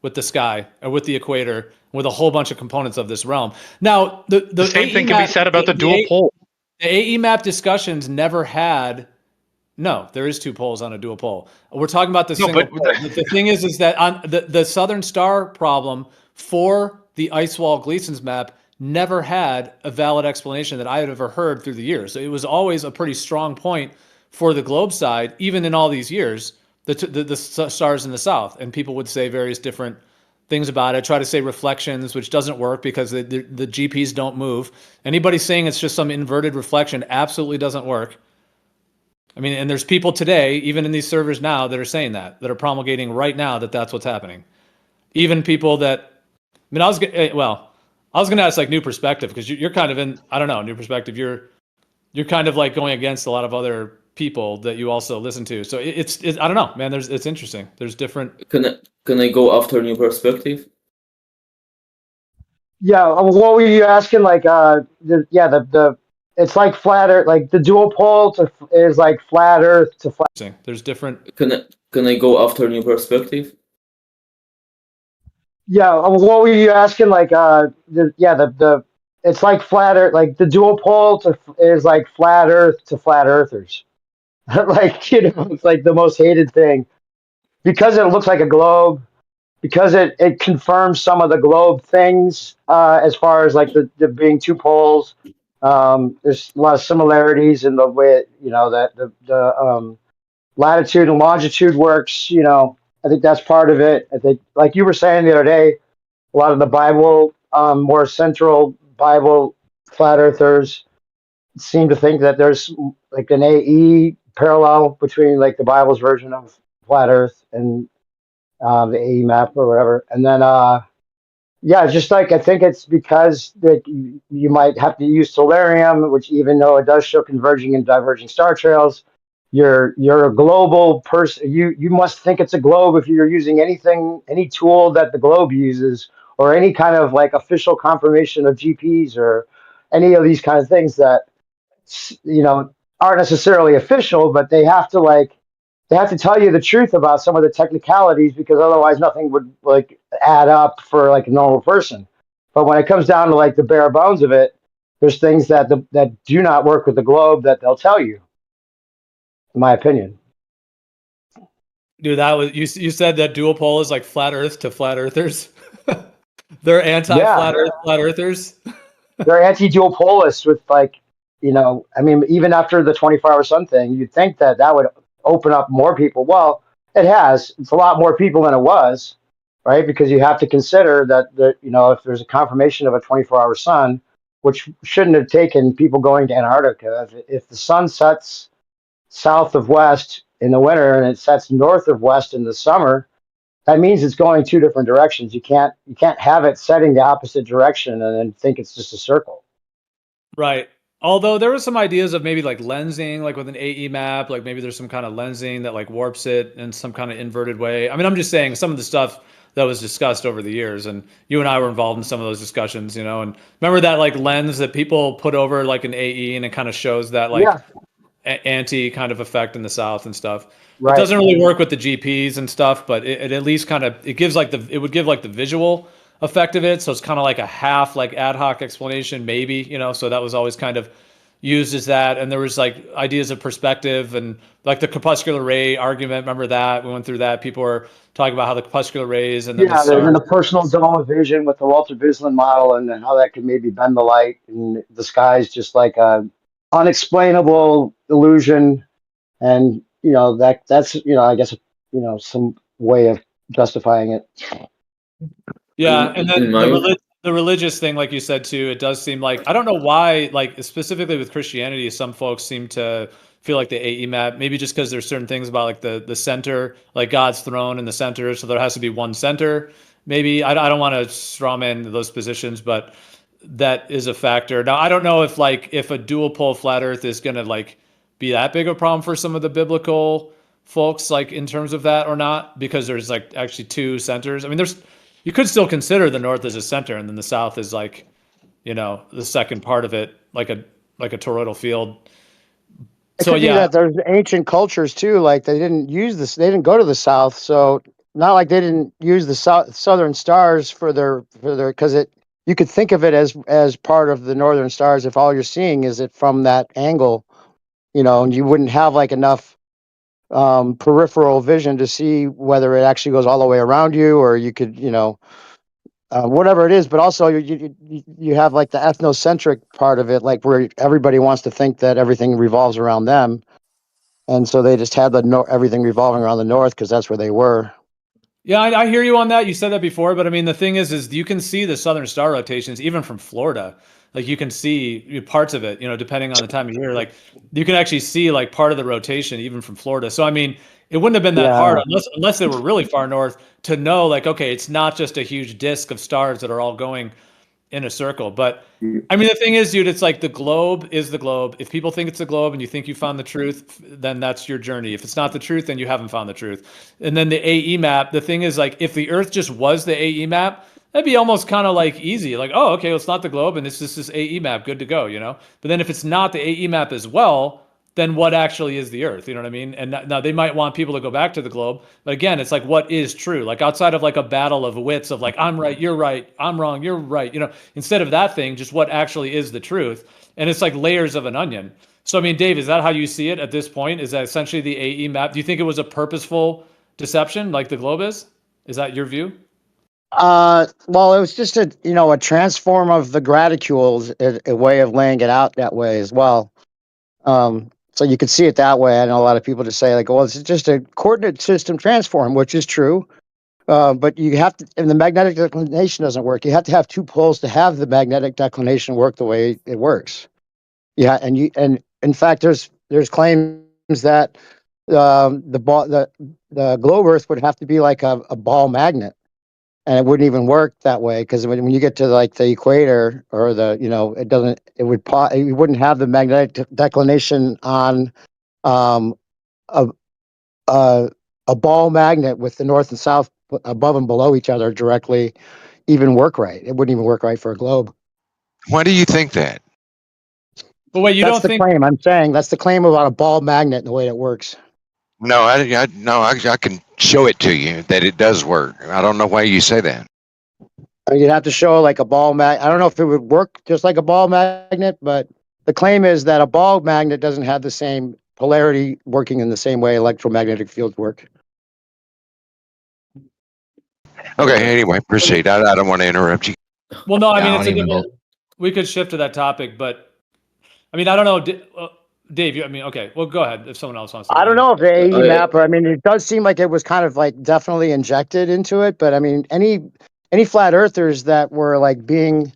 with the sky or with the equator, with a whole bunch of components of this realm? Now, the same AE thing map, can be said about the dual pole. The AE map discussions never had. No, there is two poles on a dual pole. We're talking about the single pole. The thing is that on the Southern Star problem for the ice wall Gleason's map never had a valid explanation that I had ever heard through the years. So it was always a pretty strong point for the globe side, even in all these years, the stars in the south. And people would say various different things about it, try to say reflections, which doesn't work because the GPs don't move. Anybody saying it's just some inverted reflection absolutely doesn't work. I mean, and there's people today, even in these servers now, that are saying that are promulgating right now that that's what's happening. Even people that, I mean, I was gonna ask like new perspective because you're kind of in, I don't know, new perspective. You're kind of like going against a lot of other people that you also listen to. So it's I don't know, man. It's interesting. There's different. Can I go after new perspective? Yeah, what were you asking? Like, the it's like flat Earth, like the dual pole is like flat Earth to flat. There's different. Can I go after new perspective? Yeah, what were you asking? Like, the it's like flat Earth, like the dual pole is like flat Earth to flat Earthers. Like, it's like the most hated thing because it looks like a globe. Because it confirms some of the globe things as far as like the being two poles. There's a lot of similarities in the way that the latitude and longitude works. I think that's part of it. I think, like you were saying the other day, a lot of the Bible, more central Bible flat earthers seem to think that there's like an AE parallel between like the Bible's version of flat Earth and the AE map or whatever. And then, yeah, just like I think it's because that you might have to use solarium, which even though it does show converging and diverging star trails, you're a global person. You must think it's a globe if you're using any tool that the globe uses, or any kind of like official confirmation of GPS or any of these kind of things that aren't necessarily official, but they have to tell you the truth about some of the technicalities, because otherwise nothing would like add up for like a normal person. But when it comes down to like the bare bones of it, there's things that do not work with the globe that they'll tell you, in my opinion. Dude, that was you said that dual pole is like flat Earth to flat Earthers. They're anti-flat Earth flat Earthers. They're anti-dual polists with I mean, even after the 24-hour sun thing, you'd think that would open up more people. Well, it has. It's a lot more people than it was, right? Because you have to consider that if there's a confirmation of a 24-hour sun, which shouldn't have taken people going to Antarctica. If the sun sets south of west in the winter and it sets north of west in the summer, that means it's going two different directions. You can't have it setting the opposite direction and then think it's just a circle. Right. Although there were some ideas of maybe like lensing, like with an AE map, like maybe there's some kind of lensing that like warps it in some kind of inverted way. I mean, I'm just saying some of the stuff that was discussed over the years, and you and I were involved in some of those discussions, and remember that like lens that people put over like an AE, and it kind of shows that like anti kind of effect in the south and stuff. Right. It doesn't really work with the GPS and stuff, but it at least kind of it would give like the visual effect of it. So it's kind of like a half like ad hoc explanation, maybe, so that was always kind of used as that. And there was like ideas of perspective and like the corpuscular ray argument. Remember that? We went through that. People were talking about how the corpuscular rays and then the personal dome of vision with the Walter Bislin model, and then how that could maybe bend the light, and the sky's just like a unexplainable illusion. And that's I guess some way of justifying it. Yeah, and then the religious thing, like you said too, it does seem like, I don't know why, like specifically with Christianity, some folks seem to feel like the AE map, maybe just because there's certain things about like the center, like God's throne in the center, so there has to be one center. Maybe I don't want to strawman those positions, but that is a factor. Now I don't know if a dual pole flat Earth is going to like be that big of a problem for some of the biblical folks, like in terms of that or not, because there's like actually two centers. I mean, you could still consider the north as a center, and then the south is like, the second part of it, like a toroidal field. So yeah, there's ancient cultures too. Like they didn't use this; they didn't go to the south, so not like they didn't use the southern stars for their because you could think of it as part of the northern stars if all you're seeing is it from that angle, and you wouldn't have like enough peripheral vision to see whether it actually goes all the way around you, or you could whatever it is. But also you have like the ethnocentric part of it, like where everybody wants to think that everything revolves around them, and so they just had everything revolving around the north because that's where they were. Yeah, I hear you on that. You said that before, but I mean the thing is you can see the southern star rotations even from Florida. Like you can see parts of it, depending on the time of year. Like you can actually see like part of the rotation even from Florida. So I mean, it wouldn't have been that hard unless they were really far north to know like, okay, it's not just a huge disk of stars that are all going in a circle. But I mean, the thing is, dude, it's like the globe is the globe. If people think it's the globe and you think you found the truth, then that's your journey. If it's not the truth, then you haven't found the truth. And then the AE map, the thing is, like, if the Earth just was the AE map, that'd be almost kind of like easy. Like, oh, okay, well, it's not the globe and it's just this AE map, good to go, you know? But then if it's not the AE map as well, then what actually is the Earth? You know what I mean? And now they might want people to go back to the globe, but again, it's like, what is true? Like, outside of like a battle of wits of like, I'm right, you're right, I'm wrong, you're right. You know, instead of that thing, just what actually is the truth. And it's like layers of an onion. So I mean, Dave, is that how you see it at this point? Is that essentially the AE map? Do you think it was a purposeful deception, like the globe is? Is that your view? Well, it was just a transform of the graticules, a way of laying it out that way as well. So you could see it that way. I know a lot of people just say like, well, it's just a coordinate system transform, which is true. But you have to, and the magnetic declination doesn't work. You have to have two poles to have the magnetic declination work the way it works. Yeah, and in fact, there's claims that the globe Earth would have to be like a ball magnet, and it wouldn't even work that way because when you get to like the equator or it wouldn't have the magnetic declination on a a ball magnet with the north and south above and below each other directly even work right. It wouldn't even work right for a globe. Why do you think that? But wait, That's the claim. I'm saying that's the claim about a ball magnet and the way it works. No, I can show it to you that it does work. I don't know why you say that. You'd have to show like a ball magnet. I don't know if it would work just like a ball magnet, but the claim is that a ball magnet doesn't have the same polarity working in the same way electromagnetic fields work. Okay, anyway, proceed. I don't want to interrupt you. Well, no, I mean, we could shift to that topic, but I mean, I don't know. Dave, okay, well, go ahead if someone else wants to. I don't know if the AE mapper, I mean, it does seem like it was kind of like definitely injected into it, but I mean, any flat earthers that were like being,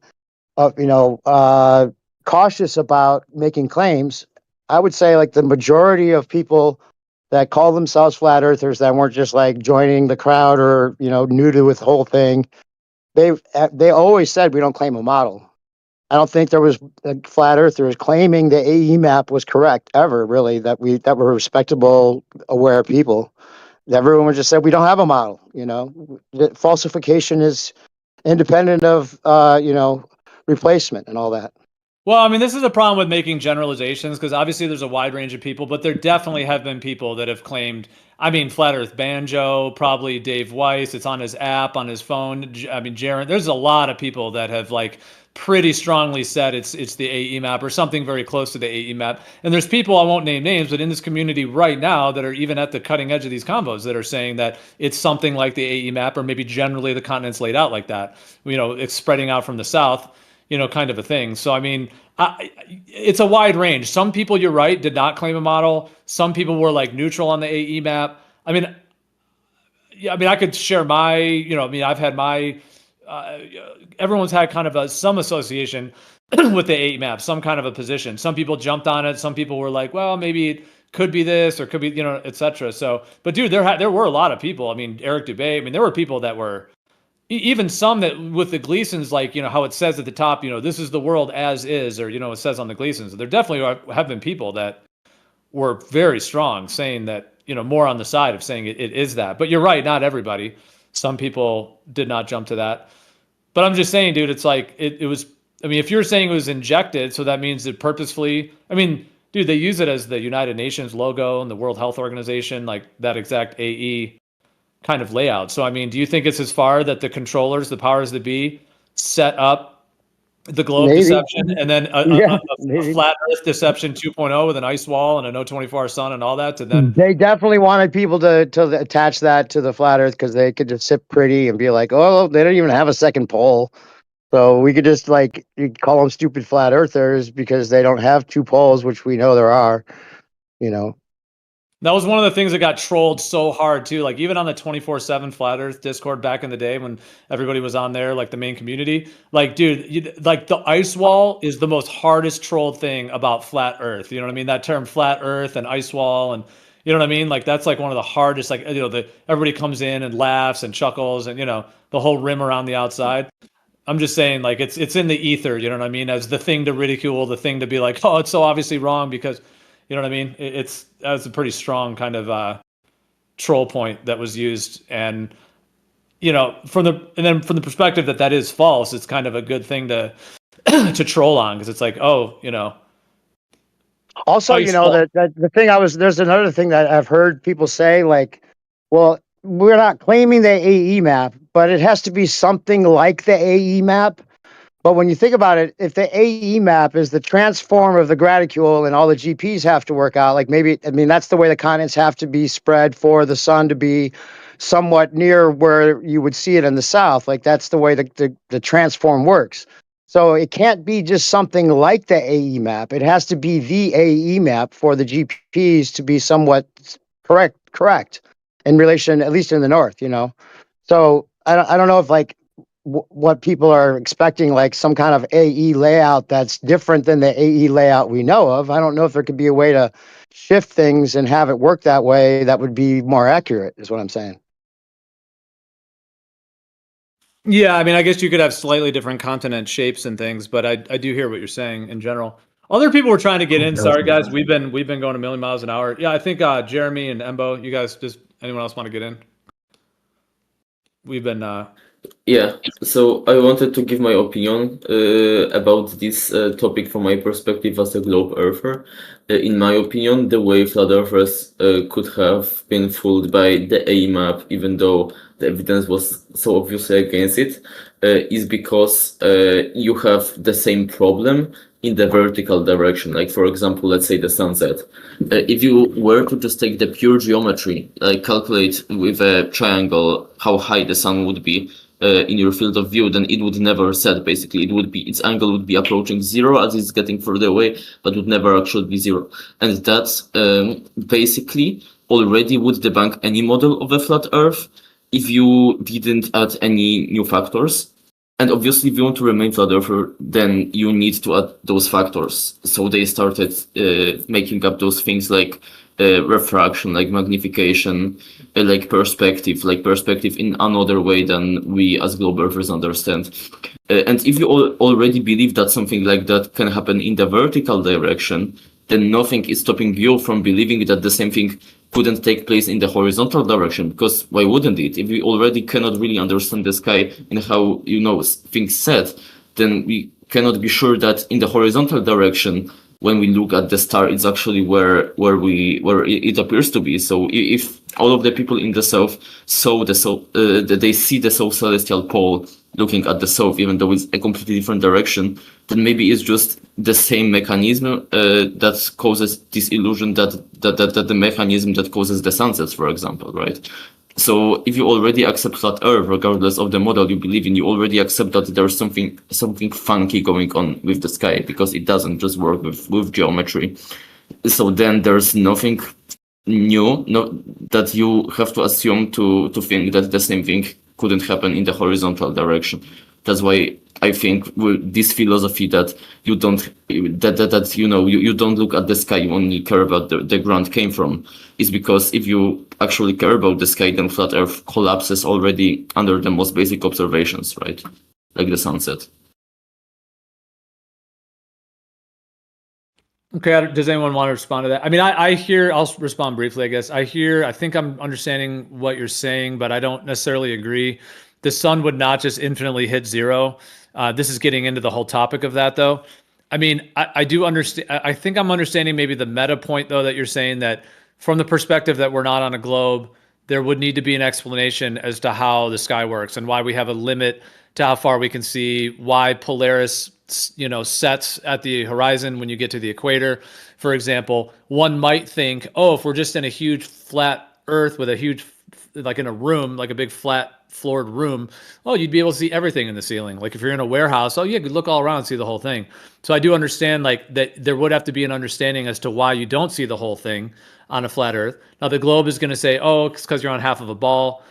cautious about making claims, I would say like the majority of people that call themselves flat earthers that weren't just like joining the crowd or, new to the whole thing, they always said we don't claim a model. I don't think there was flat earthers claiming the AE map was correct ever, really, that were respectable, aware people. Everyone just said we don't have a model. Falsification is independent of replacement and all that. Well, I mean, this is a problem with making generalizations because obviously there's a wide range of people, but there definitely have been people that have claimed, I mean, Flat Earth Banjo, probably Dave Weiss, it's on his app, on his phone. I mean, Jaron, there's a lot of people that have like pretty strongly said it's the AE map or something very close to the AE map. And there's people, I won't name names, but in this community right now that are even at the cutting edge of these convos that are saying that it's something like the AE map or maybe generally the continent's laid out like that. It's spreading out from the south. Kind of a thing. So, I mean, it's a wide range. Some people, you're right, did not claim a model. Some people were like neutral on the AE map. I mean, I could share my, I've had my, everyone's had kind of some association with the AE map, some kind of a position. Some people jumped on it. Some people were like, well, maybe it could be this or could be, et cetera. So, but dude, there were a lot of people. I mean, Eric Dubay, there were people that were, even some that with the Gleasons, like, how it says at the top, this is the world as is, or, it says on the Gleasons. There definitely have been people that were very strong saying that, more on the side of saying it is that. But you're right, not everybody. Some people did not jump to that. But I'm just saying, dude, it's like it was, if you're saying it was injected, so that means it purposefully, dude, they use it as the United Nations logo and the World Health Organization, like that exact AE kind of layout. So, do you think it's as far that the controllers, the powers that be, set up the globe deception and then a flat Earth deception 2.0 with an ice wall and a no 24-hour sun and all that to then? They definitely wanted people to attach that to the flat Earth because they could just sit pretty and be like, oh, they don't even have a second pole. So we could just like call them stupid flat earthers because they don't have two poles, which we know there are, That was one of the things that got trolled so hard too. Like even on the 24/7 Flat Earth Discord back in the day when everybody was on there, like the main community, like dude, like the ice wall is the most hardest trolled thing about flat Earth. You know what I mean? That term flat Earth and ice wall, and you know what I mean? Like that's like one of the hardest. Like everybody comes in and laughs and chuckles, and the whole rim around the outside. I'm just saying, like, it's in the ether, you know what I mean, as the thing to ridicule, the thing to be like, oh, it's so obviously wrong because, you know what I mean. That's a pretty strong kind of troll point that was used, and from the perspective that is false, it's kind of a good thing to to troll on because it's like, oh, Also, the thing there's another thing that I've heard people say, like, well, we're not claiming the AE map, but it has to be something like the AE map. But when you think about it, if the AE map is the transform of the graticule and all the GPs have to work out, like that's the way the continents have to be spread for the sun to be somewhat near where you would see it in the south. Like that's the way the transform works. So it can't be just something like the AE map. It has to be the AE map for the GPs to be somewhat correct in relation, at least in the north, So I don't know if what people are expecting, like some kind of AE layout that's different than the AE layout we know of. I don't know if there could be a way to shift things and have it work that way that would be more accurate, is what I'm saying. Yeah, I mean, I guess you could have slightly different continent shapes and things, but I do hear what you're saying in general. Other people were trying to get in. Sorry, guys, we've been going a million miles an hour. Yeah, I think Jeremy and Embo, you guys, just anyone else want to get in? We've been. Yeah, so I wanted to give my opinion about this topic from my perspective as a globe earther. In my opinion, the way flat earthers could have been fooled by the A map, even though the evidence was so obviously against it, is because you have the same problem in the vertical direction. Like, for example, let's say the sunset. If you were to just take the pure geometry, like calculate with a triangle how high the sun would be, in your field of view, then it would never set. Basically, its angle would be approaching zero as it's getting further away, but would never actually be zero. And that's basically already would debunk any model of a flat Earth if you didn't add any new factors. And obviously, if you want to remain flat earther, then you need to add those factors. So they started making up those things like refraction, like magnification, like perspective in another way than we as globe earthers understand. And if you already believe that something like that can happen in the vertical direction, then nothing is stopping you from believing that the same thing couldn't take place in the horizontal direction, because why wouldn't it? If we already cannot really understand the sky and how things set, then we cannot be sure that in the horizontal direction, when we look at the star, it's actually where it appears to be. So if all of the people in the south saw they see the south celestial pole looking at the south, even though it's a completely different direction, then maybe it's just the same mechanism that causes this illusion that the mechanism that causes the sunsets, for example, right? So if you already accept flat Earth, regardless of the model you believe in, you already accept that there's something funky going on with the sky, because it doesn't just work with geometry. So then there's nothing new that you have to assume to think that the same thing couldn't happen in the horizontal direction. That's why I think with this philosophy that you don't you don't look at the sky, you only care about the ground came from, is because if you actually care about the sky, then flat Earth collapses already under the most basic observations, right? Like the sunset. Okay, does anyone want to respond to that? I mean, I hear, I'll respond briefly, I guess. I think I'm understanding what you're saying, but I don't necessarily agree. The sun would not just infinitely hit zero. This is getting into the whole topic of that, though. I mean, I do understand. I think I'm understanding maybe the meta point, though, that you're saying that from the perspective that we're not on a globe, there would need to be an explanation as to how the sky works and why we have a limit to how far we can see, why Polaris sets at the horizon when you get to the equator. For example, one might think, oh, if we're just in a huge flat Earth with a huge, like in a room, like a big flat floored room, oh, you'd be able to see everything in the ceiling. Like if you're in a warehouse, oh yeah, you could look all around and see the whole thing. So I do understand like that there would have to be an understanding as to why you don't see the whole thing on a flat Earth. Now the globe is going to say, oh, it's because you're on half of a ball.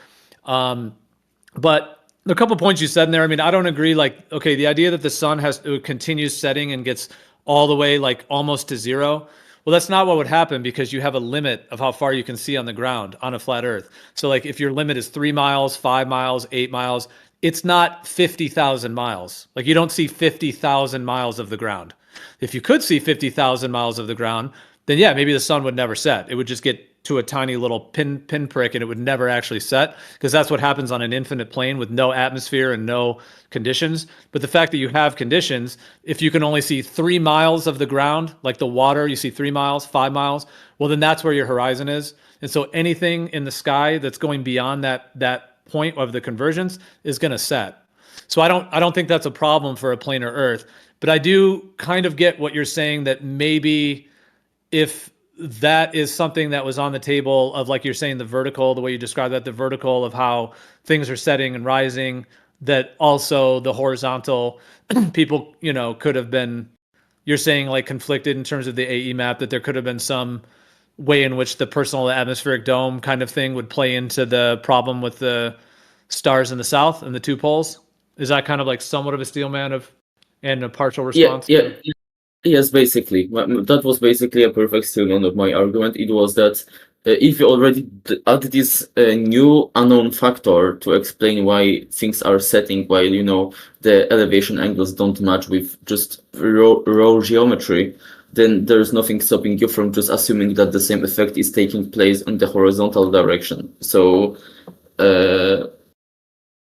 But a couple points you said in there, I mean, I don't agree. Like, okay, the idea that the sun continues setting and gets all the way like almost to zero. Well, that's not what would happen because you have a limit of how far you can see on the ground on a flat Earth. So like if your limit is 3 miles, 5 miles, 8 miles, it's not 50,000 miles. Like you don't see 50,000 miles of the ground. If you could see 50,000 miles of the ground, then yeah, maybe the sun would never set. It would just get to a tiny little pinprick and it would never actually set, because that's what happens on an infinite plane with no atmosphere and no conditions. But the fact that you have conditions, if you can only see 3 miles of the ground, like the water, you see 3 miles, 5 miles, well, then that's where your horizon is. And so anything in the sky that's going beyond that point of the convergence is going to set. So I don't think that's a problem for a planar Earth, but I do kind of get what you're saying, that maybe if that is something that was on the table of, like you're saying, the vertical, the way you described that, the vertical of how things are setting and rising, that also the horizontal people, could have been, you're saying, like conflicted in terms of the AE map, that there could have been some way in which the personal atmospheric dome kind of thing would play into the problem with the stars in the south and the two poles. Is that kind of like somewhat of a steel man and a partial response? Yes, basically. That was basically a perfect statement of my argument. It was that if you already add this new unknown factor to explain why things are setting, while the elevation angles don't match with just raw geometry, then there's nothing stopping you from just assuming that the same effect is taking place in the horizontal direction. So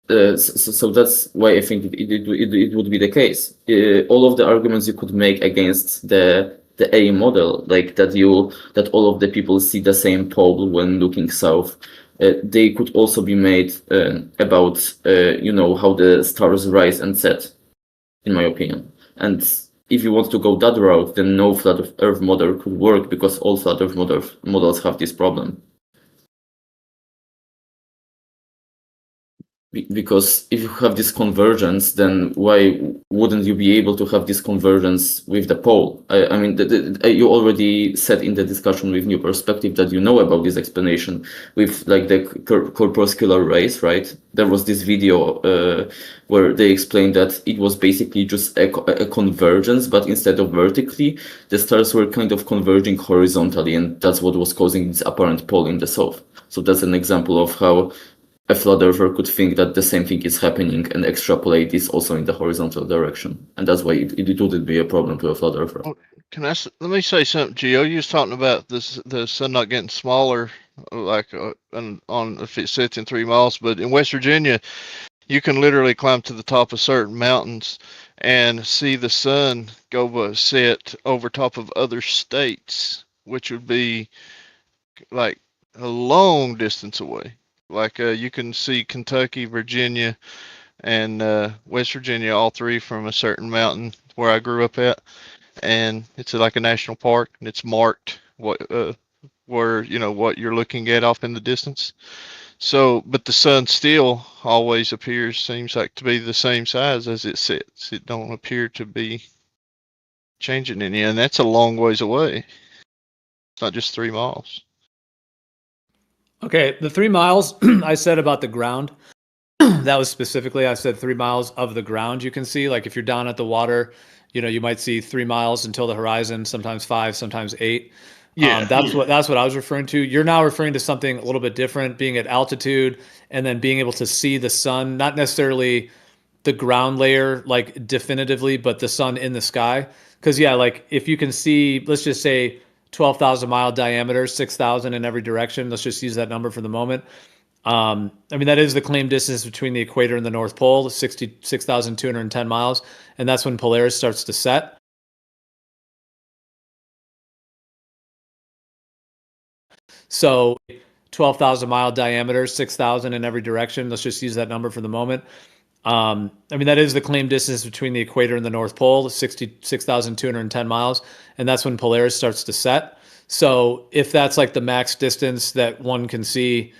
that's why I think it would be the case. All of the arguments you could make against the A model, like that all of the people see the same pole when looking south, they could also be made about how the stars rise and set, in my opinion. And if you want to go that route, then no flat Earth model could work, because all flat Earth models have this problem. Because if you have this convergence, then why wouldn't you be able to have this convergence with the pole? I mean, you already said in the discussion with New Perspective that you know about this explanation with like the corpuscular rays, right? There was this video where they explained that it was basically just a convergence, but instead of vertically, the stars were kind of converging horizontally, and that's what was causing this apparent pole in the south. So that's an example of how a flat earther could think that the same thing is happening and extrapolate this also in the horizontal direction, and that's why it wouldn't be a problem to a flat earther. Oh, let me say something, Gio. You was talking about the sun not getting smaller, like on if it sits in 3 miles, but in West Virginia, you can literally climb to the top of certain mountains and see the sun go set over top of other states, which would be like a long distance away. Like you can see Kentucky, Virginia, and West Virginia, all three from a certain mountain where I grew up at, and it's like a national park, and it's marked where what you're looking at off in the distance. So, but the sun still always seems like to be the same size as it sits. It don't appear to be changing any, and that's a long ways away. It's not just 3 miles. Okay, the 3 miles I said about the ground, that was specifically, I said 3 miles of the ground you can see. Like if you're down at the water, you might see 3 miles until the horizon, sometimes 5, sometimes 8. Yeah. That's what I was referring to. You're now referring to something a little bit different, being at altitude and then being able to see the sun, not necessarily the ground layer like definitively, but the sun in the sky. Because yeah, like if you can see, let's just say 12,000 mile diameter, 6,000 in every direction. Let's just use that number for the moment. I mean, that is the claimed distance between the equator and the North Pole, 66,210 miles. And that's when Polaris starts to set. So 12,000 mile diameter, 6,000 in every direction. Let's just use that number for the moment. I mean, that is the claimed distance between the equator and the North Pole, 66,210 miles. And that's when Polaris starts to set. So if that's like the max distance that one can see,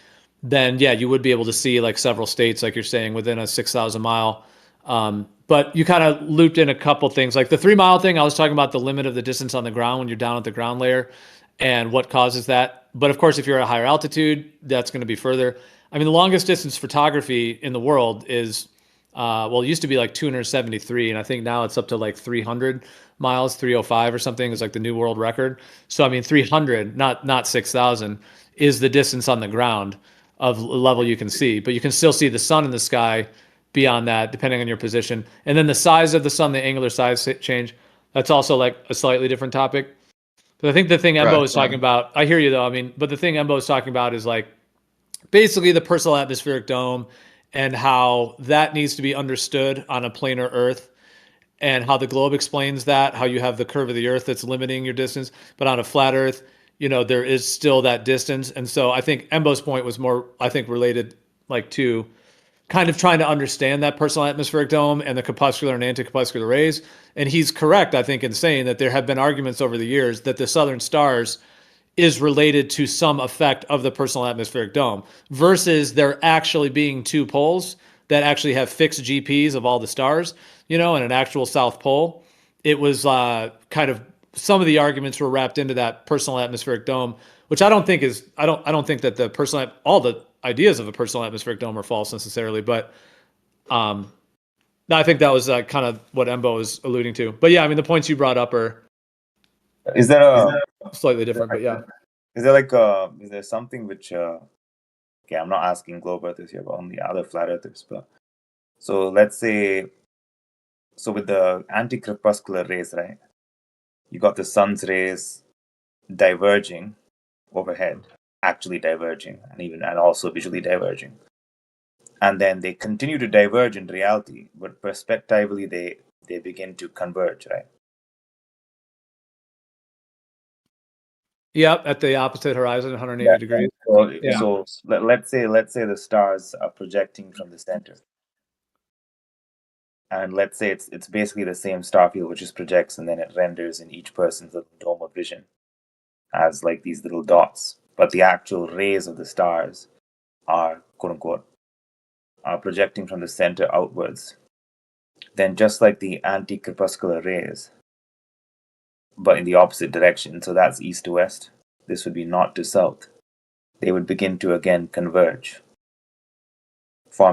then yeah, you would be able to see like several states, like you're saying, within a 6,000 mile. But you kind of looped in a couple things. Like the 3 mile thing, I was talking about the limit of the distance on the ground when you're down at the ground layer and what causes that. But of course, if you're at a higher altitude, that's going to be further. I mean, the longest distance photography in the world is, it used to be like 273, and I think now it's up to like 300 miles, 305 or something is like the new world record. So, I mean, 300, not 6,000, is the distance on the ground of level you can see. But you can still see the sun in the sky beyond that, depending on your position. And then the size of the sun, the angular size change, that's also like a slightly different topic. But I think the thing Embo is talking about, I hear you though, I mean, but the thing Embo is talking about is like basically the personal atmospheric dome and how that needs to be understood on a planar Earth, and how the globe explains that, how you have the curve of the Earth that's limiting your distance, but on a flat Earth, you know, there is still that distance. And so I think Embo's point was more, I think, related like to kind of trying to understand that personal atmospheric dome and the corpuscular and anti-corpuscular rays. And he's correct, I think, in saying that there have been arguments over the years that the southern stars is related to some effect of the personal atmospheric dome versus there actually being two poles that actually have fixed GPs of all the stars, you know, and an actual south pole. It was kind of, some of the arguments were wrapped into that personal atmospheric dome, which I don't think is, I don't think that the personal, all the ideas of a personal atmospheric dome are false necessarily, but no, I think that was kind of what Embo was alluding to. But yeah, I mean, the points you brought up are slightly different, but yeah. Is there like is there something which okay, I'm not asking globe earthers here, but only other flat earthers. But so let's say, so with the anti-crepuscular rays, right? You got the sun's rays diverging overhead, actually diverging, and also visually diverging. And then they continue to diverge in reality, but perspectively they begin to converge, right? Yep, at the opposite horizon, 180 degrees. So let's say the stars are projecting from the center, and let's say it's basically the same star field which just projects, and then it renders in each person's little dome of vision as like these little dots. But the actual rays of the stars are, quote unquote, are projecting from the center outwards. Then just like the anti-crepuscular rays, but in the opposite direction, so that's east to west, this would be north to south, they would begin to again converge.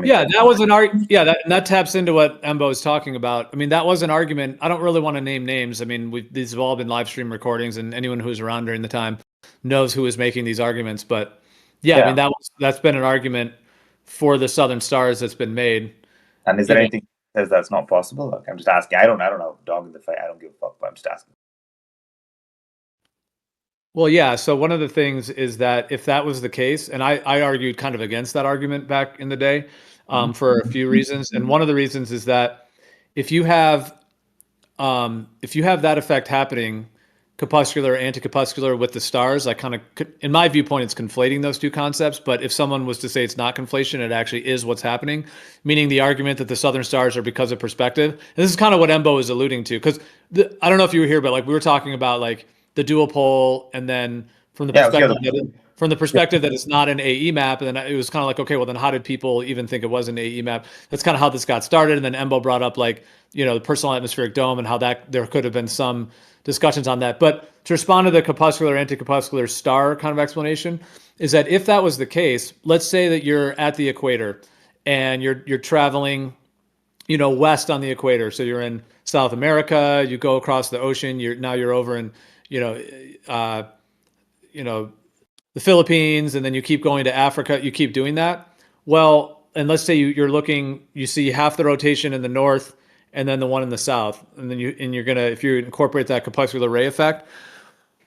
Yeah, that was an argument. Yeah, that taps into what Embo is talking about. I mean, that was an argument. I don't really want to name names. I mean, these have all been live stream recordings, and anyone who was around during the time knows who was making these arguments. But yeah. I mean, that's been an argument for the Southern Stars that's been made. And is there anything that says that's not possible? Like, I'm just asking. I don't know. Dog in the fight. I don't give a fuck. But I'm just asking. Well, yeah. So one of the things is that if that was the case, and I argued kind of against that argument back in the day for a few reasons. And one of the reasons is that if you have that effect happening, corpuscular, anti-corpuscular with the stars, I kind of, in my viewpoint, it's conflating those two concepts. But if someone was to say it's not conflation, it actually is what's happening, meaning the argument that the southern stars are because of perspective. And this is kind of what Embo is alluding to, because I don't know if you were here, but like we were talking about like the dual pole, and then from the perspective that it's not an AE map, and then it was kind of like, okay, well then how did people even think it was an AE map? That's kind of how this got started. And then Embo brought up like, you know, the personal atmospheric dome and how that there could have been some discussions on that. But to respond to the corpuscular, anti-corpuscular star kind of explanation is that if that was the case, let's say that you're at the equator and you're traveling, you know, west on the equator. So you're in South America, you go across the ocean, you're over in, the Philippines, and then you keep going to Africa, you keep doing that. Well, and let's say you see half the rotation in the north and then the one in the south. And then you're gonna, if you incorporate that corpuscular ray effect,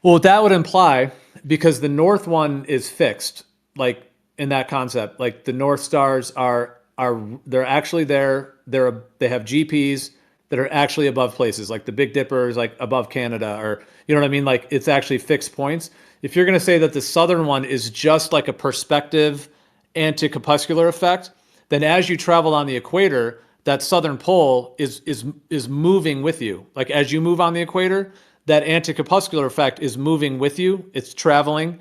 well, that would imply, because the north one is fixed, like in that concept, like the north stars they're actually there. They have GPs that are actually above places, like the Big Dipper is like above Canada, or you know what I mean? Like it's actually fixed points. If you're going to say that the southern one is just like a perspective anti-corpuscular effect, then as you travel on the equator, that southern pole is moving with you. Like as you move on the equator, that anti-corpuscular effect is moving with you. It's traveling.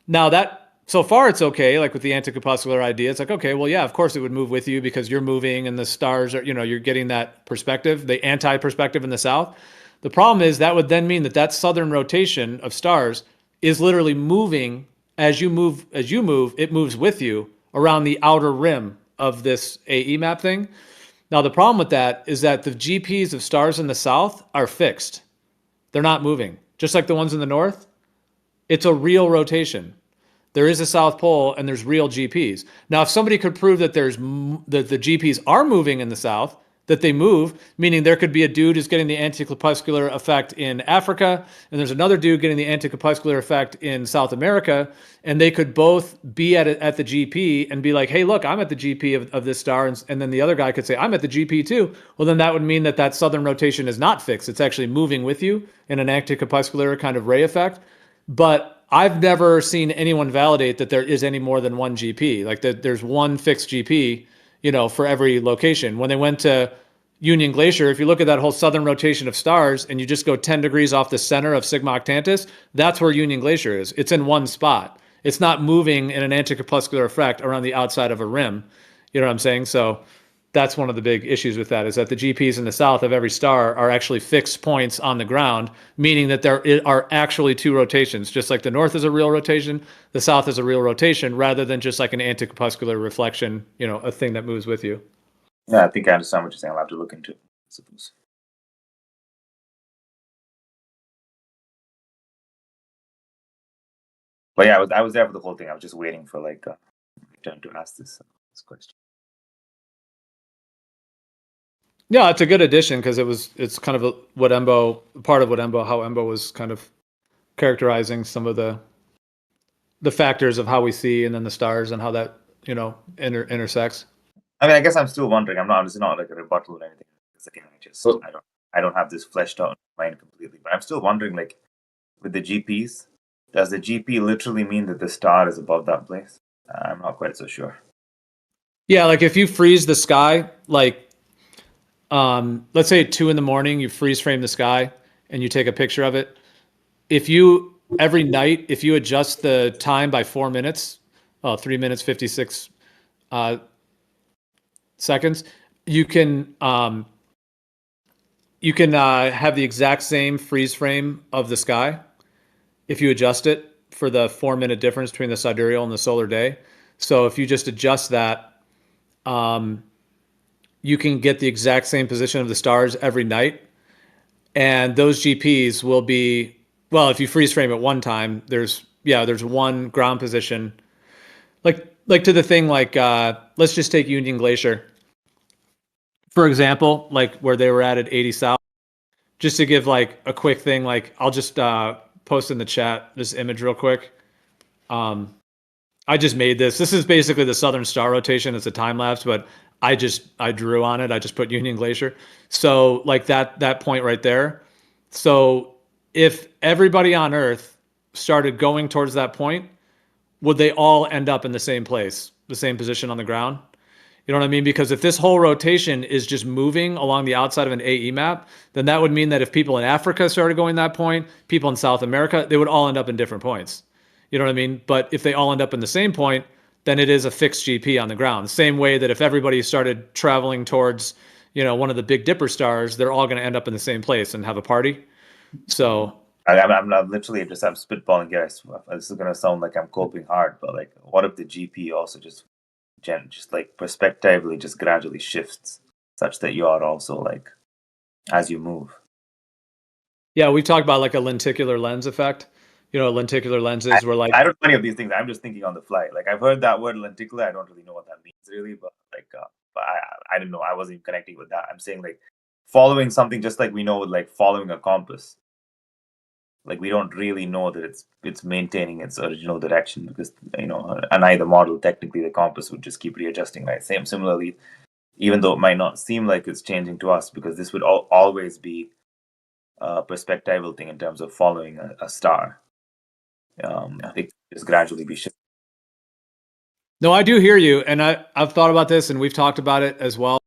Now that, so far it's okay, like with the anti-corpuscular idea, it's like, okay, well, yeah, of course it would move with you because you're moving and the stars are, you're getting that perspective, the anti-perspective in the south. The problem is that would then mean that southern rotation of stars is literally moving as you move, it moves with you around the outer rim of this AE map thing. Now, the problem with that is that the GPs of stars in the south are fixed. They're not moving. Just like the ones in the north, it's a real rotation. there is a South Pole and there's real GPs. Now, if somebody could prove that that the GPs are moving in the South, that they move, meaning there could be a dude who's getting the anticorpuscular effect in Africa, and there's another dude getting the anticorpuscular effect in South America, and they could both be at the GP and be like, hey, look, I'm at the GP of this star, and then the other guy could say, I'm at the GP too. Well, then that would mean that southern rotation is not fixed. It's actually moving with you in an anticorpuscular kind of ray effect. But I've never seen anyone validate that there is any more than one GP, like that there's one fixed GP, for every location. When they went to Union Glacier, if you look at that whole southern rotation of stars and you just go 10 degrees off the center of Sigma Octantis, that's where Union Glacier is. It's in one spot. It's not moving in an anticorpuscular effect around the outside of a rim. You know what I'm saying? So that's one of the big issues with that, is that the GPs in the south of every star are actually fixed points on the ground, meaning that there are actually two rotations. Just like the north is a real rotation, the south is a real rotation, rather than just like an anticorpuscular reflection, a thing that moves with you. Yeah, I think I understand what you're saying. I'll have to look into it, I suppose. But yeah, I was there for the whole thing. I was just waiting for like a turn to ask this question. Yeah, it's a good addition because it's kind of part of how Embo was kind of characterizing some of the factors of how we see, and then the stars and how that intersects. I mean, I guess I'm still wondering. This is not like a rebuttal or anything. Because again, I don't have this fleshed out in my mind completely. But I'm still wondering, like, with the GPs, does the GP literally mean that the star is above that place? I'm not quite so sure. Yeah, like if you freeze the sky, like let's say at 2 a.m, you freeze frame the sky and you take a picture of it. Every night, if you adjust the time by 4 minutes, 3 minutes 56 seconds, you can have the exact same freeze frame of the sky if you adjust it for the 4-minute difference between the sidereal and the solar day. So if you just adjust that, you can get the exact same position of the stars every night. And those GPs will be, well, if you freeze frame at one time, there's one ground position. Like to the thing, like, let's just take Union Glacier, for example, like where they were at 80 South. Just to give like a quick thing, like I'll just post in the chat this image real quick. I just made this. This is basically the southern star rotation. It's a time lapse, but I drew on it. I just put Union Glacier. So like that point right there. So if everybody on Earth started going towards that point, would they all end up in the same place, the same position on the ground? You know what I mean? Because if this whole rotation is just moving along the outside of an AE map, then that would mean that if people in Africa started going that point, people in South America, they would all end up in different points. You know what I mean? But if they all end up in the same point, then it is a fixed GP on the ground. The same way that if everybody started traveling towards, one of the Big Dipper stars, they're all going to end up in the same place and have a party. So I'm literally I'm spitballing here. This is going to sound like I'm coping hard, but like, what if the GP also just like perspectively just gradually shifts such that you are also like, as you move? Yeah, we talked about like a lenticular lens effect. Lenticular lenses were like, I don't know any of these things. I'm just thinking on the fly. Like, I've heard that word lenticular. I don't really know what that means really, but like, but I don't know. I wasn't even connecting with that. I'm saying like following something, just like we know with like following a compass. Like, we don't really know that it's maintaining its original direction, because an either model, technically the compass would just keep readjusting, right? Similarly, even though it might not seem like it's changing to us, because this would always be a perspectival thing in terms of following a star. It just gradually be shifting. No, I do hear you, and I've thought about this, and we've talked about it as well.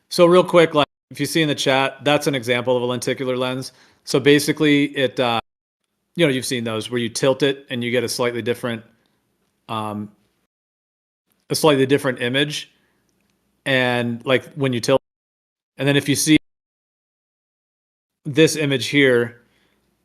So real quick, like if you see in the chat, that's an example of a lenticular lens. So basically, it you've seen those where you tilt it and you get a slightly different image, and like when you tilt, and then if you see this image here.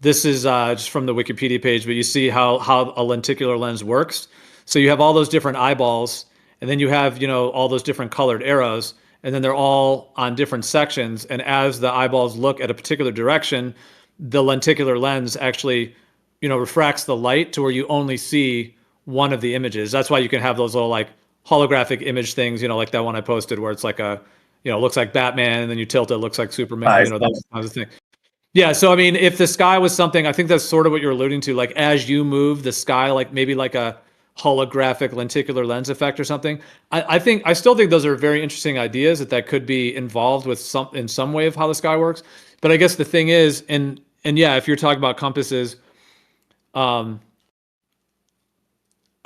This is just from the Wikipedia page, but you see how a lenticular lens works. So you have all those different eyeballs, and then you have, all those different colored arrows, and then they're all on different sections. And as the eyeballs look at a particular direction, the lenticular lens actually refracts the light to where you only see one of the images. That's why you can have those little like holographic image things, like that one I posted where it's like looks like Batman, and then you tilt it, looks like Superman, that kind of thing. Yeah, so I mean, if the sky was something, I think that's sort of what you're alluding to. Like as you move the sky, like maybe like a holographic lenticular lens effect or something. I still think those are very interesting ideas that could be involved with in some way of how the sky works. But I guess the thing is, and yeah, if you're talking about compasses, are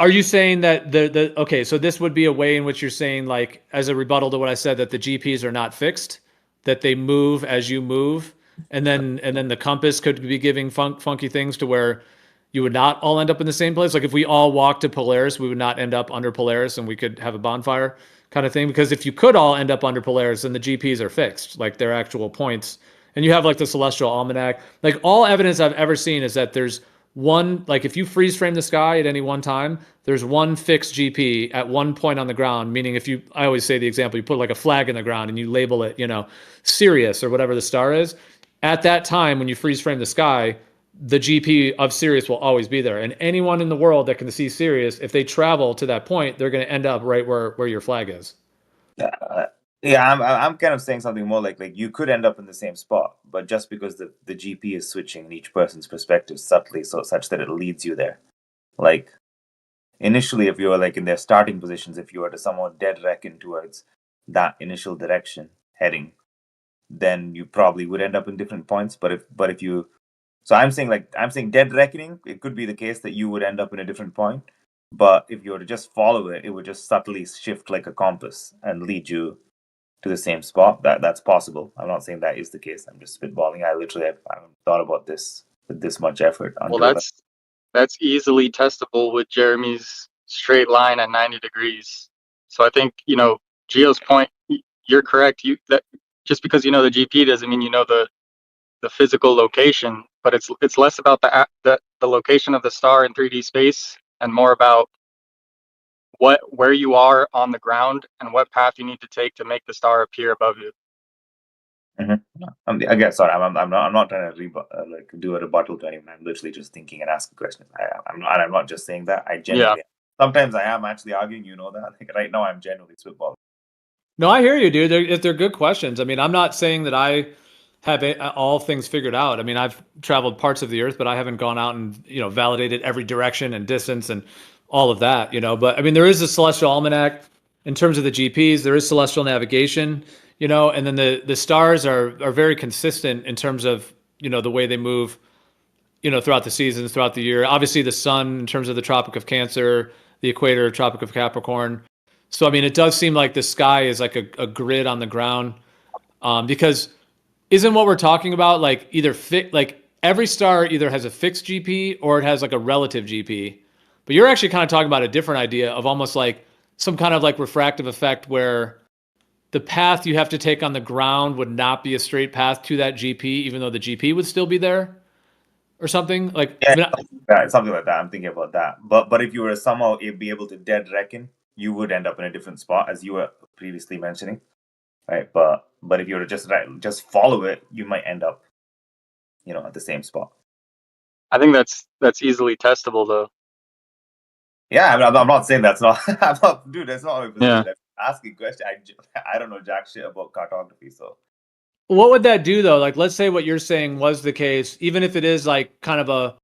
you saying that okay, so this would be a way in which you're saying, like, as a rebuttal to what I said, that the GPs are not fixed, that they move as you move, and then the compass could be giving funky things to where you would not all end up in the same place? Like if we all walked to Polaris, we would not end up under Polaris and we could have a bonfire kind of thing. Because if you could all end up under Polaris, then the GPs are fixed, like their actual points. And you have like the Celestial Almanac. Like all evidence I've ever seen is that there's one, like if you freeze frame the sky at any one time, there's one fixed GP at one point on the ground. Meaning I always say the example, you put like a flag in the ground and you label it, Sirius or whatever the star is. At that time, when you freeze frame the sky, the GP of Sirius will always be there. And anyone in the world that can see Sirius, if they travel to that point, they're going to end up right where your flag is. I'm kind of saying something more like you could end up in the same spot, but just because the GP is switching in each person's perspective subtly, such that it leads you there. Like initially, if you were like in their starting positions, if you were to somewhat dead reckon towards that initial direction heading, then you probably would end up in different points. But if you, so I'm saying dead reckoning, it could be the case that you would end up in a different point. But if you were to just follow it, it would just subtly shift like a compass and lead you to the same spot. That's possible. I'm not saying that is the case. I'm just spitballing. I haven't thought about this with this much effort. Well, that's easily testable with Jeremy's straight line at 90 degrees. So I think Gio's point. You're correct. That just because you know the GP doesn't mean you know the physical location. But it's less about the location of the star in 3D space and more about where you are on the ground and what path you need to take to make the star appear above you. Again, sorry, I'm not trying to do a rebuttal to anyone. I'm literally just thinking and asking questions. I'm not just saying that. I genuinely sometimes I am actually arguing. That like right now I'm genuinely spitballing. No, I hear you, dude. They're good questions. I mean, I'm not saying that I have all things figured out. I mean, I've traveled parts of the Earth, but I haven't gone out and validated every direction and distance and all of that. But I mean, there is a Celestial Almanac in terms of the GPs. There is celestial navigation. And then the stars are very consistent in terms of the way they move. Throughout the seasons, throughout the year. Obviously, the sun in terms of the Tropic of Cancer, the equator, Tropic of Capricorn. So I mean, it does seem like the sky is like a grid on the ground, because isn't what we're talking about like either like every star either has a fixed GP or it has like a relative GP. But you're actually kind of talking about a different idea of almost like some kind of like refractive effect where the path you have to take on the ground would not be a straight path to that GP, even though the GP would still be there, or something like. Yeah, something like that. I'm thinking about that. But if you were to somehow be able to dead reckon, you would end up in a different spot, as you were previously mentioning, right? But if you were to just follow it, you might end up, at the same spot. I think that's easily testable, though. Yeah, I mean, I'm not saying that's not. I'm not, dude. That's not my position. Yeah. I'm asking a question. I don't know jack shit about cartography, so. What would that do though? Like, let's say what you're saying was the case, even if it is like kind of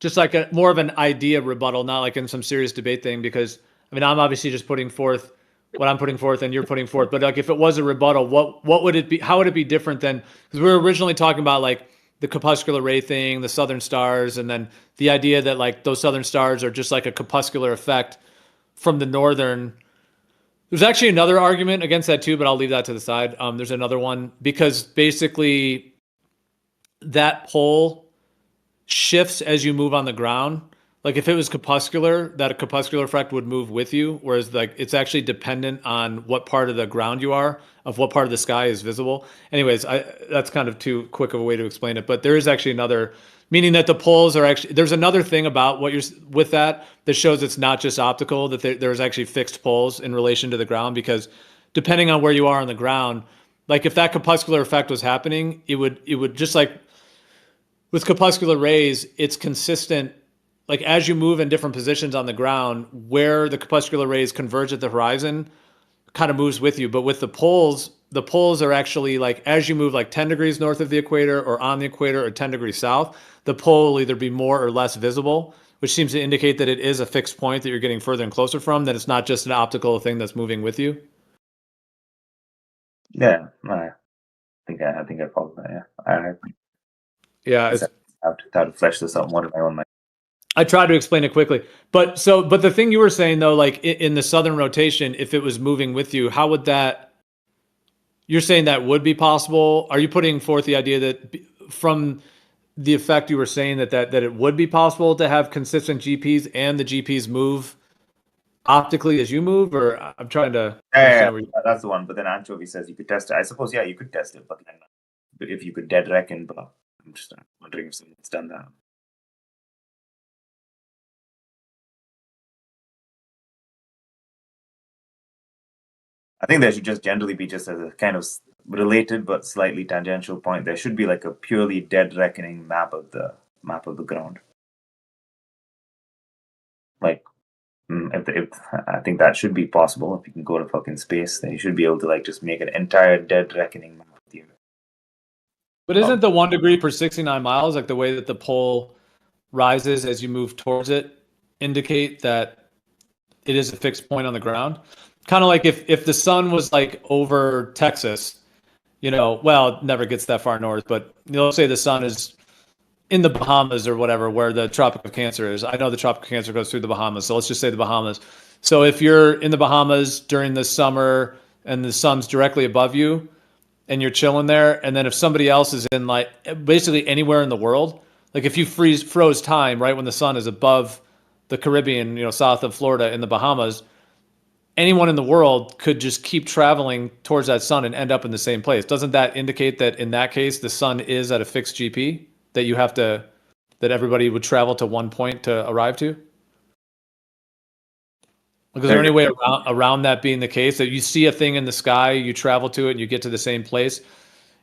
just like a more of an idea rebuttal, not like in some serious debate thing. Because I mean, I'm obviously just putting forth what I'm putting forth and you're putting forth. But like, if it was a rebuttal, what would it be? How would it be different than? Because we were originally talking about like the corpuscular ray thing, the southern stars, and then the idea that like those southern stars are just like a corpuscular effect from the northern. There's actually another argument against that too, but I'll leave that to the side. There's another one because basically that pole shifts as you move on the ground. Like if it was corpuscular, that corpuscular effect would move with you, whereas like it's actually dependent on what part of the ground you are, of what part of the sky is visible. Anyways, that's kind of too quick of a way to explain it, but there is actually another, meaning that the poles are actually, there's another thing about what you're with that shows it's not just optical, that there's actually fixed poles in relation to the ground, because depending on where you are on the ground, like if that corpuscular effect was happening, it would just like, with corpuscular rays, it's consistent. Like as you move in different positions on the ground, where the corpuscular rays converge at the horizon kind of moves with you. But with the poles are actually like as you move like 10 degrees north of the equator or on the equator or 10 degrees south, the pole will either be more or less visible, which seems to indicate that it is a fixed point that you're getting further and closer from, that it's not just an optical thing that's moving with you. Yeah, I think I follow that. Yeah, I have to flesh this out more in my own mind. I tried to explain it quickly, but the thing you were saying though, like in the southern rotation, if it was moving with you, how would that? You're saying that would be possible. Are you putting forth the idea that from the effect you were saying that it would be possible to have consistent GPs and the GPs move optically as you move? Or I'm trying to understand. That's the one. But then Anchovy says you could test it. I suppose you could test it, but then if you could dead reckon, but I'm just wondering if someone's done that. I think there should just generally be just as a kind of related but slightly tangential point. There should be like a purely dead reckoning map of the ground. Like, if I think that should be possible. If you can go to fucking space, then you should be able to like just make an entire dead reckoning map with you. But isn't the 1 degree per 69 miles, like the way that the pole rises as you move towards it, indicate that it is a fixed point on the ground? Kind of like if the sun was like over Texas, well, it never gets that far north, but let's say the sun is in the Bahamas or whatever, where the Tropic of Cancer is. I know the Tropic of Cancer goes through the Bahamas, so let's just say the Bahamas. So if you're in the Bahamas during the summer and the sun's directly above you and you're chilling there, and then if somebody else is in like basically anywhere in the world, like if you froze time right when the sun is above the Caribbean, south of Florida in the Bahamas, anyone in the world could just keep traveling towards that sun and end up in the same place. Doesn't that indicate that in that case, the sun is at a fixed GP that everybody would travel to one point to arrive to? Like, is there any way around that being the case, that you see a thing in the sky, you travel to it and you get to the same place?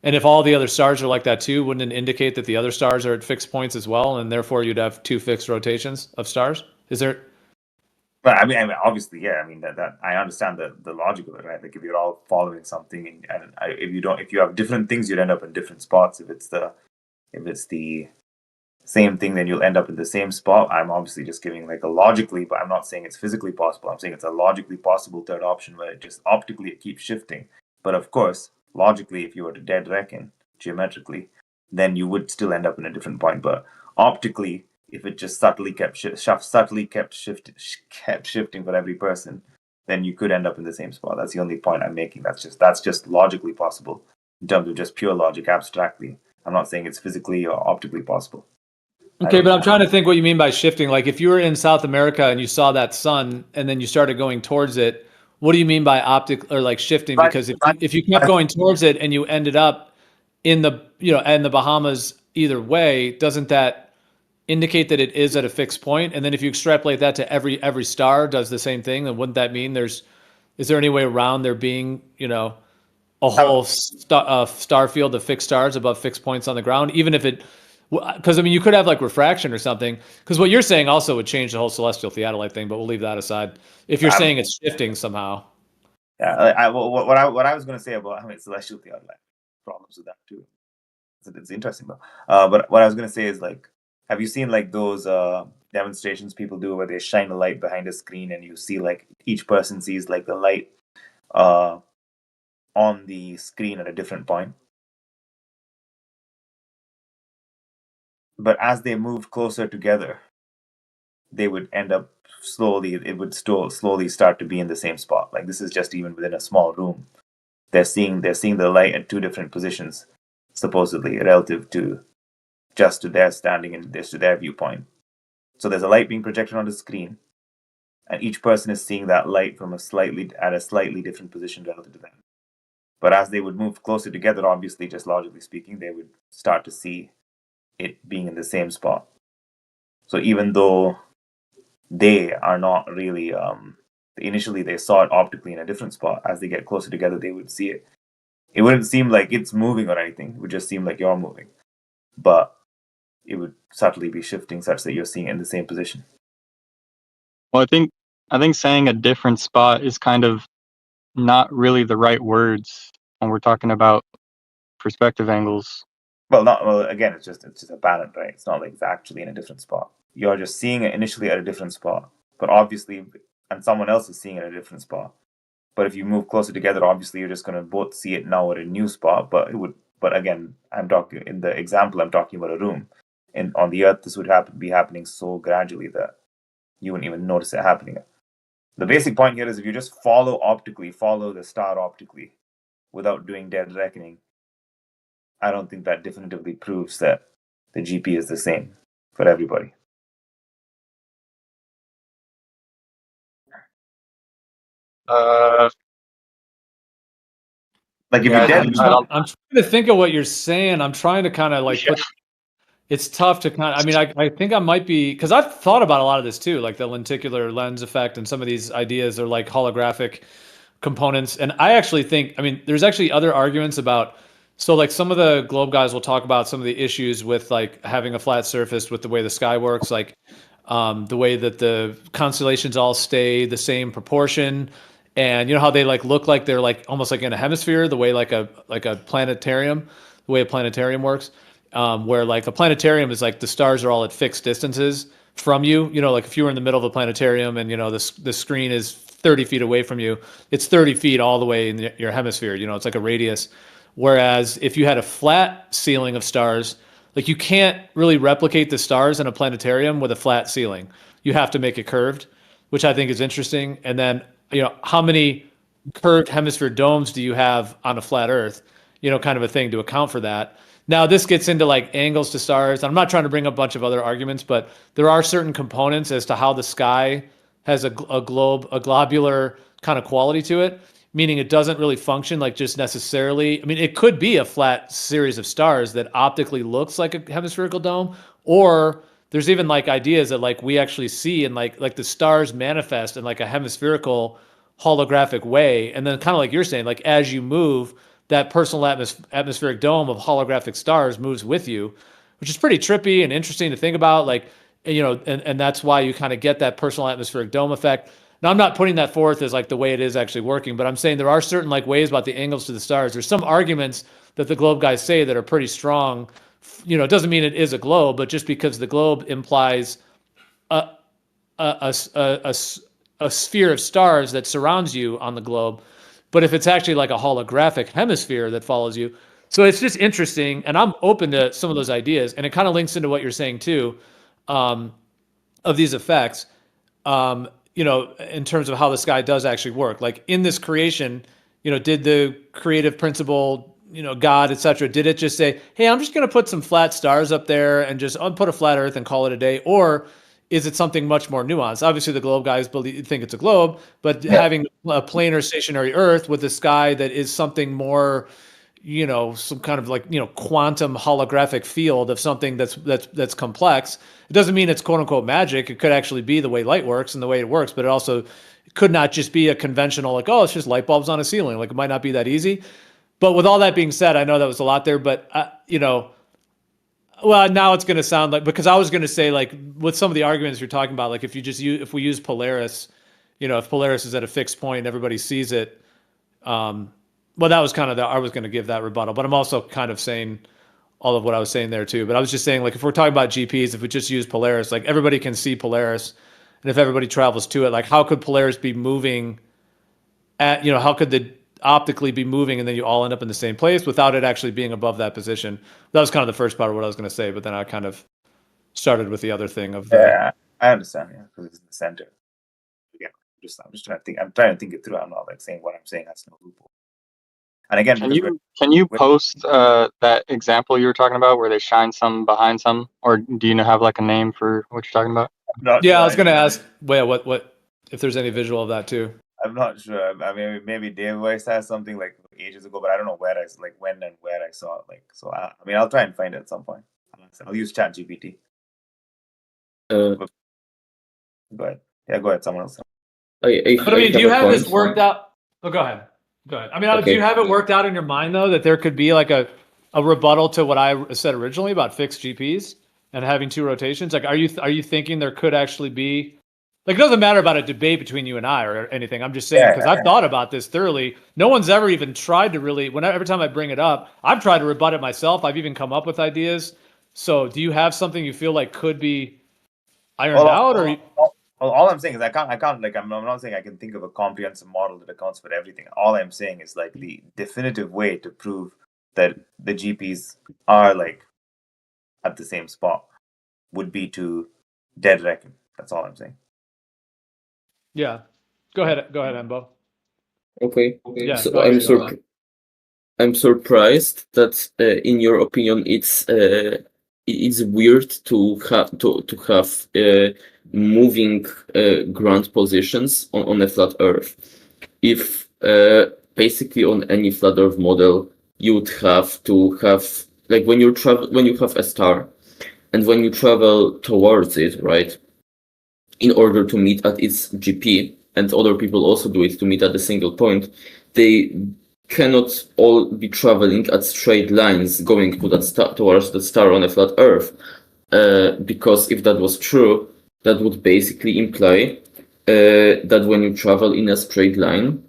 And if all the other stars are like that too, wouldn't it indicate that the other stars are at fixed points as well, and therefore you'd have two fixed rotations of stars? Is there? But I mean, obviously, yeah. I mean that I understand the logic of it, right? Like if you're all following something, and if you have different things, you'd end up in different spots. If it's the same thing, then you'll end up in the same spot. I'm obviously just giving like a logically, but I'm not saying it's physically possible. I'm saying it's a logically possible third option where it just optically it keeps shifting. But of course, logically, if you were to dead reckon geometrically, then you would still end up in a different point. But optically, if it just subtly kept shifting for every person, then you could end up in the same spot. That's the only point I'm making. That's just logically possible in terms of just pure logic, abstractly. I'm not saying it's physically or optically possible. Okay, but I'm trying to think what you mean by shifting. Like if you were in South America and you saw that sun and then you started going towards it, what do you mean by optic or like shifting? Because if you kept going towards it and you ended up in the Bahamas either way, doesn't that indicate that it is at a fixed point? And then if you extrapolate that to every star does the same thing, then wouldn't that mean is there any way around there being, a whole star field of fixed stars above fixed points on the ground, even if it? Because I mean, you could have like refraction or something. Because what you're saying also would change the whole celestial theodolite thing, but we'll leave that aside. If you're saying it's shifting somehow. Yeah, what I was going to say about celestial theodolite, problems with that too. It's interesting though. But what I was going to say is like, have you seen like those demonstrations people do where they shine a light behind a screen and you see like each person sees like the light on the screen at a different point? But as they moved closer together, they would end up slowly start to be in the same spot. Like this is just even within a small room. They're seeing the light at two different positions, supposedly relative to just to their standing and to their viewpoint. So there's a light being projected on the screen, and each person is seeing that light from a slightly different position relative to them. But as they would move closer together, obviously, just logically speaking, they would start to see it being in the same spot. So even though they are not really initially they saw it optically in a different spot, as they get closer together they would see it. It wouldn't seem like it's moving or anything. It would just seem like you're moving. But it would subtly be shifting such that you're seeing it in the same position. Well, I think saying a different spot is kind of not really the right words when we're talking about perspective angles. Well, again, it's just a pattern, right? It's not like it's actually in a different spot. You're just seeing it initially at a different spot, but obviously, and someone else is seeing it at a different spot. But if you move closer together, obviously you're just going to both see it now at a new spot. But again, I'm talking in the example. I'm talking about a room, and on the Earth, this would be happening so gradually that you wouldn't even notice it happening. The basic point here is if you just follow the star optically, without doing dead reckoning, I don't think that definitively proves that the GP is the same for everybody. Like if Yeah, you dead, I'm trying to think of what you're saying. I'm trying to kind of like put. It's tough to kind of. I mean, I think I might be because I've thought about a lot of this too, like the lenticular lens effect, and some of these ideas are like holographic components. And I actually think, I mean, there's actually other arguments about. So like some of the globe guys will talk about some of the issues with like having a flat surface with the way the sky works, like the way that the constellations all stay the same proportion. And you know how they like look like they're like almost like in a hemisphere, the way like a planetarium, the way a planetarium works, where like a planetarium is like the stars are all at fixed distances from you. You know, like if you were in the middle of a planetarium and you know the screen is 30 feet away from you, it's 30 feet all the way in your hemisphere. You know, it's like a radius. Whereas if you had a flat ceiling of stars, like you can't really replicate the stars in a planetarium with a flat ceiling. You have to make it curved, which I think is interesting. And then, you know, how many curved hemisphere domes do you have on a flat Earth? You know, kind of a thing to account for that. Now, this gets into like angles to stars. I'm not trying to bring up a bunch of other arguments, but there are certain components as to how the sky has a globular kind of quality to it, meaning it doesn't really function like just necessarily. I mean, it could be a flat series of stars that optically looks like a hemispherical dome, or there's even like ideas that like we actually see and like the stars manifest in like a hemispherical holographic way. And then kind of like you're saying, like as you move, that personal atmospheric dome of holographic stars moves with you, which is pretty trippy and interesting to think about. Like, you know, and that's why you kind of get that personal atmospheric dome effect. Now, I'm not putting that forth as like the way it is actually working, but I'm saying there are certain like ways about the angles to the stars. There's some arguments that the globe guys say that are pretty strong. You know, it doesn't mean it is a globe, but just because the globe implies a sphere of stars that surrounds you on the globe, but if it's actually like a holographic hemisphere that follows you. So it's just interesting, and I'm open to some of those ideas, and it kind of links into what you're saying too, of these effects. You know, in terms of how the sky does actually work. Like in this creation, you know, did the creative principle, you know, God, etc., did it just say, hey, I'm just going to put some flat stars up there and just I'll put a flat Earth and call it a day? Or is it something much more nuanced? Obviously, the globe guys think it's a globe, but having a planar stationary Earth with a sky that is something more, you know, some kind of like, you know, quantum holographic field of something that's complex. It doesn't mean it's quote unquote magic. It could actually be the way light works and the way it works, but it also could not just be a conventional like, oh, it's just light bulbs on a ceiling. Like it might not be that easy. But with all that being said, I know that was a lot there, but you know, well, now it's going to sound like, because I was going to say like with some of the arguments you're talking about, like if if we use Polaris, you know, if Polaris is at a fixed point and everybody sees it, well, that was kind of I was going to give that rebuttal, but I'm also kind of saying all of what I was saying there too. But I was just saying, like, if we're talking about GPs, if we just use Polaris, like everybody can see Polaris, and if everybody travels to it, like how could Polaris be moving at, you know, how could the optically be moving and then you all end up in the same place without it actually being above that position? That was kind of the first part of what I was going to say, but then I kind of started with the other thing of the. Yeah, I understand. Yeah, because it's in the center. Again, I'm just trying to think. I'm trying to think it through. I'm not like saying what I'm saying has no loophole. And again, can you post that example you were talking about where they shine some behind some, or do you have like a name for what you're talking about? Yeah, I was going to ask. Well, what if there's any visual of that too? I'm not sure. I mean, maybe Dave Weiss has something like ages ago, but I don't know where when and where I saw it. Like, so I mean, I'll try and find it at some point. I'll use ChatGPT. Go ahead. Yeah, go ahead. Someone else. But I mean, do you have this worked out? Oh, go ahead. Go ahead. I mean, do you have it worked out in your mind though that there could be like a rebuttal to what I said originally about fixed GPs? and having two rotations? Like, are you thinking there could actually be, like, it doesn't matter about a debate between you and I or anything. I'm just saying, because I've thought about this thoroughly. No one's ever even tried to really, every time I bring it up, I've tried to rebut it myself. I've even come up with ideas. So do you have something you feel like could be ironed out, or? All I'm saying is I can't like I'm not saying I can think of a comprehensive model that accounts for everything. All I'm saying is like the definitive way to prove that the GPs are like at the same spot would be to dead reckon. That's all I'm saying. Yeah. Go ahead, Embo. Okay. Yeah. So I'm surprised that, in your opinion, it's weird to have moving ground positions on a flat Earth. If basically on any flat Earth model, you would have to have, like, when you have a star, and when you travel towards it, right, in order to meet at its GP, and other people also do it to meet at a single point, they cannot all be traveling at straight lines going to that star, towards the star on a flat Earth, because if that was true, that would basically imply that when you travel in a straight line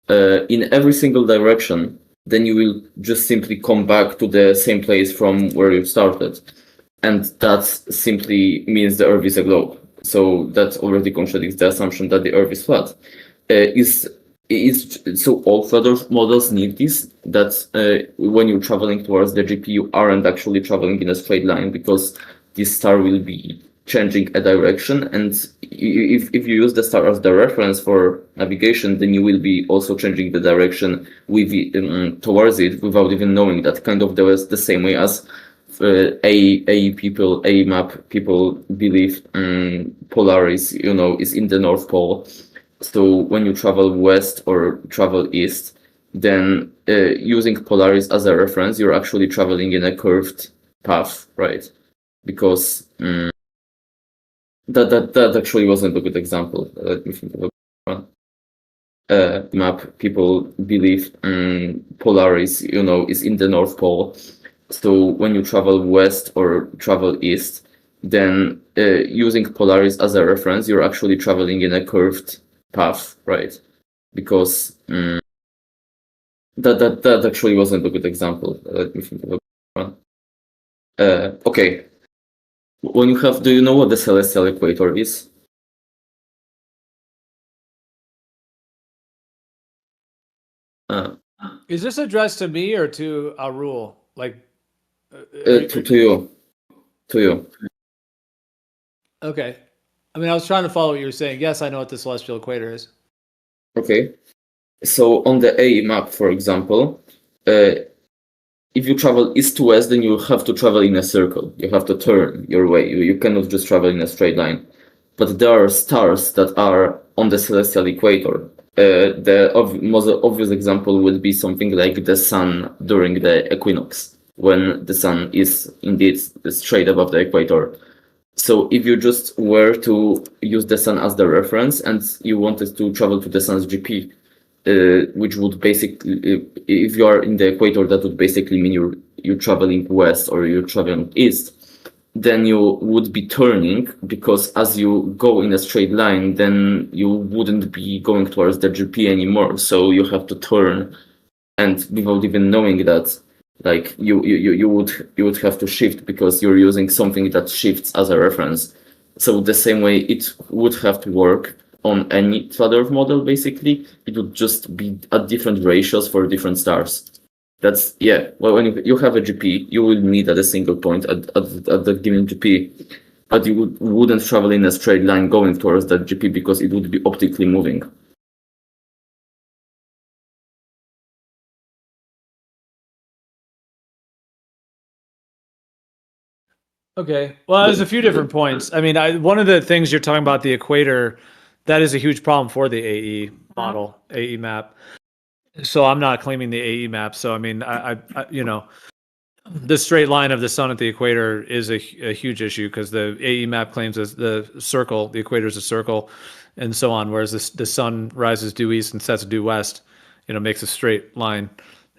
in every single direction, then you will just simply come back to the same place from where you started, and that simply means the Earth is a globe. So that already contradicts the assumption that the Earth is flat. So all flat Earth models need this, that when you're traveling towards the GP, you aren't actually traveling in a straight line, because this star will be changing a direction, and if you use the star as the reference for navigation, then you will be also changing the direction with towards it without even knowing that. Kind of the same way as A map people believe Polaris, is in the North Pole. So when you travel west or travel east, then using Polaris as a reference, you're actually traveling in a curved path, right? Because that actually wasn't a good example. Let me think of a map people believe Polaris, is in the North Pole. So when you travel west or travel east, then using Polaris as a reference, you're actually traveling in a curved path, right? Because that actually wasn't a good example. Let me think of okay. Do you know what the celestial equator is? Is this addressed to me or to Arul? Like, to you. Okay. I mean, I was trying to follow what you were saying. Yes, I know what the celestial equator is. Okay. So on the AE map, for example, if you travel east to west, then you have to travel in a circle. You have to turn your way. You cannot just travel in a straight line. But there are stars that are on the celestial equator. The most obvious example would be something like the sun during the equinox, when the sun is indeed straight above the equator. So if you just were to use the sun as the reference and you wanted to travel to the sun's GP, which would basically, if you are in the equator, that would basically mean you're traveling west or you're traveling east, then you would be turning, because as you go in a straight line, then you wouldn't be going towards the GP anymore. So you have to turn, and without even knowing that, like you would have to shift, because you're using something that shifts as a reference. So the same way it would have to work on any flat Earth model, basically, it would just be at different ratios for different stars. That's, yeah. Well, when you have a GP, you will meet at a single point at the given GP, but you wouldn't travel in a straight line going towards that GP, because it would be optically moving. Okay. Well, there's a few different points. I mean, one of the things you're talking about, the equator, that is a huge problem for the AE model, AE map. So I'm not claiming the AE map. So I mean, I the straight line of the sun at the equator is a huge issue, because the AE map claims as the circle, the equator is a circle, and so on. Whereas the sun rises due east and sets due west, makes a straight line.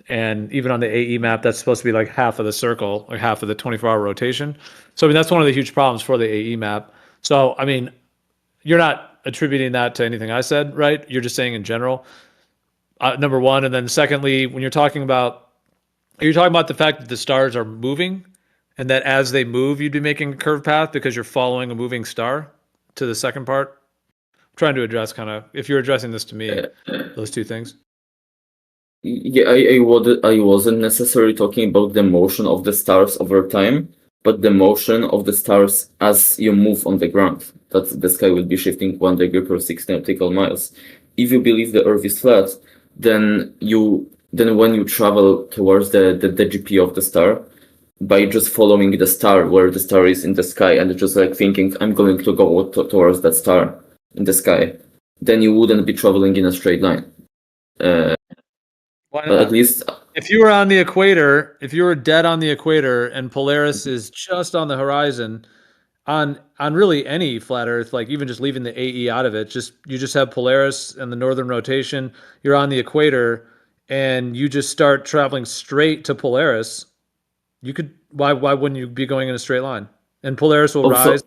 And even on the AE map, that's supposed to be like half of the circle or half of the 24-hour rotation. So I mean, that's one of the huge problems for the AE map. So I mean, you're not attributing that to anything I said, right? You're just saying in general, number one. And then secondly, when you're talking about the fact that the stars are moving and that as they move, you'd be making a curved path because you're following a moving star to the second part? I'm trying to address kind of, if you're addressing this to me, those two things. Yeah, I wasn't necessarily talking about the motion of the stars over time, but the motion of the stars as you move on the ground. That the sky will be shifting 1 degree per 6 nautical miles. If you believe the Earth is flat, then when you travel towards the GP of the star, by just following the star where the star is in the sky and just like thinking I'm going to go towards that star in the sky, then you wouldn't be traveling in a straight line. Why not? At least if you were on the equator, if you were dead on the equator and Polaris is just on the horizon, on really any flat Earth, like even just leaving the AE out of it, you just have Polaris and the northern rotation. You're on the equator, and you just start traveling straight to Polaris. You could why wouldn't you be going in a straight line? And Polaris will rise.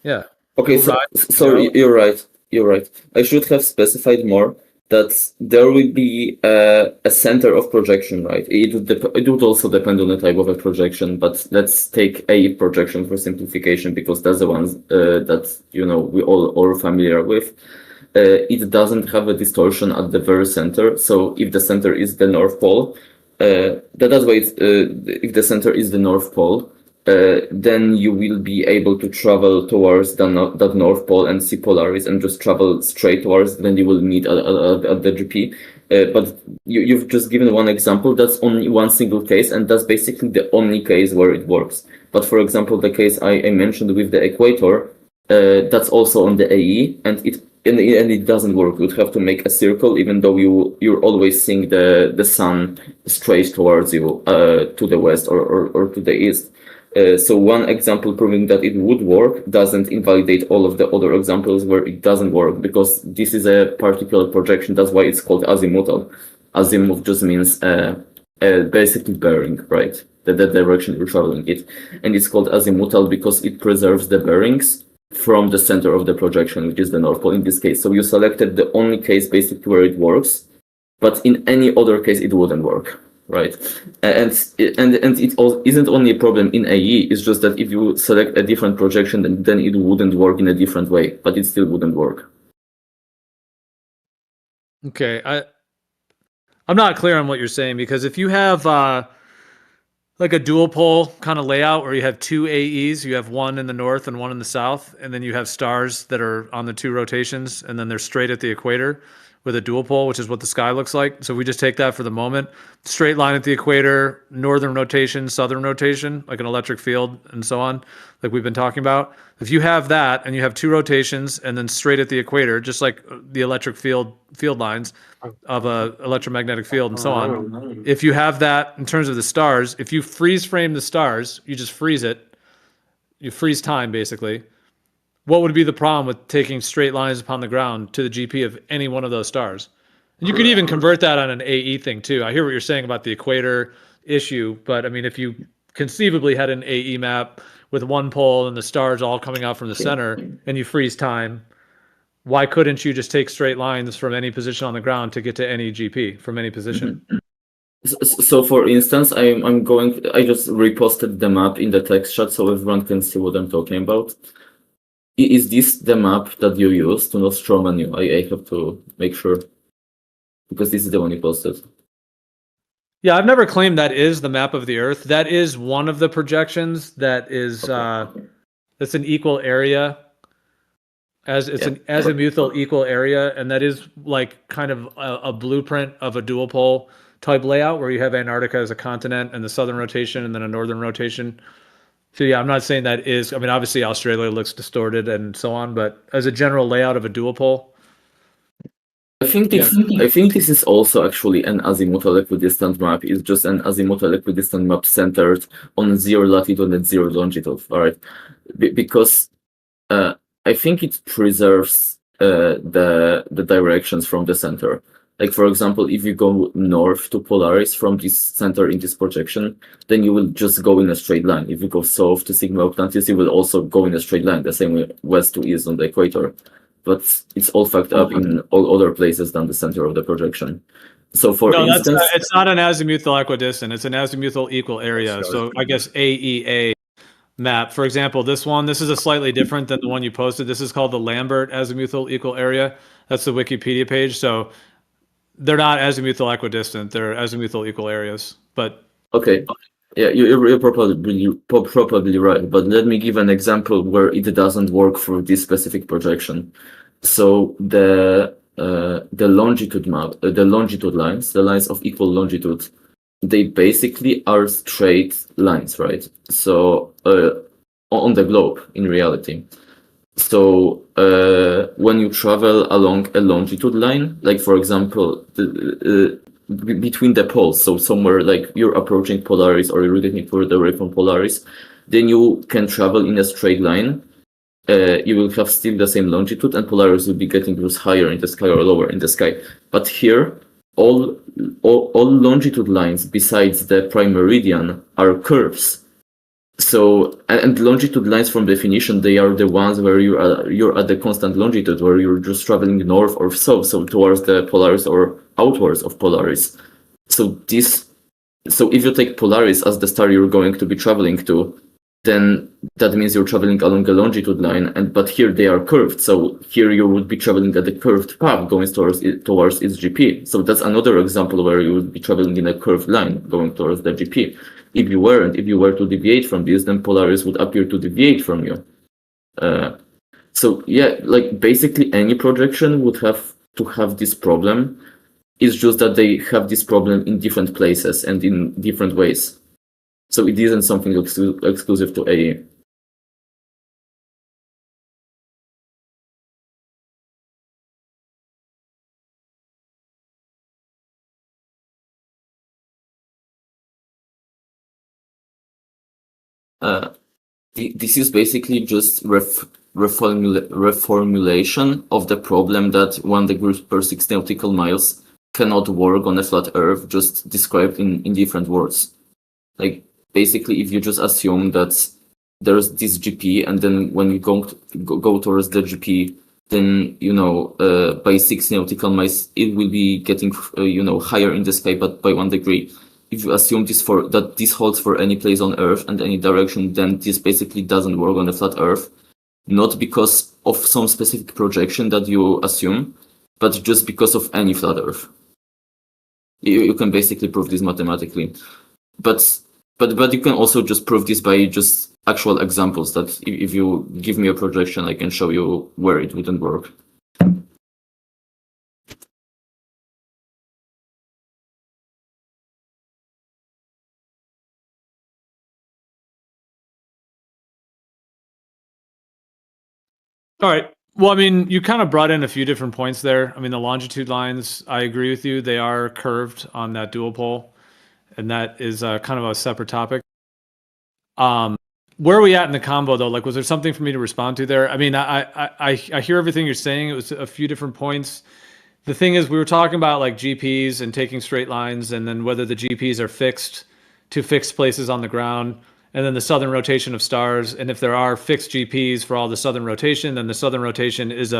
Yeah. Okay, so you're right. You're right. I should have specified more that there will be a center of projection, right? It would also depend on the type of a projection, but let's take a projection for simplification because that's the ones that we all are familiar with. It doesn't have a distortion at the very center. So if the center is the North Pole, that's why if the center is the North Pole, then you will be able to travel towards that North Pole and see Polaris and just travel straight towards, then you will meet at the GP. But you've just given one example, that's only one single case, and that's basically the only case where it works. But for example, the case I mentioned with the equator, that's also on the AE, and it doesn't work. You'd have to make a circle, even though you're always seeing the sun straight towards you, to the west or to the east. So one example proving that it would work doesn't invalidate all of the other examples where it doesn't work, because this is a particular projection. That's why it's called azimuthal. Azimuth just means basically bearing, right? The direction you're traveling it. And it's called azimuthal because it preserves the bearings from the center of the projection, which is the North Pole in this case. So you selected the only case basically where it works, but in any other case it wouldn't work. Right, and it isn't only a problem in AE. It's just that if you select a different projection, then it wouldn't work in a different way, but it still wouldn't work. Okay, I'm not clear on what you're saying, because if you have like a dual pole kind of layout where you have two AEs, you have one in the north and one in the south, and then you have stars that are on the two rotations, and then they're straight at the equator with a dual pole, which is what the sky looks like. So we just take that for the moment. Straight line at the equator, northern rotation, southern rotation, like an electric field and so on, like we've been talking about. If you have that and you have two rotations and then straight at the equator, just like the electric field lines of a electromagnetic field and so on. If you have that in terms of the stars, if you freeze frame the stars, you just freeze it. You freeze time, basically. What would be the problem with taking straight lines upon the ground to the GP of any one of those stars? And you could even convert that on an AE thing too. I hear what you're saying about the equator issue, but I mean, if you conceivably had an AE map with one pole and the stars all coming out from the center and you freeze time, why couldn't you just take straight lines from any position on the ground to get to any GP from any position? So for instance, I just reposted the map in the text chat so everyone can see what I'm talking about. Is this the map that you use to Nostromo? I have to make sure, because this is the one you posted. Yeah, I've never claimed that is the map of the Earth. That is one of the projections that is that's an equal area. It's an azimuthal equal area, and that is like kind of a blueprint of a dual pole type layout where you have Antarctica as a continent and the southern rotation and then a northern rotation. So yeah, I'm not saying that is, I mean, obviously Australia looks distorted and so on, but as a general layout of a dual pole. I think this is also actually an azimuthal equidistant map. It's just an azimuthal equidistant map centered on 0 latitude and 0 longitude, all right? Because I think it preserves the directions from the center. Like, for example, if you go north to Polaris from this center in this projection, then you will just go in a straight line. If you go south to Sigma Octantis, you will also go in a straight line, the same way west to east on the equator. But it's all fucked up in all other places than the center of the projection. So for instance, it's not an azimuthal equidistant. It's an azimuthal equal area. So I guess AEA map. For example, this is a slightly different than the one you posted. This is called the Lambert azimuthal equal area. That's the Wikipedia page. So they're not azimuthal equidistant. They're azimuthal equal areas. But okay, yeah, you're probably right. But let me give an example where it doesn't work for this specific projection. So the longitude map, the longitude lines, the lines of equal longitude, they basically are straight lines, right? So on the globe in reality. So when you travel along a longitude line, like for example, between the poles, so somewhere like you're approaching Polaris or you're getting further away from Polaris, then you can travel in a straight line. You will have still the same longitude, and Polaris will be getting close higher in the sky or lower in the sky. But here, all longitude lines besides the prime meridian are curves. So, and longitude lines from definition, they are the ones where you're at the constant longitude, where you're just traveling north or south, so towards the Polaris or outwards of Polaris. So if you take Polaris as the star you're going to be traveling to, then that means you're traveling along a longitude line, but here they are curved. So here you would be traveling at the curved path going towards its GP. So that's another example where you would be traveling in a curved line going towards the GP. If you were to deviate from this, then Polaris would appear to deviate from you. So yeah, like basically any projection would have to have this problem. It's just that they have this problem in different places and in different ways. So it isn't something exclusive to AE. This is basically just reformulation of the problem that 1 degree per 6 nautical miles cannot work on a flat Earth, just described in different words. Like basically, if you just assume that there's this GP, and then when you go towards the GP, then by 6 nautical miles it will be getting higher in the sky, but by 1 degree. If you assume that this holds for any place on Earth and any direction, then this basically doesn't work on a flat Earth, not because of some specific projection that you assume, but just because of any flat Earth. You can basically prove this mathematically, but you can also just prove this by just actual examples. That if you give me a projection, I can show you where it wouldn't work. All right. Well, I mean, you kind of brought in a few different points there. I mean, the longitude lines, I agree with you. They are curved on that dual pole, and that is kind of a separate topic. Where are we at in the combo, though? Like, was there something for me to respond to there? I mean, I hear everything you're saying. It was a few different points. The thing is, we were talking about like GPs and taking straight lines, and then whether the GPs are fixed to fixed places on the ground, and then the southern rotation of stars. And if there are fixed GPs for all the southern rotation, then the southern rotation is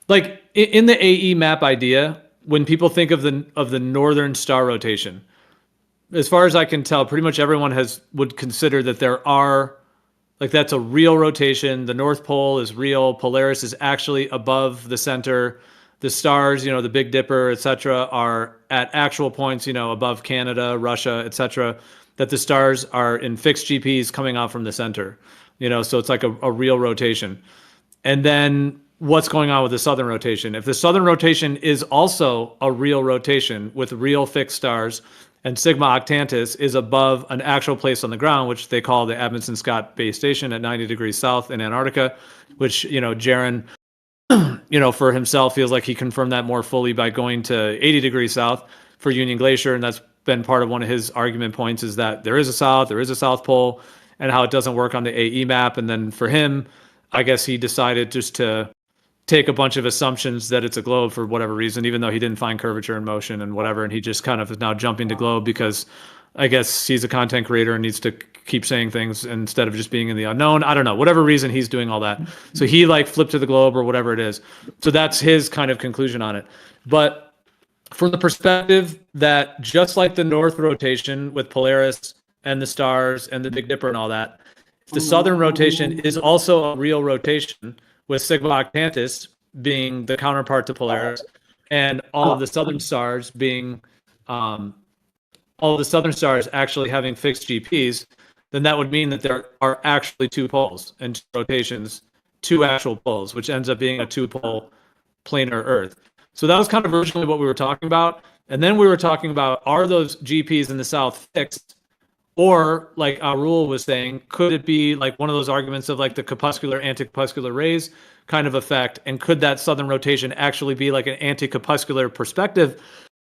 like in the AE map idea. When people think of the northern star rotation, as far as I can tell, pretty much everyone would consider that there are, like, that's a real rotation. The North Pole is real. Polaris is actually above the center. The stars, the Big Dipper, etc., are at actual points, above Canada, Russia, etc., that the stars are in fixed GPs coming out from the center, so it's like a real rotation. And then what's going on with the southern rotation? If the southern rotation is also a real rotation with real fixed stars, and Sigma Octantis is above an actual place on the ground, which they call the Amundsen Scott Base Station at 90 degrees south in Antarctica, which, Jaron, for himself feels like he confirmed that more fully by going to 80 degrees south for Union Glacier. And that's been part of one of his argument points, is that there is a South Pole, and how it doesn't work on the AE map. And then for him, I guess he decided just to take a bunch of assumptions that it's a globe for whatever reason, even though he didn't find curvature in motion and whatever, and he just kind of is now jumping to globe because I guess he's a content creator and needs to keep saying things instead of just being in the unknown. I don't know, whatever reason he's doing all that. So he like flipped to the globe or whatever it is. So that's his kind of conclusion on it. But from the perspective that just like the North rotation with Polaris and the stars and the Big Dipper and all that, the Southern rotation is also a real rotation with Sigma Octantis being the counterpart to Polaris and all of the Southern stars being all of the Southern stars actually having fixed GPs, then that would mean that there are actually two poles and two rotations, two actual poles, which ends up being a two-pole planar Earth. So that was kind of originally what we were talking about. And then we were talking about, are those GPs in the South fixed? Or like Arul was saying, could it be like one of those arguments of like the corpuscular, anti-corpuscular rays kind of effect? And could that Southern rotation actually be like an anti-corpuscular perspective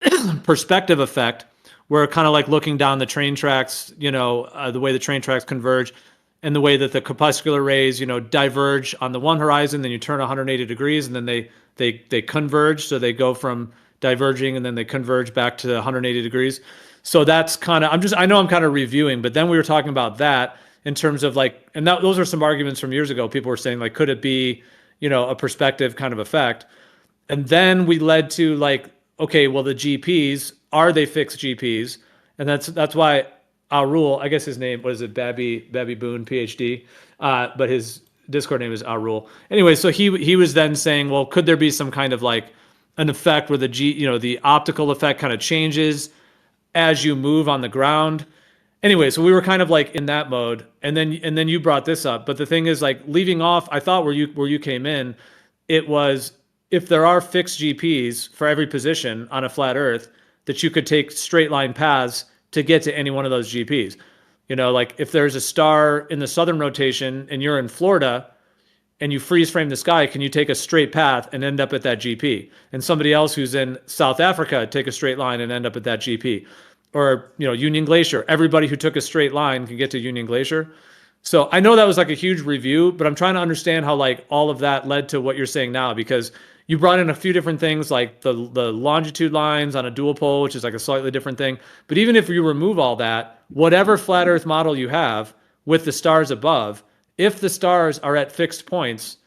effect, where kind of like looking down the train tracks, the way the train tracks converge and the way that the corpuscular rays, diverge on the one horizon, then you turn 180 degrees and then they converge. So they go from diverging and then they converge back to 180 degrees. So that's kind of, I know I'm kind of reviewing, but then we were talking about that in terms of like, and those are some arguments from years ago. People were saying like, could it be, a perspective kind of effect? And then we led to like, okay, well, the GPs, are they fixed GPs? And that's why Arul, I guess his name, what is it, Babby Boone, PhD, but his Discord name is Arul. Anyway, so he was then saying, well, could there be some kind of like an effect where the optical effect kind of changes as you move on the ground? Anyway, so we were kind of like in that mode, and then you brought this up. But the thing is, like, leaving off, I thought where you came in, it was if there are fixed GPs for every position on a flat Earth, that you could take straight line paths to get to any one of those GPs. Like if there's a star in the Southern rotation and you're in Florida and you freeze frame the sky, can you take a straight path and end up at that GP? And somebody else who's in South Africa take a straight line and end up at that GP. Or, Union Glacier. Everybody who took a straight line can get to Union Glacier. So I know that was like a huge review, but I'm trying to understand how like all of that led to what you're saying now, because you brought in a few different things like the longitude lines on a dual pole, which is like a slightly different thing. But even if you remove all that, whatever flat Earth model you have with the stars above, if the stars are at fixed points,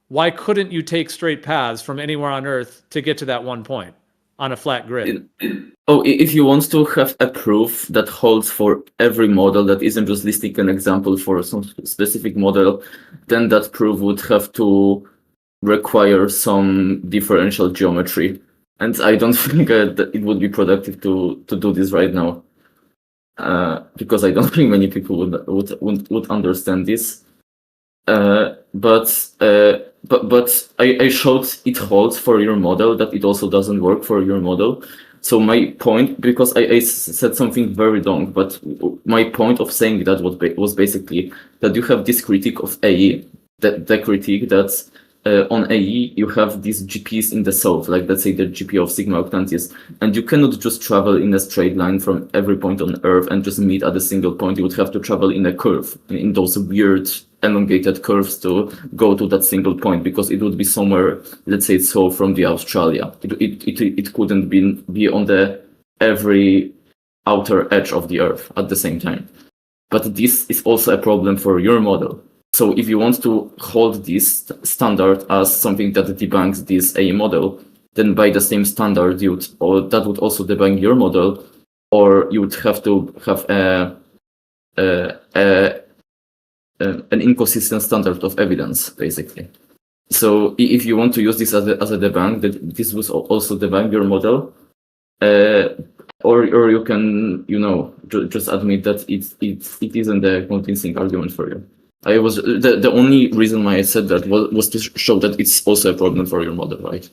why couldn't you take straight paths from anywhere on Earth to get to that one point on a flat grid? If you want to have a proof that holds for every model, that isn't just listing an example for some specific model, then that proof would have to require some differential geometry. And I don't think that it would be productive to do this right now, because I don't think many people would understand this. But I showed it holds for your model, that it also doesn't work for your model. So my point, because I said something very long, but my point of saying that was basically that you have this critique of AE, the critique that on AE you have these GPs in the south, like let's say the GP of Sigma Octantis, and you cannot just travel in a straight line from every point on Earth and just meet at a single point. You would have to travel in a curve, in those weird elongated curves to go to that single point, because it would be somewhere, let's say so from the Australia. It couldn't be on the every outer edge of the Earth at the same time. But this is also a problem for your model. So if you want to hold this standard as something that debunks this AE model, then by the same standard, that would also debunk your model, or you would have to have an inconsistent standard of evidence, basically. So if you want to use this as a debunk, that this would also debunk your model, or you can just admit that it isn't a convincing argument for you. The only reason why I said that was to show that it's also a problem for your model, right?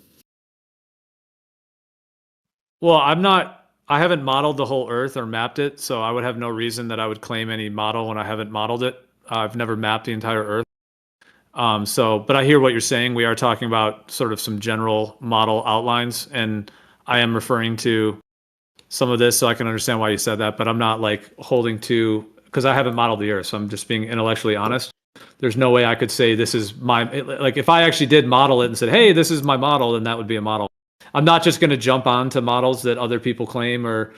Well, I haven't modeled the whole Earth or mapped it, so I would have no reason that I would claim any model when I haven't modeled it. I've never mapped the entire Earth. But I hear what you're saying. We are talking about sort of some general model outlines, and I am referring to some of this so I can understand why you said that, but I'm not like holding to, because I haven't modeled the Earth, so I'm just being intellectually honest. there's no way I could say this is my, like if I actually did model it and said, hey, this is my model, then that would be a model. I'm not just going to jump onto models that other people claim or,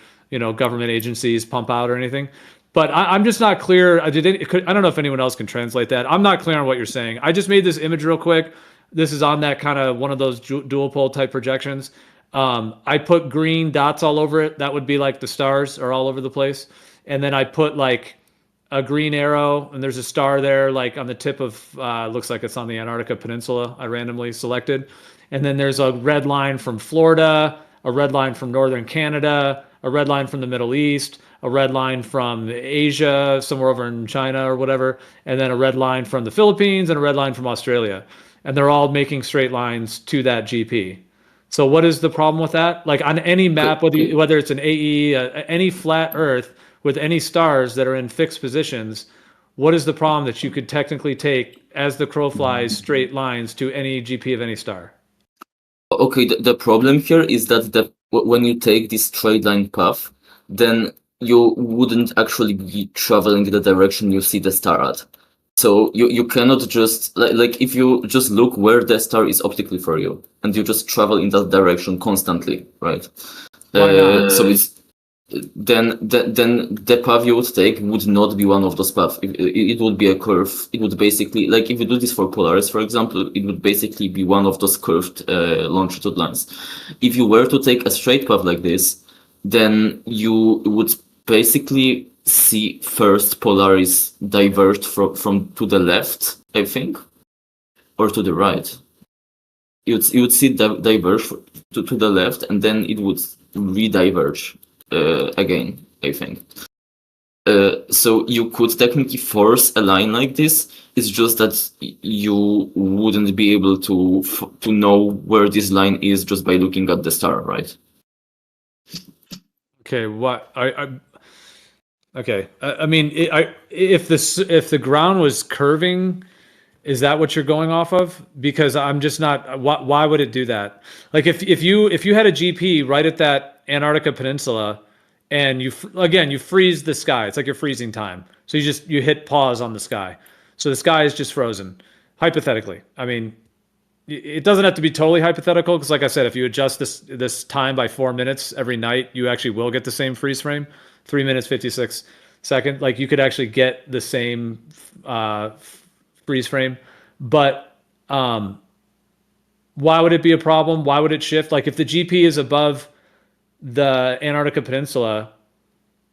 government agencies pump out or anything. But I'm just not clear. I don't know if anyone else can translate that. I'm not clear on what you're saying. I just made this image real quick. This is on that kind of one of those dual pole type projections. I put green dots all over it. That would be like the stars are all over the place. And then I put like a green arrow, and there's a star there, like on the tip of, looks like it's on the Antarctica Peninsula. I randomly selected. And then there's a red line from Florida, a red line from northern Canada, a red line from the Middle East, a red line from Asia, somewhere over in China or whatever, and then a red line from the Philippines and a red line from Australia. And they're all making straight lines to that GP. So what is the problem with that? Like on any map, whether it's an AE, any flat Earth with any stars that are in fixed positions, what is the problem that you could technically take as the crow flies straight lines to any GP of any star? Okay, the problem here is that when you take this straight line path, then you wouldn't actually be traveling in the direction you see the star at. So you cannot just like if you just look where the star is optically for you, and you just travel in that direction constantly, right? So it's then the path you would take would not be one of those paths. It would be a curve. It would basically, like if you do this for Polaris, for example, it would basically be one of those curved longitude lines. If you were to take a straight path like this, then you would basically see first Polaris diverge from to the left, I think, or to the right. You would see diverge to the left, and then it would re-diverge again, I think. So you could technically force a line like this. It's just that you wouldn't be able to know where this line is just by looking at the star, right? Okay, what okay. I mean, if the ground was curving, is that what you're going off of? Because I'm just not. Why would it do that? Like if you had a GP right at that Antarctica Peninsula, and you freeze the sky. It's like you're freezing time. So you hit pause on the sky. So the sky is just frozen. Hypothetically, I mean, it doesn't have to be totally hypothetical because, like I said, if you adjust this time by 4 minutes every night, you actually will get the same freeze frame, 3 minutes 56 seconds. Like you could actually get the same freeze frame, but why would it be a problem? Why would it shift? Like if the GP is above the Antarctica Peninsula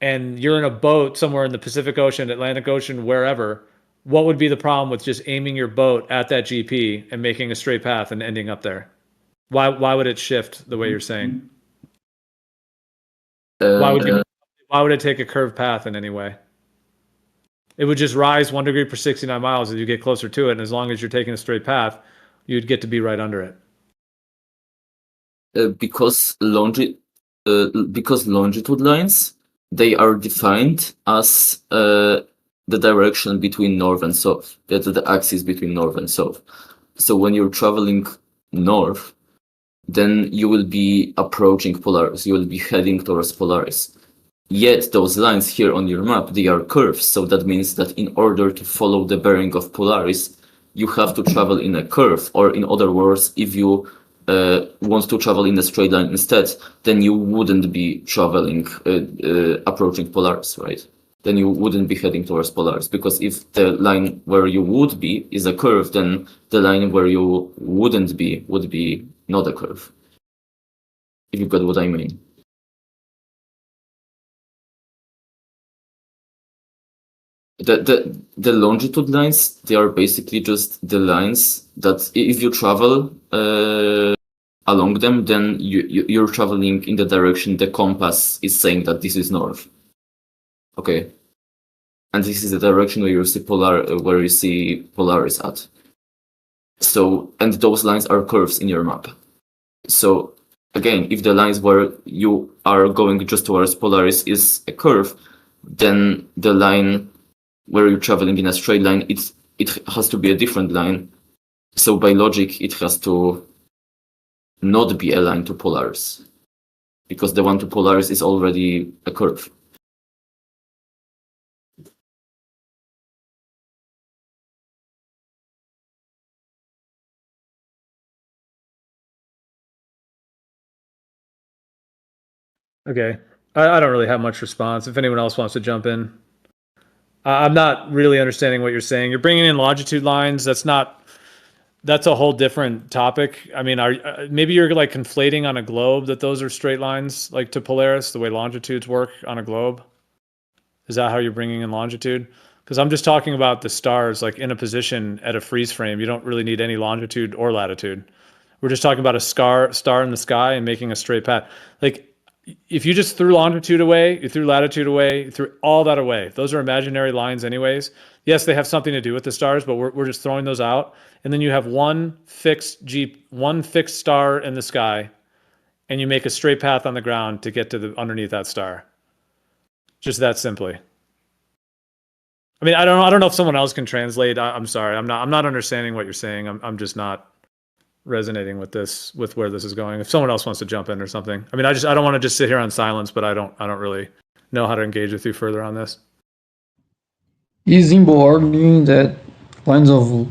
and you're in a boat somewhere in the Pacific Ocean, Atlantic Ocean, wherever, what would be the problem with just aiming your boat at that GP and making a straight path and ending up there? Why would it shift the way you're saying? Why would it take a curved path in any way? It would just rise 1 degree per 69 miles as you get closer to it, and as long as you're taking a straight path, you'd get to be right under it. Because longitude lines, they are defined as the direction between north and south. That's the axis between north and south. So when you're traveling north, then you will be approaching Polaris. You will be heading towards Polaris. Yet those lines here on your map, they are curves. So that means that in order to follow the bearing of Polaris, you have to travel in a curve. Or in other words, if you want to travel in a straight line instead, then you wouldn't be traveling, approaching Polaris, right? Then you wouldn't be heading towards Polaris, because if the line where you would be is a curve, then the line where you wouldn't be would be not a curve. If you got what I mean. The longitude lines, they are basically just the lines that if you travel along them, then you're traveling in the direction the compass is saying that this is north. Okay, and this is the direction where you see Polaris at. So, and those lines are curves in your map. So again, if the lines where you are going just towards Polaris is a curve, then the line where you're traveling in a straight line, it has to be a different line. So by logic, it has to not be a line to Polaris, because the one to Polaris is already a curve. Okay. I don't really have much response. If anyone else wants to jump in. I'm not really understanding what you're saying. You're bringing in longitude lines. That's a whole different topic. I mean, maybe you're like conflating on a globe that those are straight lines, like to Polaris, the way longitudes work on a globe. Is that how you're bringing in longitude? Because I'm just talking about the stars, like in a position at a freeze frame. You don't really need any longitude or latitude. We're just talking about a star in the sky and making a straight path. Like, if you just threw longitude away, you threw latitude away, you threw all that away. Those are imaginary lines anyways. Yes, they have something to do with the stars, but we're just throwing those out. And then you have one fixed star in the sky, and you make a straight path on the ground to get to underneath that star. Just that simply. I mean, I don't know if someone else can translate. I'm sorry. I'm not understanding what you're saying. I'm just not resonating with where this is going. If someone else wants to jump in or something. I mean, I don't want to just sit here on silence, but I don't really know how to engage with you further on this. Is Zimbo arguing that lines of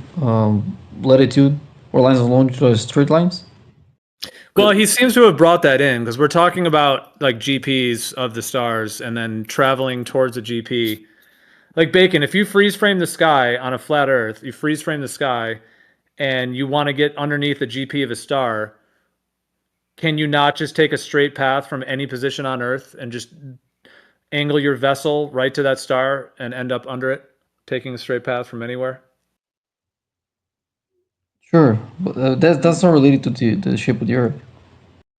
latitude or lines of longitude are straight lines? Well, he seems to have brought that in because we're talking about like GPs of the stars and then traveling towards a GP. Like Bacon, if you freeze frame the sky on a flat Earth, you freeze frame the sky and you want to get underneath the GP of a star, can you not just take a straight path from any position on Earth and just angle your vessel right to that star and end up under it, taking a straight path from anywhere? Sure, but that's not related to the shape of the Earth.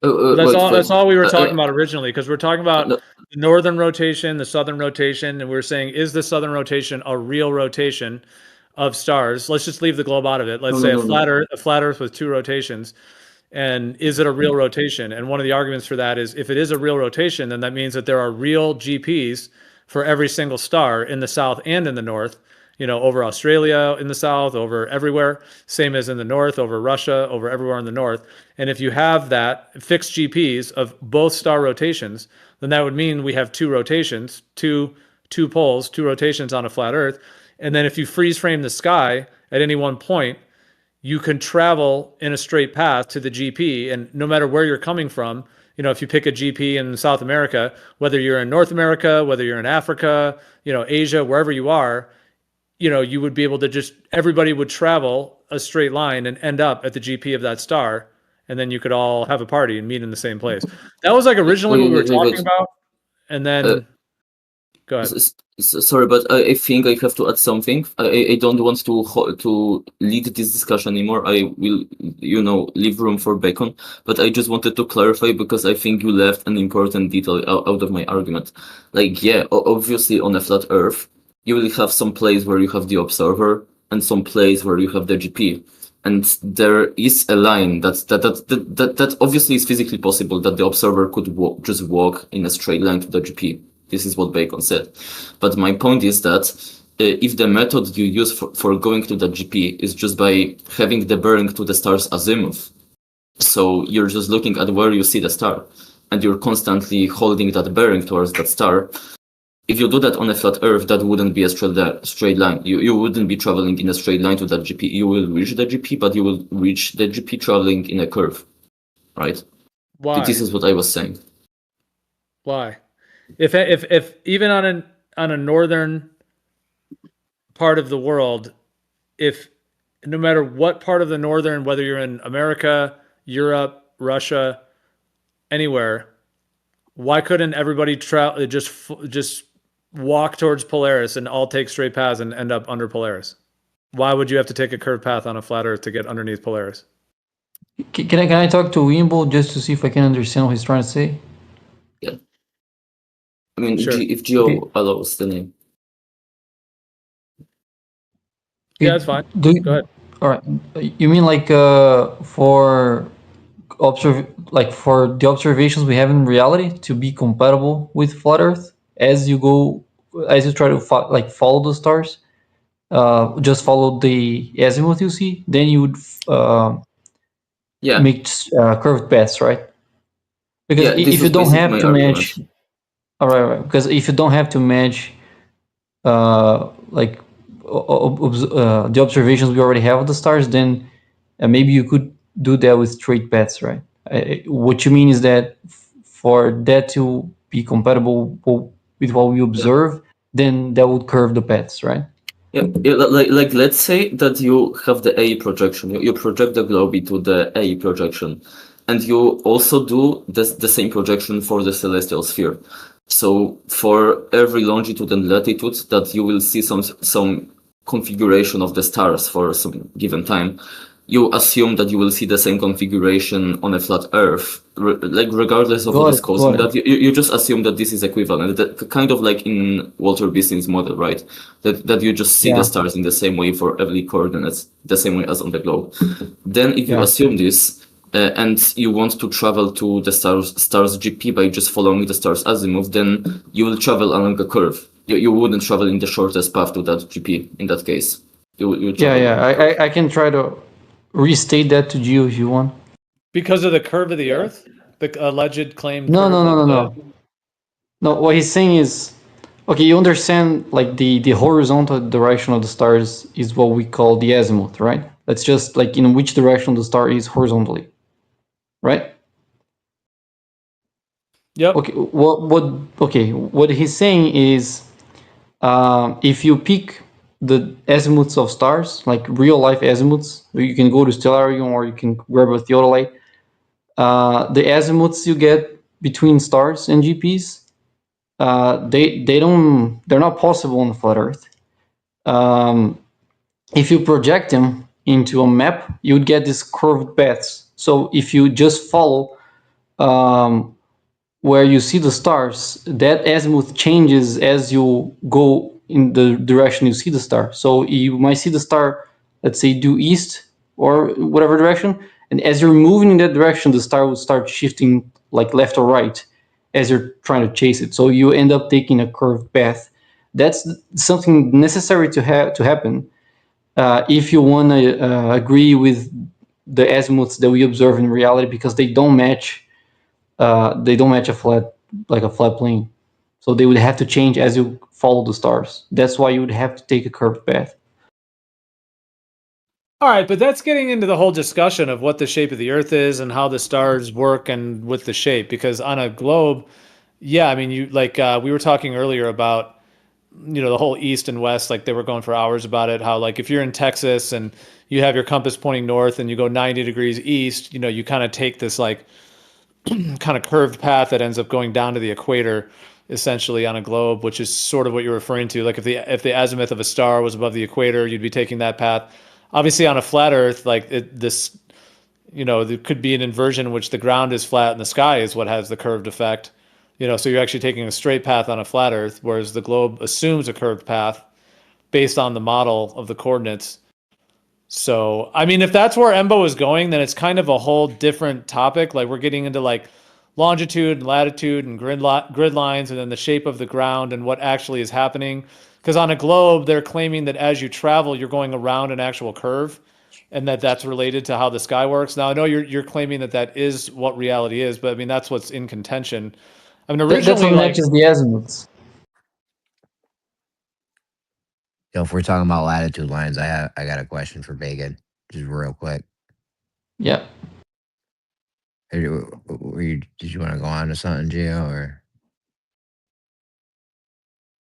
That's all we were talking about originally, because we're talking about the northern rotation, the southern rotation, and we're saying, is the southern rotation a real rotation of stars? Let's just leave the globe out of it. Let's say a flat Earth with two rotations. And is it a real rotation? And one of the arguments for that is if it is a real rotation, then that means that there are real GPs for every single star in the south and in the north, over Australia in the south, over everywhere, same as in the north, over Russia, over everywhere in the north. And if you have that fixed GPs of both star rotations, then that would mean we have two rotations, two poles, two rotations on a flat Earth. And then if you freeze frame the sky at any one point, you can travel in a straight path to the GP, and no matter where you're coming from, if you pick a GP in South America, whether you're in North America, whether you're in Africa, Asia, wherever you are, you would be able to everybody would travel a straight line and end up at the GP of that star, and then you could all have a party and meet in the same place. That was like originally what we were talking about, and then go ahead. Sorry, but I think I have to add something. I don't want to lead this discussion anymore. I will, leave room for Bacon. But I just wanted to clarify because I think you left an important detail out of my argument. Like, yeah, obviously on a flat Earth, you will have some place where you have the observer and some place where you have the GP. And there is a line that obviously is physically possible that the observer could just walk in a straight line to the GP. This is what Bacon said. But my point is that if the method you use for going to the GP is just by having the bearing to the star's azimuth, so you're just looking at where you see the star, and you're constantly holding that bearing towards that star, if you do that on a flat Earth, that wouldn't be a straight line. You wouldn't be traveling in a straight line to that GP. You will reach the GP, but you will reach the GP traveling in a curve, right? Why? This is what I was saying. Why? If even on a northern part of the world, if no matter what part of the northern, whether you're in America, Europe, Russia, anywhere, why couldn't everybody just walk towards Polaris and all take straight paths and end up under Polaris? Why would you have to take a curved path on a flat Earth to get underneath Polaris? Can I talk to Wimble just to see if I can understand what he's trying to say? Yeah. I mean, sure. If Geo allows the name. Yeah, that's fine. Go ahead. All right. You mean like for the observations we have in reality to be compatible with flat Earth as you try to follow the stars, just follow the azimuth you see, then you would make curved paths, right? Because if you don't have to match, all right, because if you don't have to match, the observations we already have of the stars, then maybe you could do that with straight paths, right? What you mean is that for that to be compatible with what we observe, then that would curve the paths, right? Yeah, like let's say that you have the A projection. You project the globe into the A projection, and you also do the same projection for the celestial sphere. So for every longitude and latitude that you will see some configuration of the stars for some given time, you assume that you will see the same configuration on a flat Earth, regardless of what is causing that. You just assume that this is equivalent, kind of like in Walter Bissing's model, right? That you just see the stars in the same way for every coordinates, the same way as on the globe. Then, if you assume this, and you want to travel to the star's GP by just following the star's azimuth, then you will travel along a curve. You wouldn't travel in the shortest path to that GP in that case. I can try to restate that to Gio if you want. Because of the curve of the Earth, the alleged claim. No, what he's saying is, okay, you understand like the horizontal direction of the stars is what we call the azimuth, right? That's just like in which direction the star is horizontally, right? Yep. Okay. What he's saying is, if you pick the azimuths of stars, like real life azimuths, you can go to Stellarium or you can grab a theodolite. The azimuths you get between stars and GPs, they're not possible on the flat Earth. If you project them into a map, you would get these curved paths. So if you just follow where you see the stars, that azimuth changes as you go in the direction you see the star. So you might see the star, let's say, due east or whatever direction, and as you're moving in that direction, the star will start shifting like left or right as you're trying to chase it. So you end up taking a curved path. That's something necessary to happen if you want to agree with the azimuths that we observe in reality, because they don't match. They don't match a flat plane. So they would have to change as you follow the stars. That's why you would have to take a curved path. All right, but that's getting into the whole discussion of what the shape of the Earth is and how the stars work and with the shape. Because on a globe, yeah, I mean, you like we were talking earlier about, you know, the whole east and west. Like they were going for hours about it. How like if you're in Texas and you have your compass pointing north and you go 90 degrees east, you know, you kind of take this like kind of curved path that ends up going down to the equator, essentially on a globe, which is sort of what you're referring to. Like if the azimuth of a star was above the equator, you'd be taking that path. Obviously, on a flat Earth, like this, you know, there could be an inversion in which the ground is flat and the sky is what has the curved effect. You know, so you're actually taking a straight path on a flat Earth, whereas the globe assumes a curved path based on the model of the coordinates. So, I mean, if that's where EMBO is going, then it's kind of a whole different topic. Like we're getting into like longitude and latitude and grid lines and then the shape of the ground and what actually is happening. Because on a globe, they're claiming that as you travel, you're going around an actual curve and that's related to how the sky works. Now, I know you're claiming that is what reality is, but I mean, that's what's in contention. I mean, originally, that's what matches the azimuths. So if we're talking about latitude lines, I got a question for Bacon, just real quick. Yeah. Did you want to go on to something, Gio, or?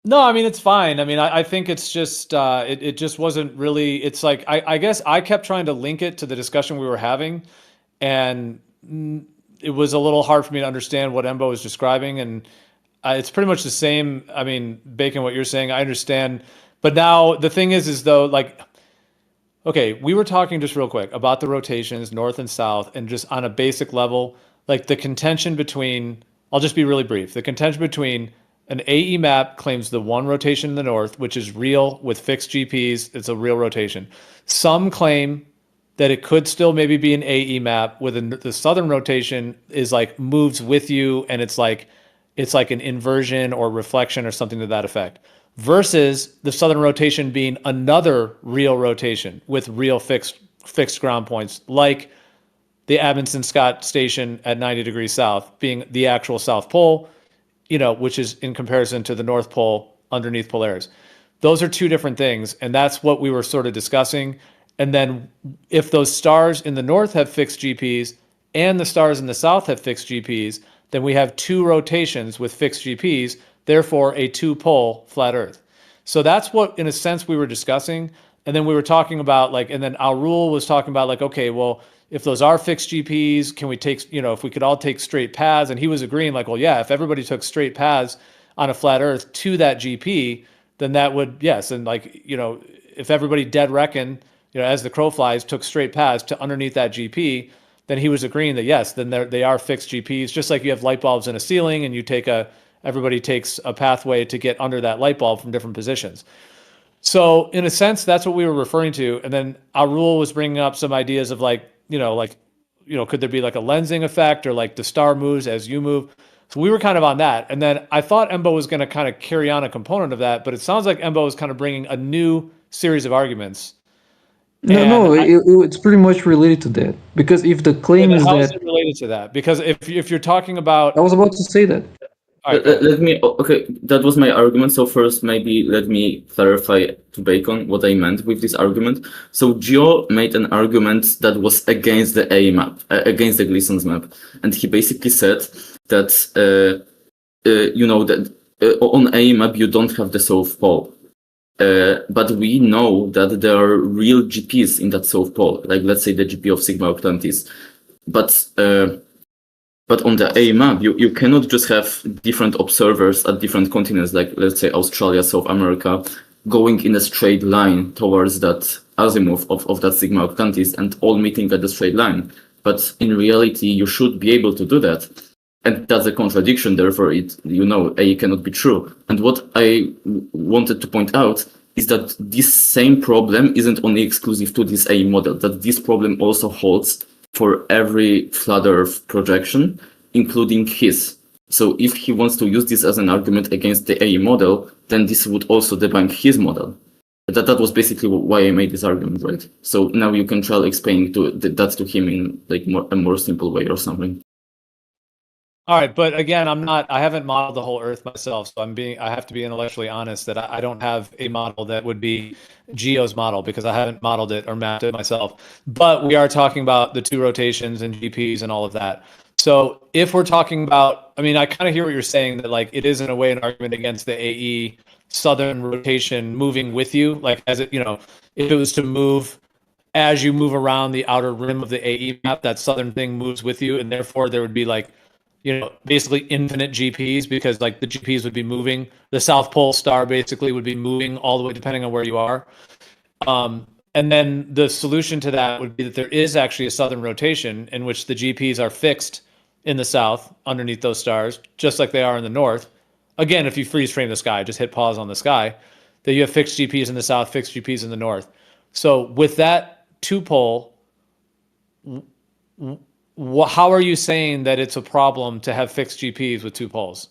No, I mean, it's fine. I mean, I think it's just, it just wasn't really, it's like, I guess I kept trying to link it to the discussion we were having, and it was a little hard for me to understand what Embo was describing. And it's pretty much the same. I mean, Bacon, what you're saying, I understand. But now the thing is though, like, okay, we were talking just real quick about the rotations, north and south, and just on a basic level, like the contention between, I'll just be really brief. The contention between an AE map claims the one rotation in the north, which is real with fixed GPs. It's a real rotation. Some claim that it could still maybe be an AE map with the southern rotation is like moves with you, and it's like an inversion or reflection or something to that effect. Versus the southern rotation being another real rotation with real fixed ground points, like the Amundsen-Scott station at 90 degrees south being the actual South Pole, you know, which is in comparison to the North Pole underneath Polaris. Those are two different things, and that's what we were sort of discussing. And then if those stars in the north have fixed GPs and the stars in the south have fixed GPs, then we have 2 rotations with fixed GPs, therefore a 2-pole flat Earth. So that's what, in a sense, we were discussing. And then we were talking about like, and then our rule was talking about like, okay, well, if those are fixed GPs, can we take, if we could all take straight paths? And he was agreeing like, well, yeah, if everybody took straight paths on a flat Earth to that GP, then that would, yes. And like, if everybody dead reckon, as the crow flies, took straight paths to underneath that GP, then he was agreeing that yes, then they are fixed GPs, just like you have light bulbs in a ceiling and everybody takes a pathway to get under that light bulb from different positions. So in a sense, that's what we were referring to. And then our rule was bringing up some ideas of like, could there be like a lensing effect or like the star moves as you move? So we were kind of on that. And then I thought Embo was going to kind of carry on a component of that, but it sounds like Embo is kind of bringing a new series of arguments. No, it's pretty much related to that. Because if the claim is how that... is it related to that? Because if you're talking about... I was about to say that. Right, okay, that was my argument. So first, maybe let me clarify to Bacon what I meant with this argument. So Gio made an argument that was against the A map, against the Gleason's map. And he basically said that, that on A map, you don't have the South Pole. But we know that there are real GPs in that South Pole, like let's say the GP of Sigma Octantis. But on the A map, you cannot just have different observers at different continents, like let's say Australia, South America, going in a straight line towards that azimuth of that Sigma Octantis and all meeting at the straight line. But in reality, you should be able to do that. And that's a contradiction, therefore A cannot be true. And what I wanted to point out is that this same problem isn't only exclusive to this A model, that this problem also holds for every flat Earth projection, including his. So if he wants to use this as an argument against the A model, then this would also debunk his model. That was basically why I made this argument, right? So now you can try explaining that to him in like a more simple way or something. All right, but again, I haven't modeled the whole Earth myself, so I have to be intellectually honest that I don't have a model that would be Gio's model because I haven't modeled it or mapped it myself. But we are talking about the 2 rotations and GPs and all of that. So if we're talking about, I kind of hear what you're saying that like it is in a way an argument against the AE southern rotation moving with you, like as it, if it was to move as you move around the outer rim of the AE map, that southern thing moves with you, and therefore there would be like, basically infinite GPs because like the GPs would be moving. The South Pole star basically would be moving all the way depending on where you are. And then the solution to that would be that there is actually a southern rotation in which the GPs are fixed in the south underneath those stars, just like they are in the north. Again, if you freeze frame the sky, just hit pause on the sky, that you have fixed GPs in the south, fixed GPs in the north. So with that 2-pole, how are you saying that it's a problem to have fixed GPs with 2 poles?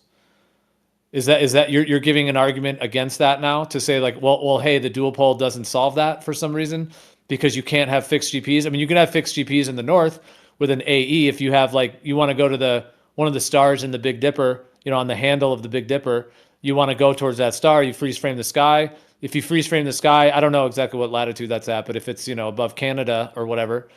Is that you're giving an argument against that now to say like, well, hey, the dual pole doesn't solve that for some reason because you can't have fixed GPs. You can have fixed GPs in the north with an AE if you have like you want to go to one of the stars in the Big Dipper, on the handle of the Big Dipper, you want to go towards that star, you freeze frame the sky. If you freeze frame the sky, I don't know exactly what latitude that's at, but if it's above Canada or whatever,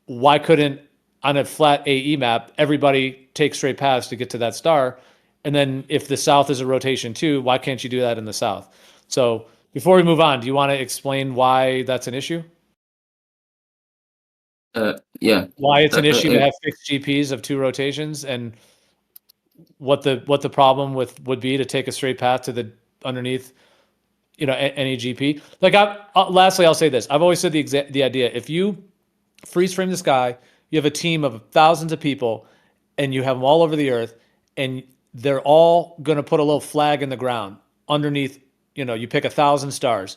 why couldn't on a flat AE map everybody take straight paths to get to that star? And then if the south is a rotation too, why can't you do that in the south? So before we move on, do you want to explain why that's an issue? Yeah. Why it's an issue to have fixed GPs of 2 rotations and what the problem would be to take a straight path to the underneath, any GP. Like lastly, I'll say this. I've always said the idea, if you freeze frame the sky, you have a team of thousands of people and you have them all over the Earth and they're all going to put a little flag in the ground underneath, you pick 1,000 stars,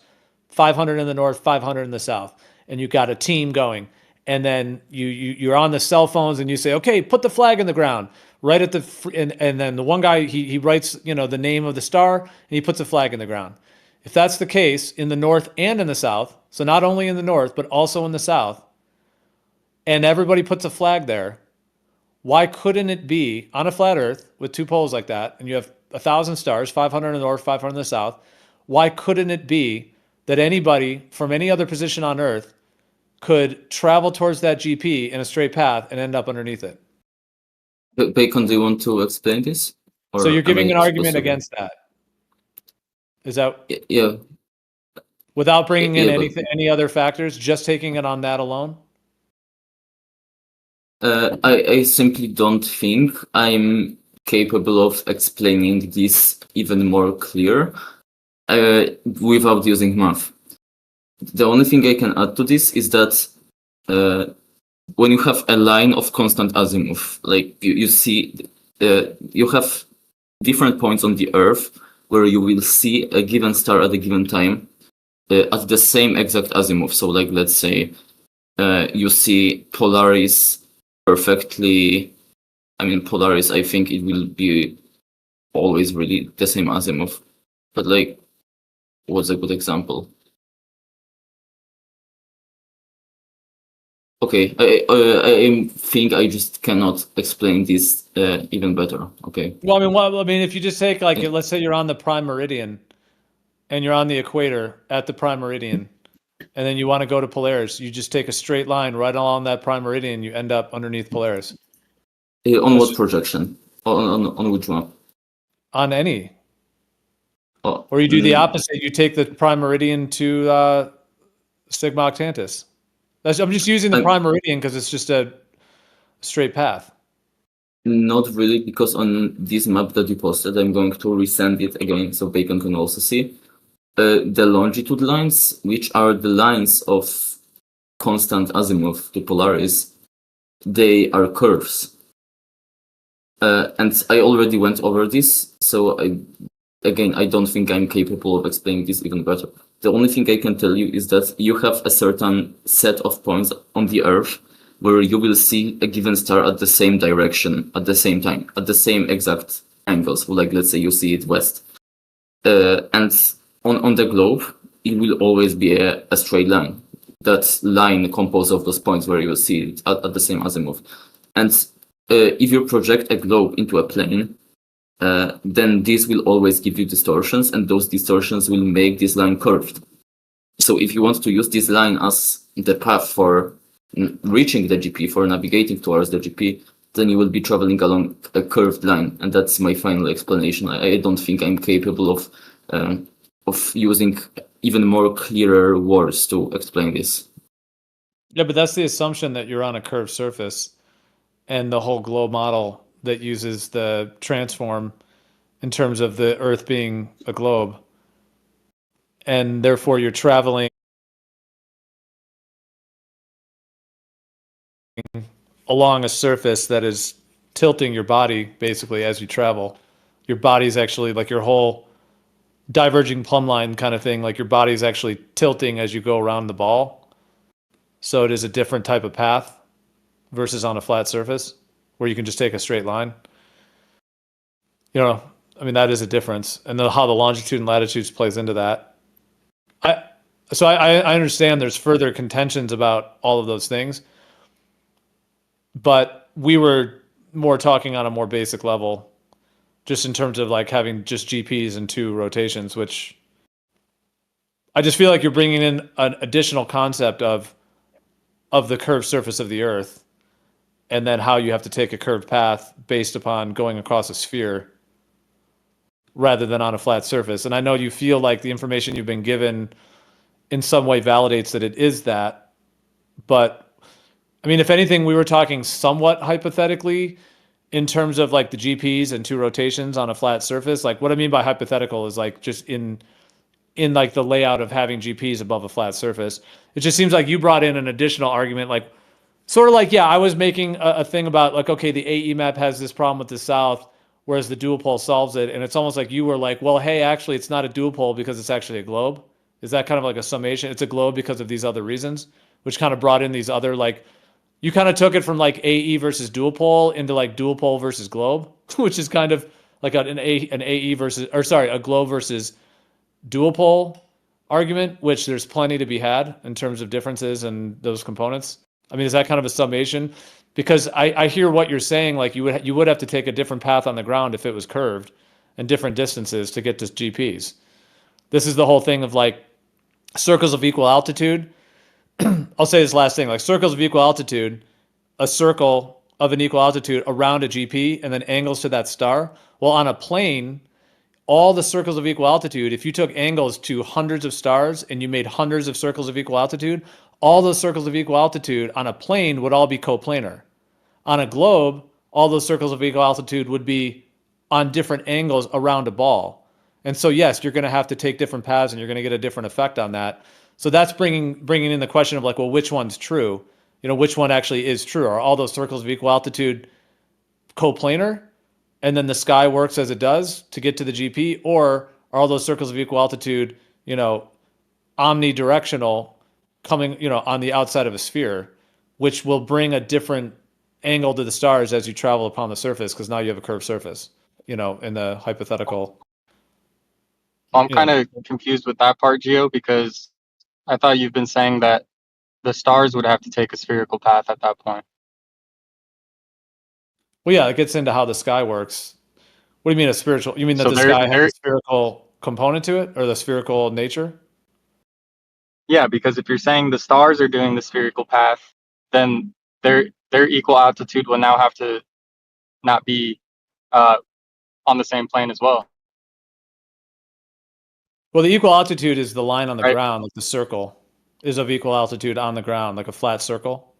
500 in the north, 500 in the south, and you got a team going. And then you're on the cell phones and you say, okay, put the flag in the ground right at and then the one guy, he writes, the name of the star and he puts a flag in the ground. If that's the case in the north and in the south, so not only in the north, but also in the south, and everybody puts a flag there, why couldn't it be on a flat Earth with 2 poles like that, and you have 1,000 stars, 500 in the north, 500 in the south, why couldn't it be that anybody from any other position on Earth could travel towards that GP in a straight path and end up underneath it? Bacon, do you want to explain this? Or So you're am giving I an argument supposed to? against that. Is that Yeah, without bringing in yeah, but any other factors, just taking it on that alone? I simply don't think I'm capable of explaining this even more clear without using math. The only thing I can add to this is that when you have a line of constant azimuth, like you see, you have different points on the Earth where you will see a given star at a given time at the same exact azimuth. So, like, let's say you see Polaris perfectly. I mean, Polaris, I think it will be always really the same azimuth. But, like, what's a good example? Okay, I think I just cannot explain this even better. Okay. Well, I mean, if you just take like, let's say you're on the prime meridian, and you're on the equator at the prime meridian, and then you want to go to Polaris, you just take a straight line right along that prime meridian, you end up underneath Polaris. On what projection? On which one? On any. Oh, or you do the opposite. You take the prime meridian to Sigma Octantis. I'm just using the prime meridian because it's just a straight path. Not really, because on this map that you posted, I'm going to resend it again so Bacon can also see. The longitude lines, which are the lines of constant azimuth to Polaris, they are curves. And I already went over this, so I don't think I'm capable of explaining this even better. The only thing I can tell you is that you have a certain set of points on the Earth where you will see a given star at the same direction, at the same time, at the same exact angles. Like, let's say you see it west. And on the globe, it will always be a straight line. That line composed of those points where you will see it at the same azimuth. And if you project a globe into a plane, then this will always give you distortions, and those distortions will make this line curved. So if you want to use this line as the path for reaching the GP, for navigating towards the GP, then you will be traveling along a curved line, and that's my final explanation. I don't think I'm capable of using even more clearer words to explain this. Yeah, but that's the assumption that you're on a curved surface, and the whole globe model that uses the transform in terms of the Earth being a globe, and therefore you're traveling along a surface that is tilting your body basically as you travel. Your body's actually like your whole diverging plumb line kind of thing, like your body's actually tilting as you go around the ball. So it is a different type of path versus on a flat surface where you can just take a straight line. You know, I mean, that is a difference. And then how the longitude and latitudes plays into that. I understand there's further contentions about all of those things, but we were more talking on a more basic level, just in terms of like having just GPs and 2 rotations, which I just feel like you're bringing in an additional concept of the curved surface of the Earth, and then how you have to take a curved path based upon going across a sphere rather than on a flat surface. And I know you feel like the information you've been given in some way validates that it is that, but I mean, if anything, we were talking somewhat hypothetically in terms of like the GPs and 2 rotations on a flat surface. Like what I mean by hypothetical is like just in like the layout of having GPs above a flat surface. It just seems like you brought in an additional argument, like sort of like, yeah, I was making a thing about like, okay, the AE map has this problem with the south, whereas the dual pole solves it. And it's almost like you were like, well, hey, actually it's not a dual pole because it's actually a globe. Is that kind of like a summation? It's a globe because of these other reasons, which kind of brought in these other, like, you kind of took it from like AE versus dual pole into like dual pole versus globe, which is kind of like an AE versus, or sorry, a globe versus dual pole argument, which there's plenty to be had in terms of differences and those components. I mean, is that kind of a summation? Because I hear what you're saying, like you would have to take a different path on the ground if it was curved and different distances to get to GPs. This is the whole thing of like circles of equal altitude. I'll say this last thing, like circles of equal altitude, a circle of an equal altitude around a GP and then angles to that star. Well, on a plane, all the circles of equal altitude, if you took angles to hundreds of stars and you made hundreds of circles of equal altitude, all those circles of equal altitude on a plane would all be coplanar. On a globe, all those circles of equal altitude would be on different angles around a ball. And so, yes, you're going to have to take different paths and you're going to get a different effect on that. So that's bringing in the question of like, well, which one's true? You know, which one actually is true? Are all those circles of equal altitude coplanar, and then the sky works as it does to get to the GP, or are all those circles of equal altitude, you know, omnidirectional, coming, you know, on the outside of a sphere, which will bring a different angle to the stars as you travel upon the surface, because now you have a curved surface, you know, in the hypothetical. I'm kind of confused with that part, Gio, because I thought you've been saying that the stars would have to take a spherical path at that point. Well, yeah, it gets into how the sky works. What do you mean a spiritual? You mean that So the sky has a spherical component to it, or the spherical nature? Yeah, because if you're saying the stars are doing the spherical path, then their equal altitude will now have to not be on the same plane as well. Well, the equal altitude is the line on the Right. ground, like the circle is of equal altitude on the ground, like a flat circle.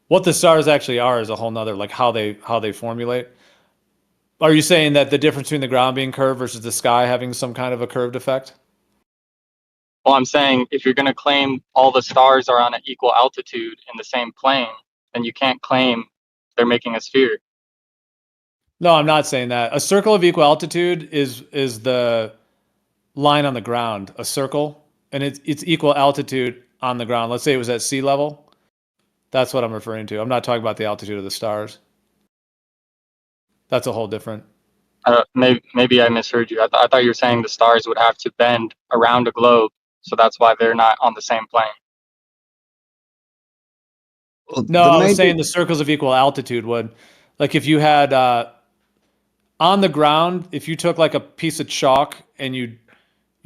What the stars actually are is a whole nother, like how they formulate. Are you saying that the difference between the ground being curved versus the sky having some kind of a curved effect? Well, I'm saying if you're going to claim all the stars are on an equal altitude in the same plane, then you can't claim they're making a sphere. No, I'm not saying that. A circle of equal altitude is the line on the ground, a circle, and it's equal altitude on the ground. Let's say it was at sea level. That's what I'm referring to. I'm not talking about the altitude of the stars. That's a whole different. Maybe I misheard you. I thought you were saying the stars would have to bend around a globe, so that's why they're not on the same plane. No, I was saying the circles of equal altitude would, like if you had on the ground, if you took like a piece of chalk and you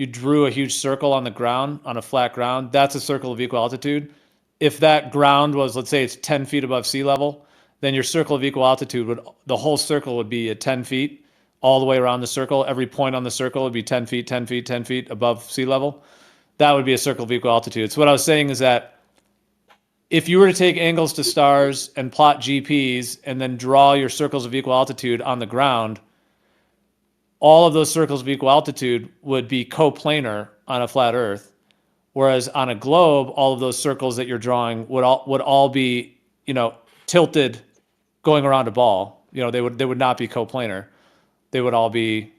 drew a huge circle on the ground, on a flat ground, that's a circle of equal altitude. If that ground was, let's say it's 10 feet above sea level, then your circle of equal altitude the whole circle would be at 10 feet all the way around the circle. Every point on the circle would be 10 feet, 10 feet, 10 feet above sea level. That would be a circle of equal altitude. So what I was saying is that if you were to take angles to stars and plot GPs and then draw your circles of equal altitude on the ground, all of those circles of equal altitude would be coplanar on a flat Earth, whereas on a globe, all of those circles that you're drawing would all be, you know, tilted, going around a ball. You know, they would not be coplanar. They would all be.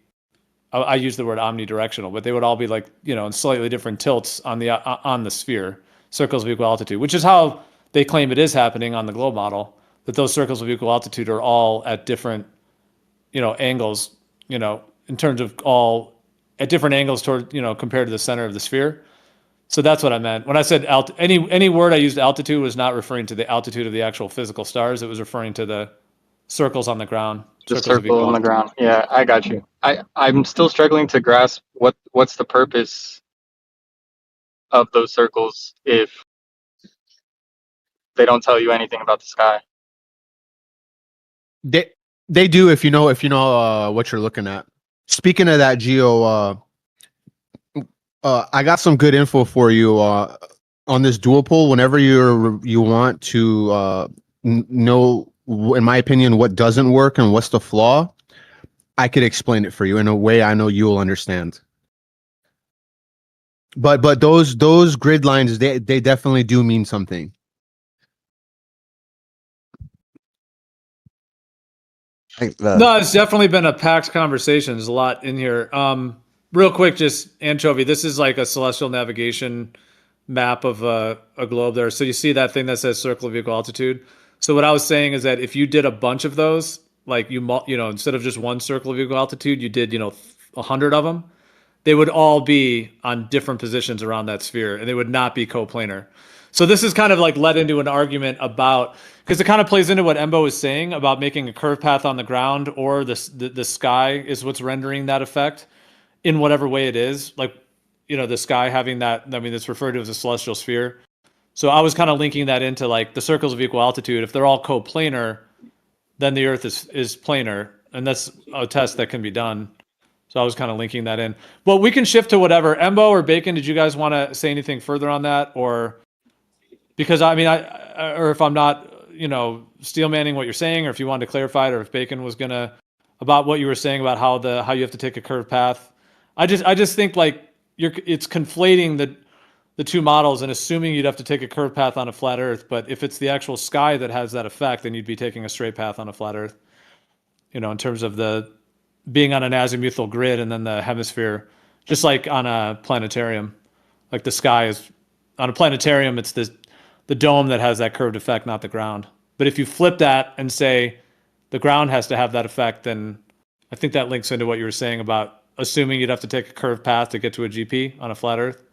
I use the word omnidirectional, but they would all be like, you know, in slightly different tilts on the sphere, circles of equal altitude, which is how they claim it is happening on the globe model. That those circles of equal altitude are all at different, you know, angles, you know, in terms of all at different angles toward, you know, compared to the center of the sphere. So that's what I meant when I said any word I used altitude was not referring to the altitude of the actual physical stars. It was referring to the circles on the ground. The circle on the ground. Yeah, I got you. I'm still struggling to grasp what's the purpose of those circles if they don't tell you anything about the sky. They do if you know what you're looking at. Speaking of that, Gio, I got some good info for you on this dual pole. Whenever you want to know, in my opinion, what doesn't work and what's the flaw, I could explain it for you in a way I know you'll understand. But those grid lines, they definitely do mean something. No, it's definitely been a packed conversation. There's a lot in here. Real quick, just Anchovy, this is like a celestial navigation map of a globe there. So you see that thing that says circle of equal altitude. So what I was saying is that if you did a bunch of those, like you know, instead of just one circle of equal altitude, you did, you know, 100 of them, they would all be on different positions around that sphere, and they would not be coplanar. So this is kind of like led into an argument about, because it kind of plays into what Embo was saying about making a curved path on the ground, or the sky is what's rendering that effect in whatever way it is. Like, you know, the sky having that, I mean, it's referred to as a celestial sphere. So I was kind of linking that into like the circles of equal altitude. If they're all coplanar, then the Earth is planar, and that's a test that can be done. So I was kind of linking that in. Well, we can shift to whatever. Embo or Bacon, did you guys want to say anything further on that, or because I mean, or if I'm not, steel manning what you're saying, or if you wanted to clarify it, or if Bacon was gonna about what you were saying about how you have to take a curved path. I just think like it's conflating the two models and assuming you'd have to take a curved path on a flat Earth. But if it's the actual sky that has that effect, then you'd be taking a straight path on a flat Earth. In terms of the being on an azimuthal grid and then the hemisphere, just like on a planetarium, like the sky is on a planetarium, it's the dome that has that curved effect, not the ground. But if you flip that and say the ground has to have that effect, then I think that links into what you were saying about assuming you'd have to take a curved path to get to a GP on a flat Earth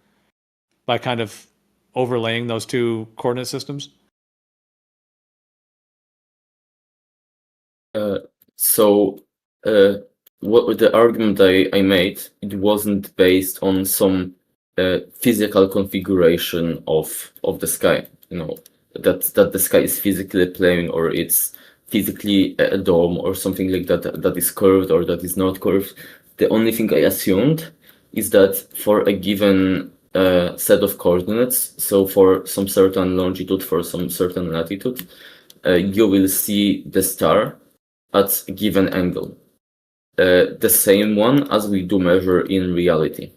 by kind of overlaying those two coordinate systems. So what the argument I made, it wasn't based on some physical configuration of the sky. That the sky is physically plane, or it's physically a dome or something like that is curved or that is not curved. The only thing I assumed is that for a given set of coordinates, so for some certain longitude, for some certain latitude, you will see the star at a given angle, the same one as we do measure in reality,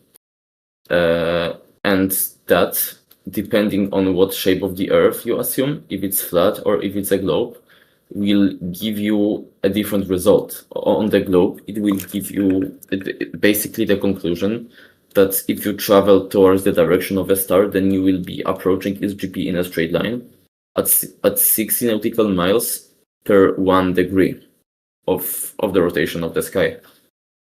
and that, depending on what shape of the Earth you assume, if it's flat or if it's a globe, will give you a different result. On the globe, it will give you basically the conclusion that if you travel towards the direction of a star, then you will be approaching its GP in a straight line at 60 nautical miles per 1 degree of the rotation of the sky.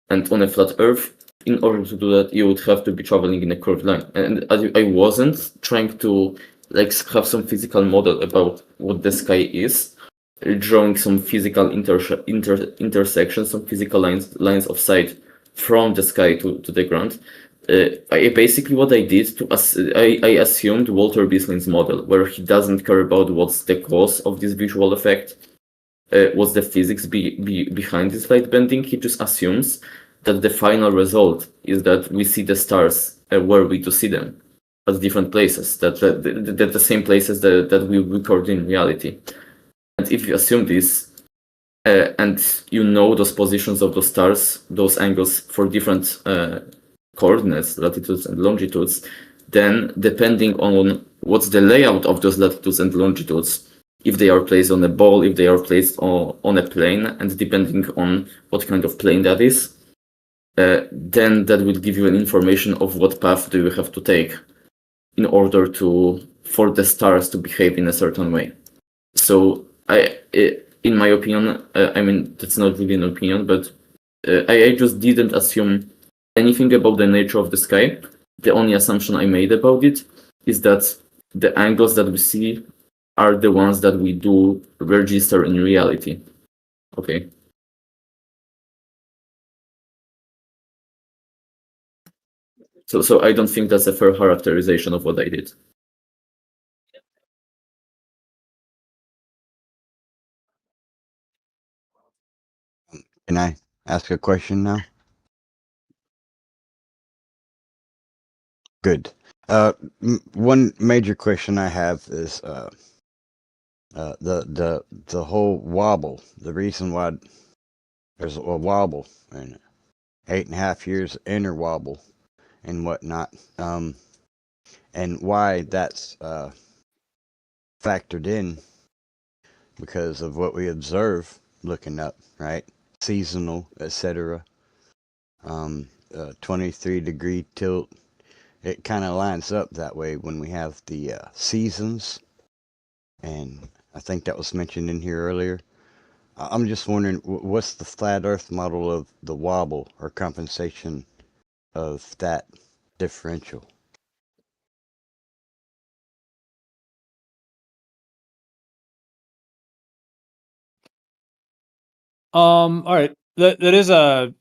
And on a flat Earth, in order to do that, you would have to be traveling in a curved line. And I wasn't trying to have some physical model about what the sky is, drawing some physical intersections, some physical lines of sight from the sky to the ground. Basically what I did I assumed Walter Bislin's model, where he doesn't care about what's the cause of this visual effect, what's the physics behind this light bending. He just assumes that the final result is that we see the stars where we do see them at different places, that the same places that we record in reality. And if you assume this, and you know those positions of those stars, those angles for different coordinates, latitudes and longitudes, then depending on what's the layout of those latitudes and longitudes, if they are placed on a ball, if they are placed on a plane, and depending on what kind of plane that is, then that will give you an information of what path do you have to take in order for the stars to behave in a certain way. So in my opinion, I mean, that's not really an opinion, but I just didn't assume anything about the nature of the sky. The only assumption I made about it is that the angles that we see are the ones that we do register in reality. Okay. So I don't think that's a fair characterization of what I did. Can I ask a question now? Good. One major question I have is the whole wobble. The reason why there's a wobble and 8.5 years inner wobble and whatnot, and why that's factored in because of what we observe looking up, right? Seasonal, etc. 23-degree tilt. It kind of lines up that way when we have the seasons, and I think that was mentioned in here earlier. I'm just wondering, what's the flat Earth model of the wobble or compensation of that differential? All right. That is a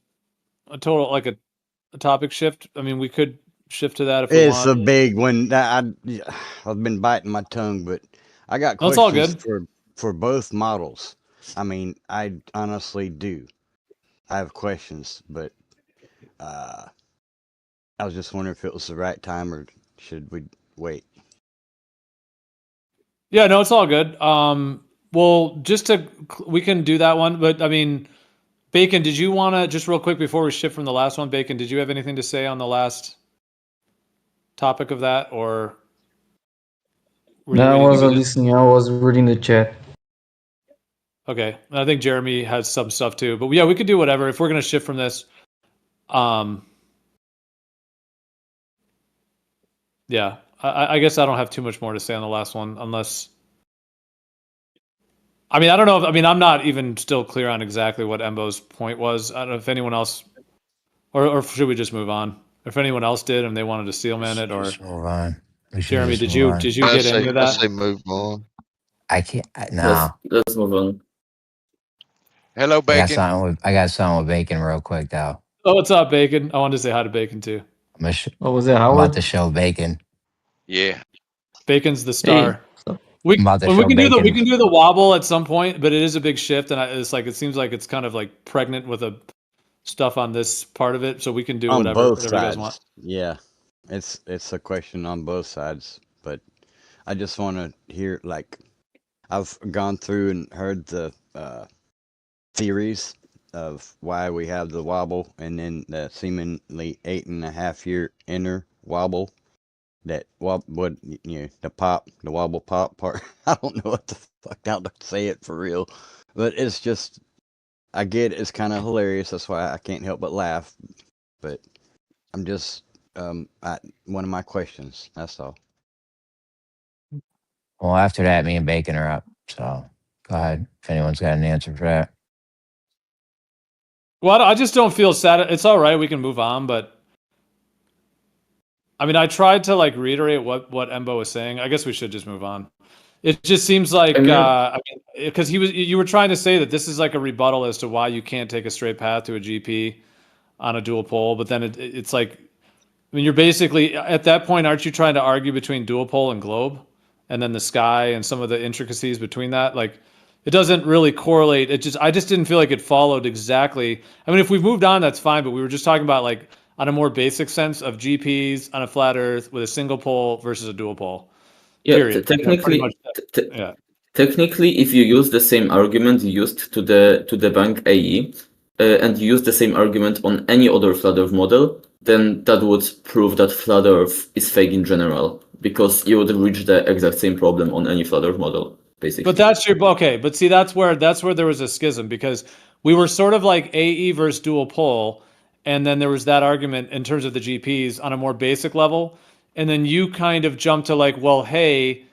total, like a topic shift. I mean, we could shift to that if we It's want. a big one. I've been biting my tongue, but I got That's all questions good. for both models. I mean, I honestly do. I have questions, but I was just wondering if it was the right time or should we wait? Yeah, no, it's all good. Well, we can do that one, but I mean, Bacon, did you want to just real quick before we shift from the last one, Bacon, did you have anything to say on the last topic of that, or were you No, I reading wasn't the listening. I was reading the chat. Okay, I think Jeremy has some stuff too, but yeah, we could do whatever if we're gonna shift from this. Yeah, I guess I don't have too much more to say on the last one, unless. I mean, I don't know. I mean, I'm not even still clear on exactly what Embo's point was. I don't know if anyone else, or should we just move on? If anyone else did and they wanted to steel man it, or Just move on. We should Jeremy, just did move you on. I get any say of I that? say move on. I can't. No, Let's move on. Hello, Bacon. I got something with Bacon real quick though. Oh, what's up, Bacon? I wanted to say hi to Bacon too. What was that, I'm about Howard? to show Bacon. Yeah. Bacon's the Hey, star. so- We I'm about to we show can do Bacon. the wobble at some point, but it is a big shift, and it's like it seems like it's kind of like pregnant with a stuff on this part of it, so we can do On whatever both you guys want. sides. Yeah. It's a question on both sides, but I just want to hear, like, I've gone through and heard the theories of why we have the wobble, and then the seemingly 8.5 year inner wobble. That what the wobble pop part. I don't know what the fuck how to say it for real, but it's just I get it's kind of hilarious. That's why I can't help but laugh. But I'm just one of my questions. That's all. Well, after that, me and Bacon are up. So go ahead if anyone's got an answer for that. Well, I just don't feel sad. It's all right. We can move on, but I mean, I tried to like reiterate what Embo was saying. I guess we should just move on. It just seems like I mean, because you were trying to say that this is like a rebuttal as to why you can't take a straight path to a GP on a dual pole, but then it's like, I mean, you're basically at that point, aren't you trying to argue between dual pole and globe, and then the sky and some of the intricacies between that? Like, it doesn't really correlate. I just didn't feel like it followed exactly. I mean, if we've moved on, that's fine. But we were just talking about like on a more basic sense of GPs on a flat Earth with a single pole versus a dual pole. Yeah, Period. technically, Yeah. Technically, if you use the same argument used to the bank AE, and you use the same argument on any other flat Earth model, then that would prove that flat Earth is fake in general, because you would reach the exact same problem on any flat Earth model, basically. But that's your okay. But see, that's where there was a schism, because we were sort of like AE versus dual pole, and then there was that argument in terms of the GPs on a more basic level, and then you kind of jumped to like, well, hey,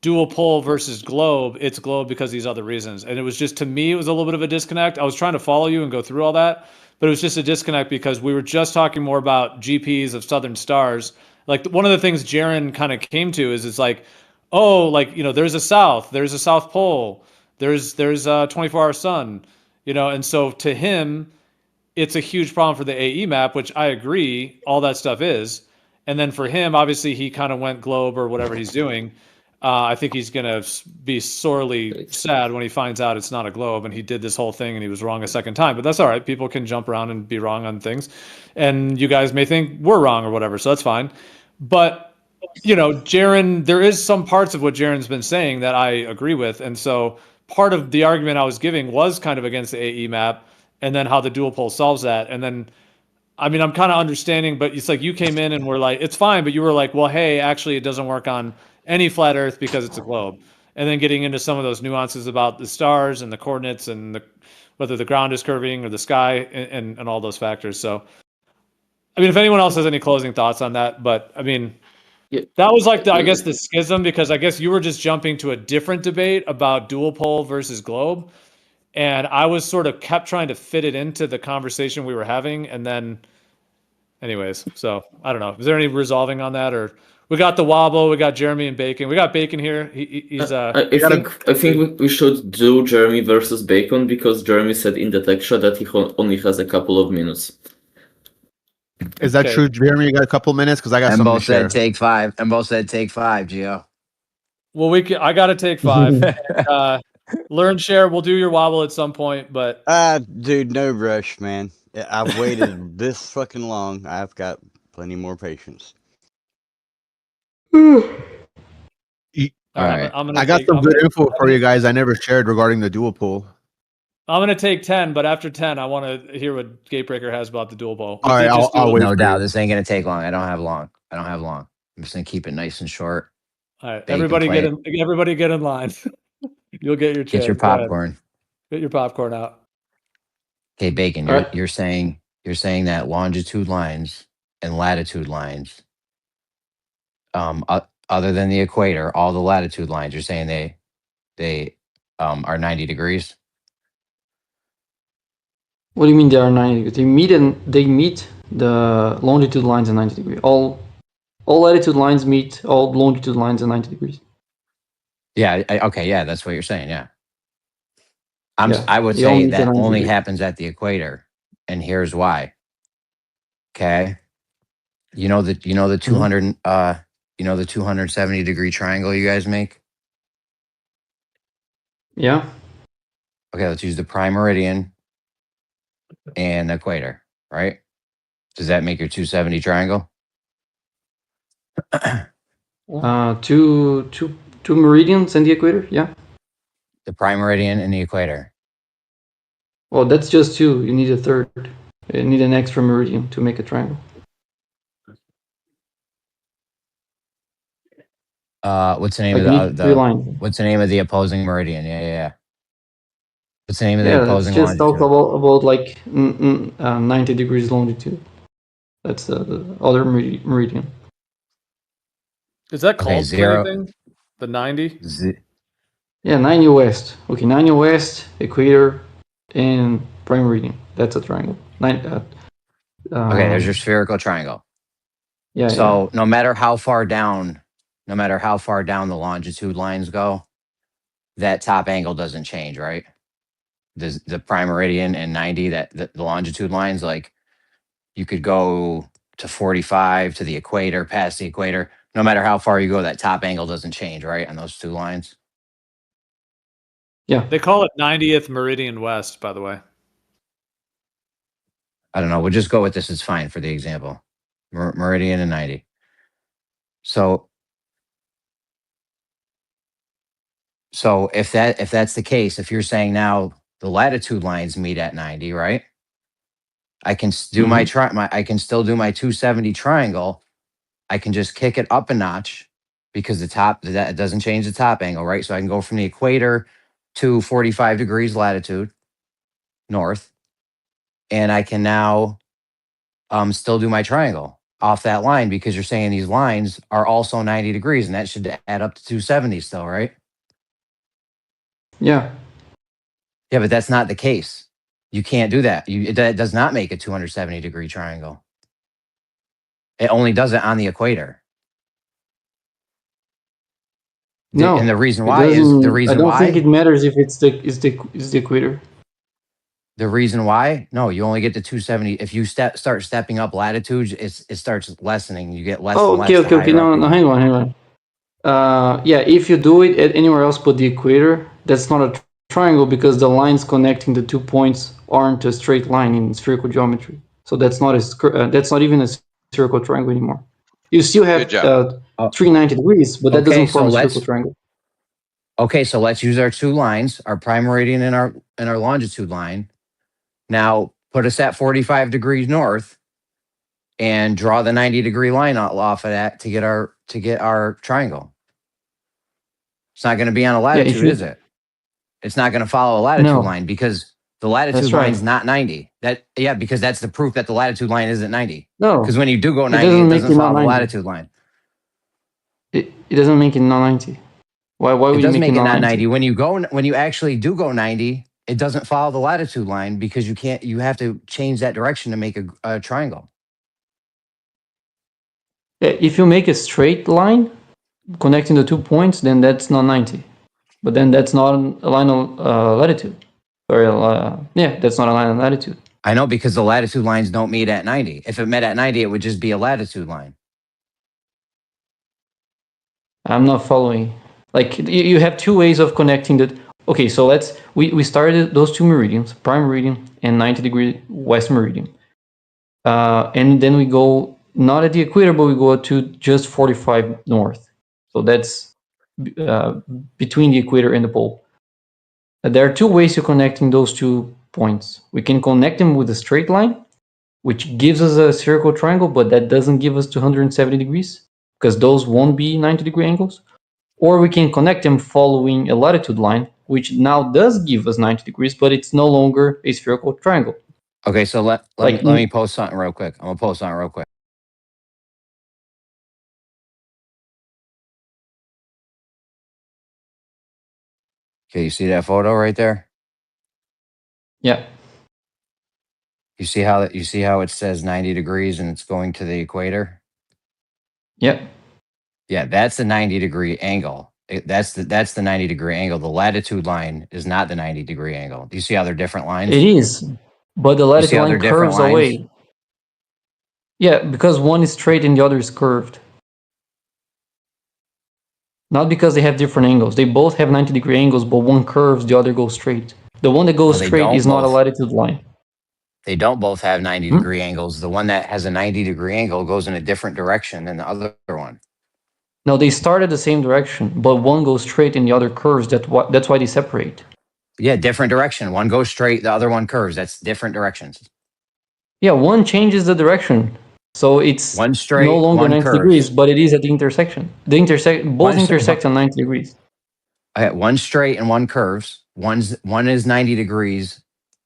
dual pole versus globe, it's globe because these other reasons. And it was just, to me, it was a little bit of a disconnect. I was trying to follow you and go through all that, but it was just a disconnect because we were just talking more about GPs of Southern Stars. Like one of the things Jaron kind of came to is it's like, oh, like, there's a South Pole, there's a 24-hour sun, and so to him, it's a huge problem for the AE map, which I agree, all that stuff is. And then for him, obviously, he kind of went globe or whatever he's doing. I think he's going to be sorely sad when he finds out it's not a globe and he did this whole thing and he was wrong a second time. But that's all right. People can jump around and be wrong on things. And you guys may think we're wrong or whatever. So that's fine. But, Jaron, there is some parts of what Jaron's been saying that I agree with. And so part of the argument I was giving was kind of against the AE map and then how the dual pole solves that. And then, I mean, I'm kind of understanding, but it's like you came in and were like, it's fine. But you were like, well, hey, actually, it doesn't work on any flat Earth because it's a globe. And then getting into some of those nuances about the stars and the coordinates and whether the ground is curving or the sky and all those factors. So, I mean, if anyone else has any closing thoughts on that, but I mean, that was like I guess the schism, because I guess you were just jumping to a different debate about dual pole versus globe. And I was sort of kept trying to fit it into the conversation we were having. And then anyways, so I don't know. Is there any resolving on that? Or we got the wobble, we got Jeremy and Bacon. We got Bacon here. He's I think we should do Jeremy versus Bacon, because Jeremy said in the lecture that he only has a couple of minutes. Is that Okay. true, Jeremy? You got a couple minutes because I got something Embo to share. said take 5. Embo said take 5, Gio. Well, I got to take 5. Learn, share. We'll do your wobble at some point, but Dude, no rush, man. I've waited this fucking long. I've got plenty more patience. all right, right. I'm gonna I got take. some good info for you guys I never shared regarding the dual pull. I'm gonna take 10, but after 10, I want to hear what Gatebreaker has about the dual bowl. All right, I'll wait No for doubt. you. This ain't gonna take long. I don't have long. I'm just gonna keep it nice and short. All right, Then you can everybody get in line. You'll get your chance. get your Go ahead. popcorn. Get your popcorn out. Okay, Bacon. All right. You're saying that longitude lines and latitude lines, other than the equator, all the latitude lines, you're saying they are 90 degrees. What do you mean they are 90 degrees? They meet the longitude lines at 90 degrees. All latitude lines meet all longitude lines at 90 degrees. Yeah. Okay. Yeah, that's what you're saying. Yeah. Yeah, I would they all say meet at that 90 only degrees. happens at the equator, and here's why. Okay. You know the 200 the 270 degree triangle you guys make. Yeah. Okay, let's use the prime meridian and the equator, right? Does that make your 270 triangle? Two meridians and the equator. Yeah. The prime meridian and the equator. Well, that's just two. You need a third. You need an extra meridian to make a triangle. What's the name Like of three lines. what's the name of the opposing meridian? Yeah. What's the name of the Yeah, let's opposing just talk longitude? about like 90 degrees longitude. That's the other meridian. Is that Okay, called anything? The 90? Yeah, 90 west. Okay, 90 west, equator, and prime meridian. That's a triangle. Okay, there's your spherical triangle. Yeah. So no matter how far down the longitude lines go, that top angle doesn't change, right? The prime meridian and 90, the longitude lines, like you could go to 45 to the equator, past the equator. No matter how far you go, that top angle doesn't change, right? On those two lines. Yeah. They call it 90th meridian west, by the way. I don't know. We'll just go with this. It's fine for the example. Meridian and 90. So if that's the case, if you're saying now the latitude lines meet at 90, right? I can do I can still do my 270 triangle. I can just kick it up a notch because that doesn't change the top angle, right? So I can go from the equator to 45 degrees latitude north, and I can now still do my triangle off that line because you're saying these lines are also 90 degrees, and that should add up to 270 still, right? Yeah. Yeah, but that's not the case. You can't do that. That does not make a 270 degree triangle. It only does it on the equator. No, and the reason it why doesn't. I don't think it matters if it's the equator. The reason why? No, you only get to 270. If you start stepping up latitudes, it starts lessening. You get less and less. Okay. No, hang on. Yeah, if you do it at anywhere else but the equator, that's not a triangle because the lines connecting the 2 points aren't a straight line in spherical geometry. So that's not even a spherical triangle anymore. You still have 390 degrees, but that doesn't form a spherical triangle. Okay, so let's use our two lines, our prime meridian and our longitude line. Now put us at 45 degrees north and draw the 90 degree line off of that to get our triangle. It's not going to be on a latitude, is it? It's not going to follow a latitude line because the latitude line's not 90. Because that's the proof that the latitude line isn't 90. No. Because when you do go 90, it doesn't follow the latitude line. It doesn't make it not 90. Why would you make it not 90? When you actually do go 90, it doesn't follow the latitude line because you have to change that direction to make a triangle. If you make a straight line connecting the 2 points, then that's not 90. But then that's not a line of latitude. That's not a line of latitude. I know, because the latitude lines don't meet at 90. If it met at 90, it would just be a latitude line. I'm not following. Like, you have two ways of connecting the. Okay, so we started those two meridians, prime meridian and 90-degree west meridian. And then we go not at the equator, but we go to just 45 north. So that's between the equator and the pole. There are two ways of connecting those 2 points. We can connect them with a straight line, which gives us a spherical triangle, but that doesn't give us 270 degrees because those won't be 90-degree angles. Or we can connect them following a latitude line, which now does give us 90 degrees, but it's no longer a spherical triangle. Okay, so let me post something real quick. I'm gonna post something real quick. Okay, you see that photo right there? Yeah. You see how it says 90 degrees and it's going to the equator? Yeah. Yeah, that's the 90-degree angle. That's the 90-degree angle. The latitude line is not the 90-degree angle. Do you see how they're different lines? It is, but the latitude line curves away. Yeah, because one is straight and the other is curved. Not because they have different angles. They both have 90-degree angles, but one curves, the other goes straight. The one that goes straight is not a latitude line. They don't both have 90-degree angles. The one that has a 90-degree angle goes in a different direction than the other one. No, they start at the same direction, but one goes straight and the other curves. That's why they separate. Yeah, different direction. One goes straight, the other one curves. That's different directions. Yeah, one changes the direction. So it's one straight, no longer one 90 curves. degrees, but it is at the intersection. Both intersect on 90 degrees. Okay, one straight and one curves. One is 90 degrees,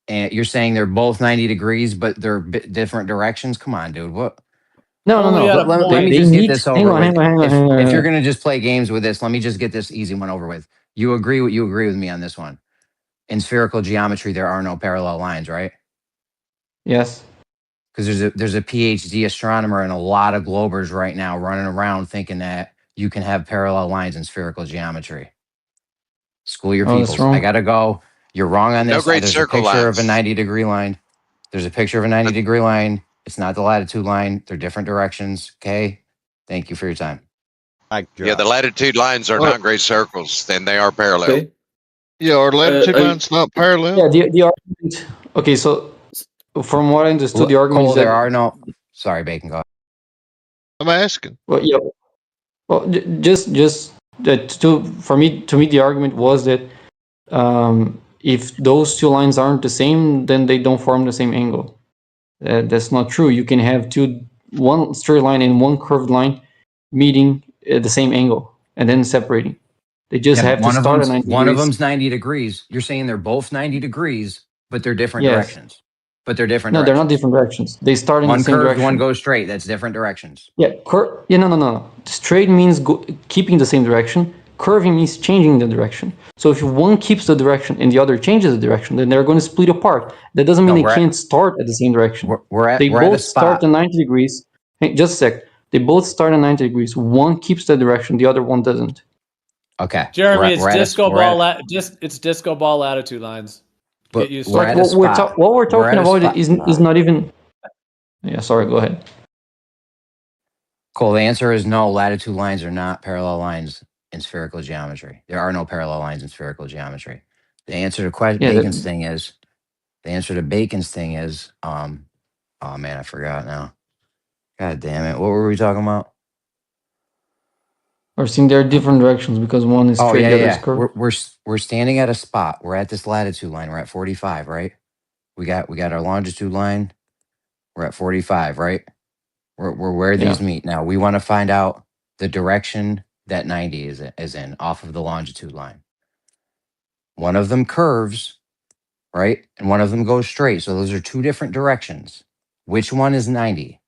and you're saying they're both 90 degrees, but they're different directions? Come on, dude. What? No. Let me just get this over with. Hang on. If you're going to just play games with this, let me just get this easy one over with. You agree with me on this one. In spherical geometry, there are no parallel lines, right? Yes. Because there's a PhD astronomer and a lot of globers right now running around thinking that you can have parallel lines in spherical geometry. School your peoples. I gotta go. You're wrong on this. No great There's circle a picture lines. of a 90-degree line. There's a picture of a 90-degree line. It's not the latitude line. They're different directions. Okay. Thank you for your time. Yeah, the latitude lines are not great circles. Then they are parallel. Okay. Yeah, are latitude lines not parallel? Yeah, the argument. Okay, so from what I understood, the argument Cole, is that there are no. Sorry, Bacon. Go. I'm asking. Well, yeah. Well, just that to me, the argument was that if those two lines aren't the same, then they don't form the same angle. That's not true. You can have one straight line and one curved line meeting at the same angle and then separating. They just have to start at 90 degrees. One of them's 90 degrees. You're saying they're both 90 degrees, but they're different directions. But they're different. No, they're not different directions. They start in the same direction. One goes straight. That's different directions. Yeah, no. Straight means keeping the same direction. Curving means changing the direction. So if one keeps the direction and the other changes the direction, then they're going to split apart. That doesn't mean they can't start at the same direction. They both start at 90 degrees. Hey, just a sec. They both start at 90 degrees. One keeps the direction, the other one doesn't. Okay. Jeremy, it's disco ball latitude lines. Get used to it. What we're talking about is not even. Yeah, sorry. Go ahead. Cool. The answer is no. Latitude lines are not parallel lines in spherical geometry. There are no parallel lines in spherical geometry. The answer to Bacon's thing is. Oh man, I forgot now. God damn it! What were we talking about? We're seeing there are different directions because one is straight, the other is curved. We're standing at a spot. We're at this latitude line. We're at 45, right? We got our longitude line. We're at 45, right? We're where these meet. Now we want to find out the direction that 90 is in off of the longitude line. One of them curves, right? And one of them goes straight. So those are two different directions. Which one is 90?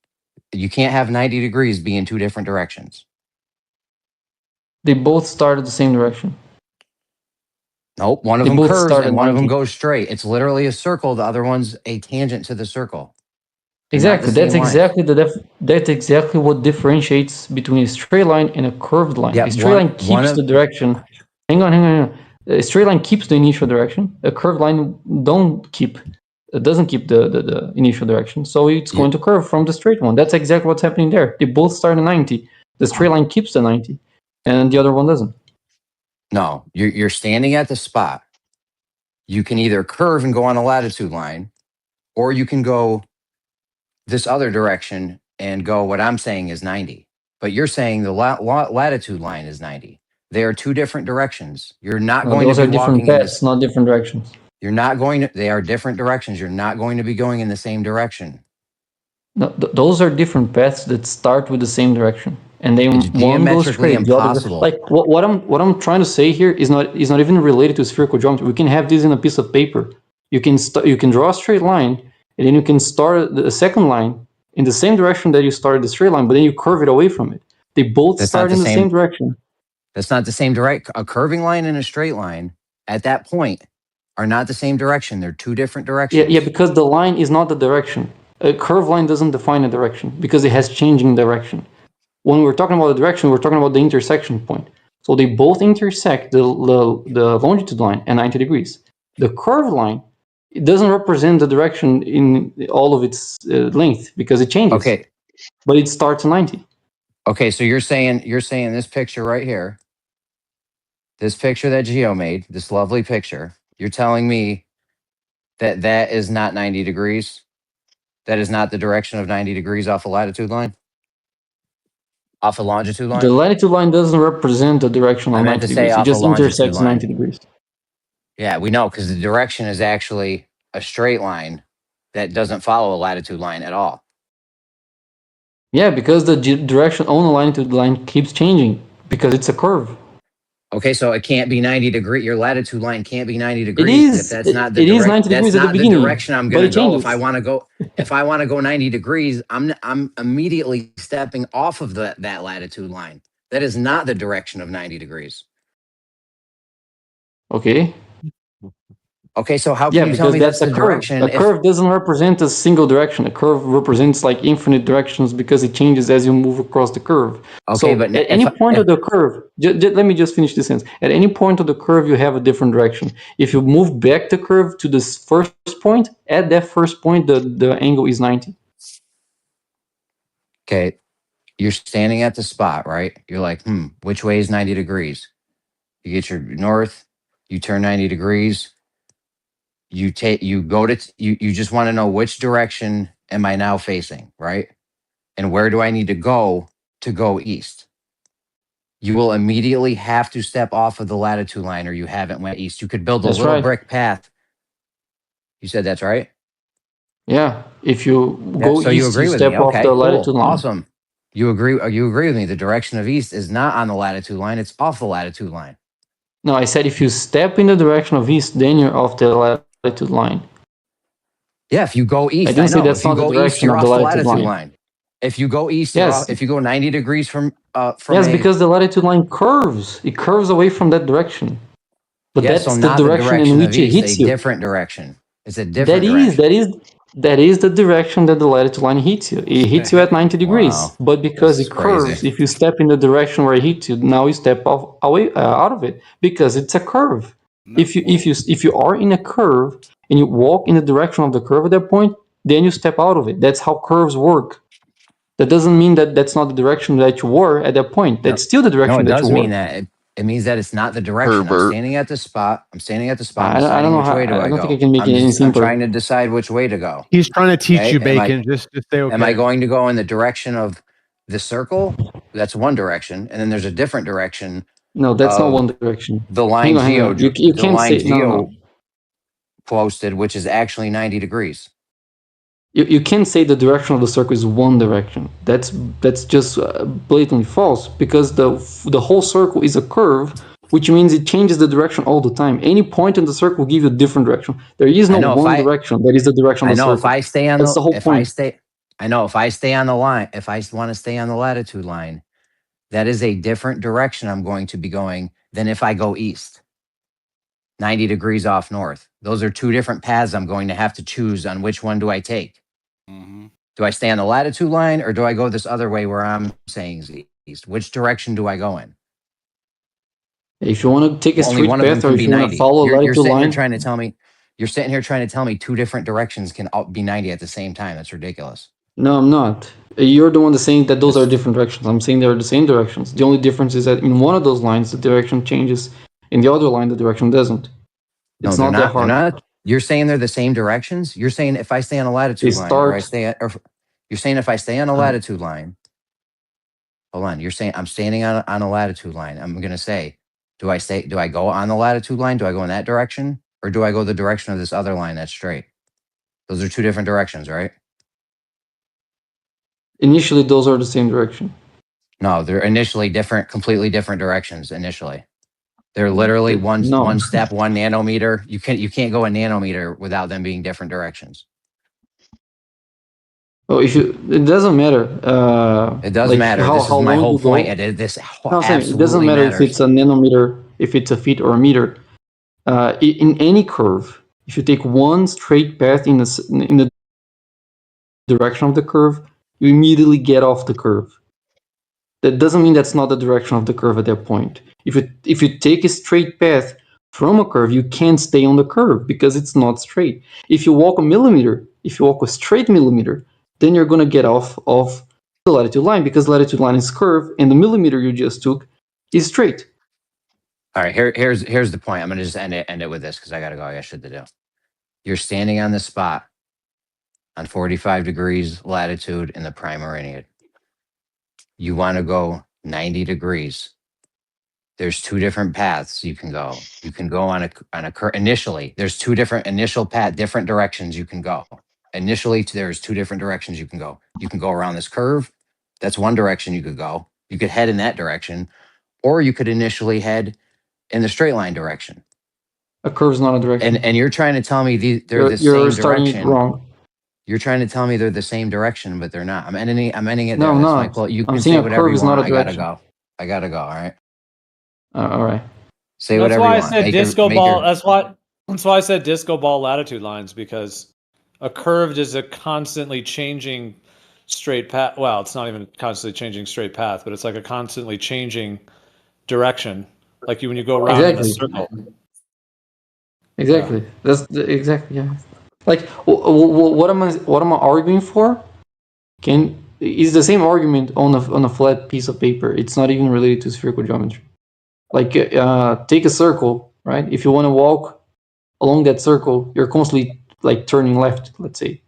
You can't have 90 degrees be in two different directions. They both start at the same direction. Nope, one of them curves and one of them goes straight. It's literally a circle. The other one's a tangent to the circle. Exactly. That's exactly what differentiates between a straight line and a curved line. A straight line keeps the direction. Hang on. A straight line keeps the initial direction. A curved line don't keep. It doesn't keep the initial direction, so it's going to curve from the straight one. That's exactly what's happening there. They both start at 90. The straight line keeps the 90, and the other one doesn't. No, you're standing at the spot. You can either curve and go on a latitude line, or you can go this other direction and go what I'm saying is 90. But you're saying the latitude line is 90. They are two different directions. You're not going those to are be different walking in paths, this. not different directions. You're not going to. They are different directions. You're not going to be going in the same direction. No, those are different paths that start with the same direction, and then It's one goes geometrically straight. The other, impossible. like what I'm trying to say here is not even related to spherical geometry. We can have this in a piece of paper. You can draw a straight line, and then you can start the second line in the same direction that you started the straight line, but then you curve it away from it. They both start in the same direction. That's not the same direct. A curving line and a straight line at that point are not the same direction. They're two different directions. Yeah, because the line is not the direction. A curved line doesn't define a direction because it has changing direction. When we're talking about the direction, we're talking about the intersection point. So they both intersect the longitude line at 90 degrees. The curved line, it doesn't represent the direction in all of its length because it changes. Okay. But it starts at 90. Okay, so you're saying this picture right here, this picture that Geo made, this lovely picture, you're telling me that is not 90 degrees? That is not the direction of 90 degrees off a latitude line? Off a longitude line? The latitude line doesn't represent the direction of 90 degrees. It just intersects 90 degrees. Yeah, we know because the direction is actually a straight line that doesn't follow a latitude line at all. Yeah, because the direction on the latitude line keeps changing because it's a curve. Okay, so it can't be 90 degrees. Your latitude line can't be 90 degrees. It is. If that's not the it is 90 degrees at the beginning. Direction I'm going to go. If I want to go, if I want to go 90 degrees, I'm immediately stepping off of that latitude line. That is not the direction of 90 degrees. Okay. Okay, so how can you tell me that's the direction? A curve doesn't represent a single direction. A curve represents like infinite directions because it changes as you move across the curve. Okay, so but at any point of the curve, let me just finish this sentence. At any point of the curve, you have a different direction. If you move back the curve to this first point, at that first point, the angle is 90. Okay, you're standing at the spot, right? You're like, which way is 90 degrees? You get your north, you turn 90 degrees. You just want to know which direction am I now facing, right? And where do I need to go east? You will immediately have to step off of the latitude line or you haven't went east. You could build a little brick path. You said that's right? Yeah. If you go so east, you agree with step me. off Okay, the latitude line. Awesome. You agree with me. The direction of east is not on the latitude line, it's off the latitude line. No, I said if you step in the direction of east, then you're off the latitude line. Yeah, if you go east, I didn't say that's if you not the go east, direction you're of off the the latitude latitude line. line. If you go east, if you go 90 degrees from yes, because the latitude line curves. It curves away from that direction. But yeah, that's so the not direction the in direction which of it east, hits a you. different direction. It's a different direction. That is the direction that the latitude line hits you. It hits you at 90 degrees. Wow. But because it curves, crazy. if you step in the direction where it hits you, now you step away out of it because it's a curve. No, If you are in a curve and you walk in the direction of the curve at that point, then you step out of it. That's how curves work. That doesn't mean that that's not the direction that you were at that point. That's still the direction No, it that does you were. mean that. It means that it's not the direction. Herbert. I'm standing at the spot. I'm I don't know how. I don't think I can make it any simpler. I'm trying to decide which way to go. He's trying to teach Okay, you, Bacon. Just say okay. Am I going to go in the direction of the circle? That's one direction, and then there's a different direction. No, that's not one direction. The line hang on. You can't say no. Posted, which is actually 90 degrees. You can't say the direction of the circle is one direction. That's just blatantly false because the whole circle is a curve, which means it changes the direction all the time. Any point in the circle will give you a different direction. There is no one direction that is the direction of the circle. If I stay on that's the whole point. If I stay on the line, if I want to stay on the latitude line, that is a different direction I'm going to be going than if I go east. 90 degrees off north. Those are two different paths I'm going to have to choose on which one do I take. Mm-hmm. Do I stay on the latitude line or do I go this other way where I'm saying east? Which direction do I go in? If you want to take a straight path or if you want to follow a latitude line. You're trying to tell me You're sitting here trying to tell me two different directions can be 90 at the same time. That's ridiculous. No, I'm not. You're the one that's saying that those It's, are different directions. I'm saying they're the same directions. The only difference is that in one of those lines, the direction changes. In the other line, the direction doesn't. no, It's they're not that not. They're hard. not. You're saying they're the same directions. You're saying if I stay on a latitude line, or I stay, or you're saying if I stay on a latitude line. Hold on. You're saying I'm standing on a latitude line. I'm gonna say, do I go on the latitude line? Do I go in that direction, or do I go the direction of this other line that's straight? Those are two different directions, right? Initially, those are the same direction. No, they're initially different, completely different directions. Initially, they're literally one step, 1 nanometer. You can't go a nanometer without them being different directions. Oh, it doesn't matter. It does matter. This is my whole point. It doesn't matter matters. if it's a nanometer, if it's a feet or a meter. In any curve, if you take one straight path in the direction of the curve, you immediately get off the curve. That doesn't mean that's not the direction of the curve at that point. If you take a straight path from a curve, you can't stay on the curve because it's not straight. If you walk a straight millimeter, then you're going to get off of the latitude line because latitude line is curved and the millimeter you just took is straight. All right, here's the point. I'm going to just end it with this because I got to go. I got shit to do. You're standing on the spot on 45 degrees latitude in the prime meridian. You want to go 90 degrees. There's two different paths you can go. You can go on a curve. Initially, there's two different different directions you can go. Initially, there's two different directions you can go. You can go around this curve. That's one direction you could go. You could head in that direction, or you could initially head in the straight line direction. A curve's not a direction. And you're trying to tell me they're the same direction. Wrong. You're trying to tell me they're the same direction, but they're not. I'm ending it No, there. I'm That's not. my quote. You I'm can saying say a whatever curve you is not want. a direction. I gotta go. All right. All right. Say whatever you want. That's why I said disco ball. That's why I said disco ball latitude lines, because a curve is a constantly changing straight path. Well, it's not even constantly changing straight path, but it's like a constantly changing direction. Like when you go around in a circle. Exactly. Yeah. Exactly. Yeah. Like what am I arguing for? Is the same argument on a flat piece of paper. It's not even related to spherical geometry. Like take a circle, right? If you want to walk along that circle, you're constantly like turning left, let's say.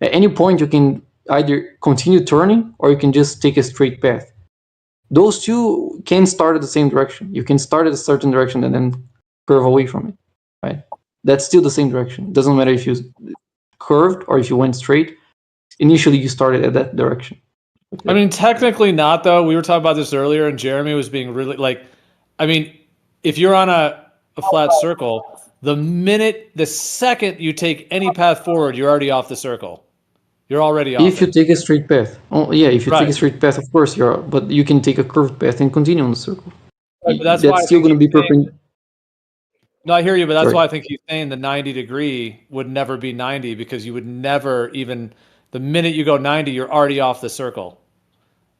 At any point, you can either continue turning or you can just take a straight path. Those two can start at the same direction. You can start at a certain direction and then curve away from it, right? That's still the same direction. It doesn't matter if you curved or if you went straight. Initially, you started at that direction. I mean, technically not, though. We were talking about this earlier, and Jeremy was being really like, I mean, if you're on a flat circle, the second you take any path forward, you're already off the circle. You're already off. If you take a straight path. Oh, yeah, if you take a straight path, of course you're, but you can take a curved path and continue on the circle. Right, that's still going to be perpendicular. No, I hear you, but that's why I think he's saying the 90 degree would never be 90, because you would never even, the minute you go 90, you're already off the circle.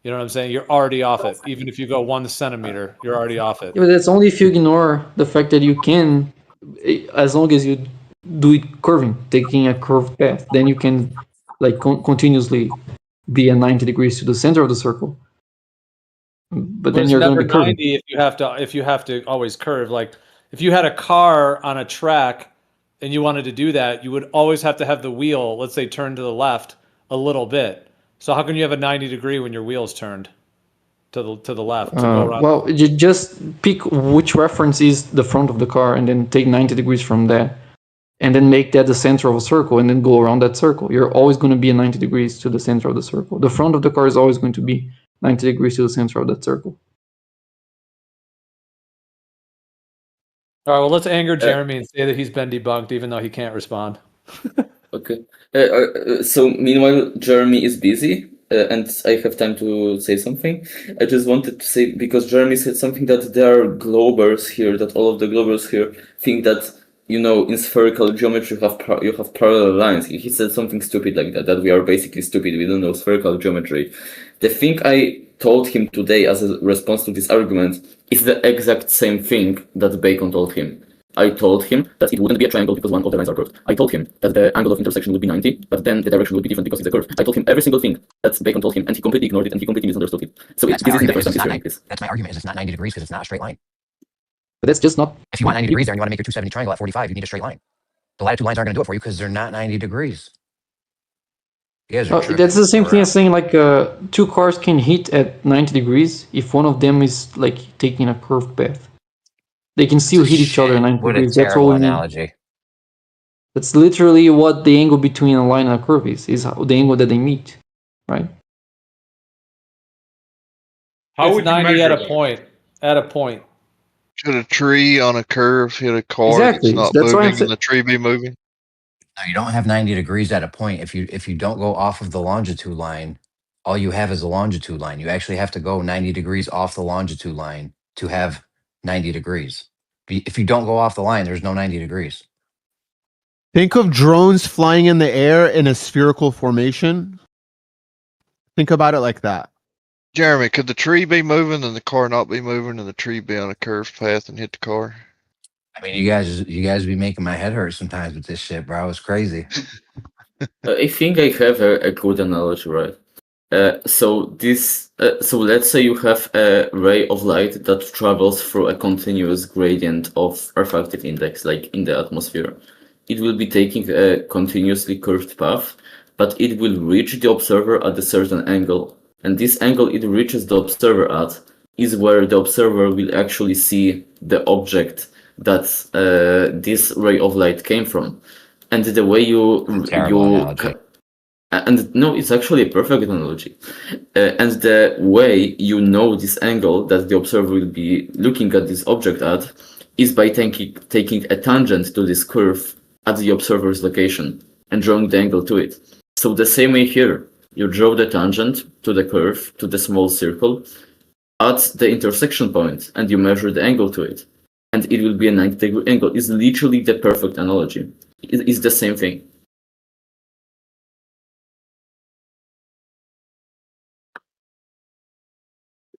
You know what I'm saying? You're already off it. Even if you go 1 centimeter, you're already off it. Yeah, but that's only if you ignore the fact that you can, as long as you do it curving, taking a curved path, then you can like continuously be at 90 degrees to the center of the circle. But then you're going to be curving. 90 if you have to always curve. Like if you had a car on a track and you wanted to do that, you would always have to have the wheel, let's say, turn to the left a little bit. So how can you have a 90 degree when your wheel's turned to the left to go around? Well, you just pick which reference is the front of the car and then take 90 degrees from that. And then make that the center of a circle and then go around that circle. You're always going to be at 90 degrees to the center of the circle. The front of the car is always going to be 90 degrees to the center of that circle. All right, well, let's anger Jeremy and say that he's been debunked, even though he can't respond. Okay. So meanwhile, Jeremy is busy, and I have time to say something. I just wanted to say, because Jeremy said something, that there are globers here, that all of the globers here think that, you know, in spherical geometry you have parallel lines. He said something stupid like that we are basically stupid, we don't know spherical geometry. The thing I told him today as a response to this argument is the exact same thing that Bacon told him. I told him that it wouldn't be a triangle because one of the lines are curved. I told him that the angle of intersection would be 90, but then the direction would be different because it's a curve. I told him every single thing that Bacon told him, and he completely ignored it and he completely misunderstood it. So this isn't the first time he's hearing this. That's my argument. Is it's not 90 degrees because it's not a straight line. But that's just not. If you want 90 degrees there and you want to make your 270 triangle at 45, you need a straight line. The latitude lines aren't going to do it for you because they're not 90 degrees. That's the same thing as saying like two cars can hit at 90 degrees if one of them is like taking a curved path. They can still hit each other at 90 degrees. That's all we need. That's literally what the angle between a line and a curve is the angle that they meet, right? How would 90 at a point? At a point. Should a tree on a curve hit a car Exactly. that's not That's moving and the tree be moving? No, you don't have 90 degrees at a point. If you don't go off of the longitude line, all you have is a longitude line. You actually have to go 90 degrees off the longitude line to have 90 degrees. If you don't go off the line, there's no 90 degrees. Think of drones flying in the air in a spherical formation. Think about it like that. Jeremy, could the tree be moving and the car not be moving and the tree be on a curved path and hit the car? I mean, you guys be making my head hurt sometimes with this shit, bro. It's crazy. I think I have a good analogy, right? So let's say you have a ray of light that travels through a continuous gradient of refractive index, like in the atmosphere. It will be taking a continuously curved path, but it will reach the observer at a certain angle. And this angle it reaches the observer at is where the observer will actually see the object that this ray of light came from. And the way and no, it's actually a perfect analogy. And the way you know this angle that the observer will be looking at this object at is by taking a tangent to this curve at the observer's location and drawing the angle to it. So the same way here, you draw the tangent to the curve, to the small circle, at the intersection point, and you measure the angle to it. And it will be a 90-degree angle. It's literally the perfect analogy. It's the same thing.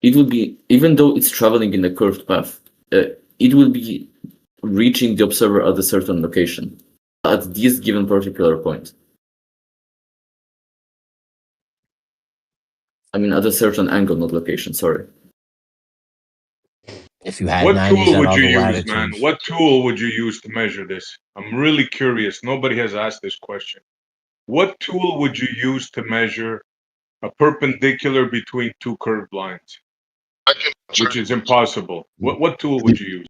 It will be, even though it's traveling in a curved path, it will be reaching the observer at a certain location, at this given particular point. I mean, at a certain angle, not location, sorry. If you had what 90s tool at would all you the use, latitudes. man? What tool would you use to measure this? I'm really curious. Nobody has asked this question. What tool would you use to measure a perpendicular between two curved lines? Which is impossible. What tool would you use?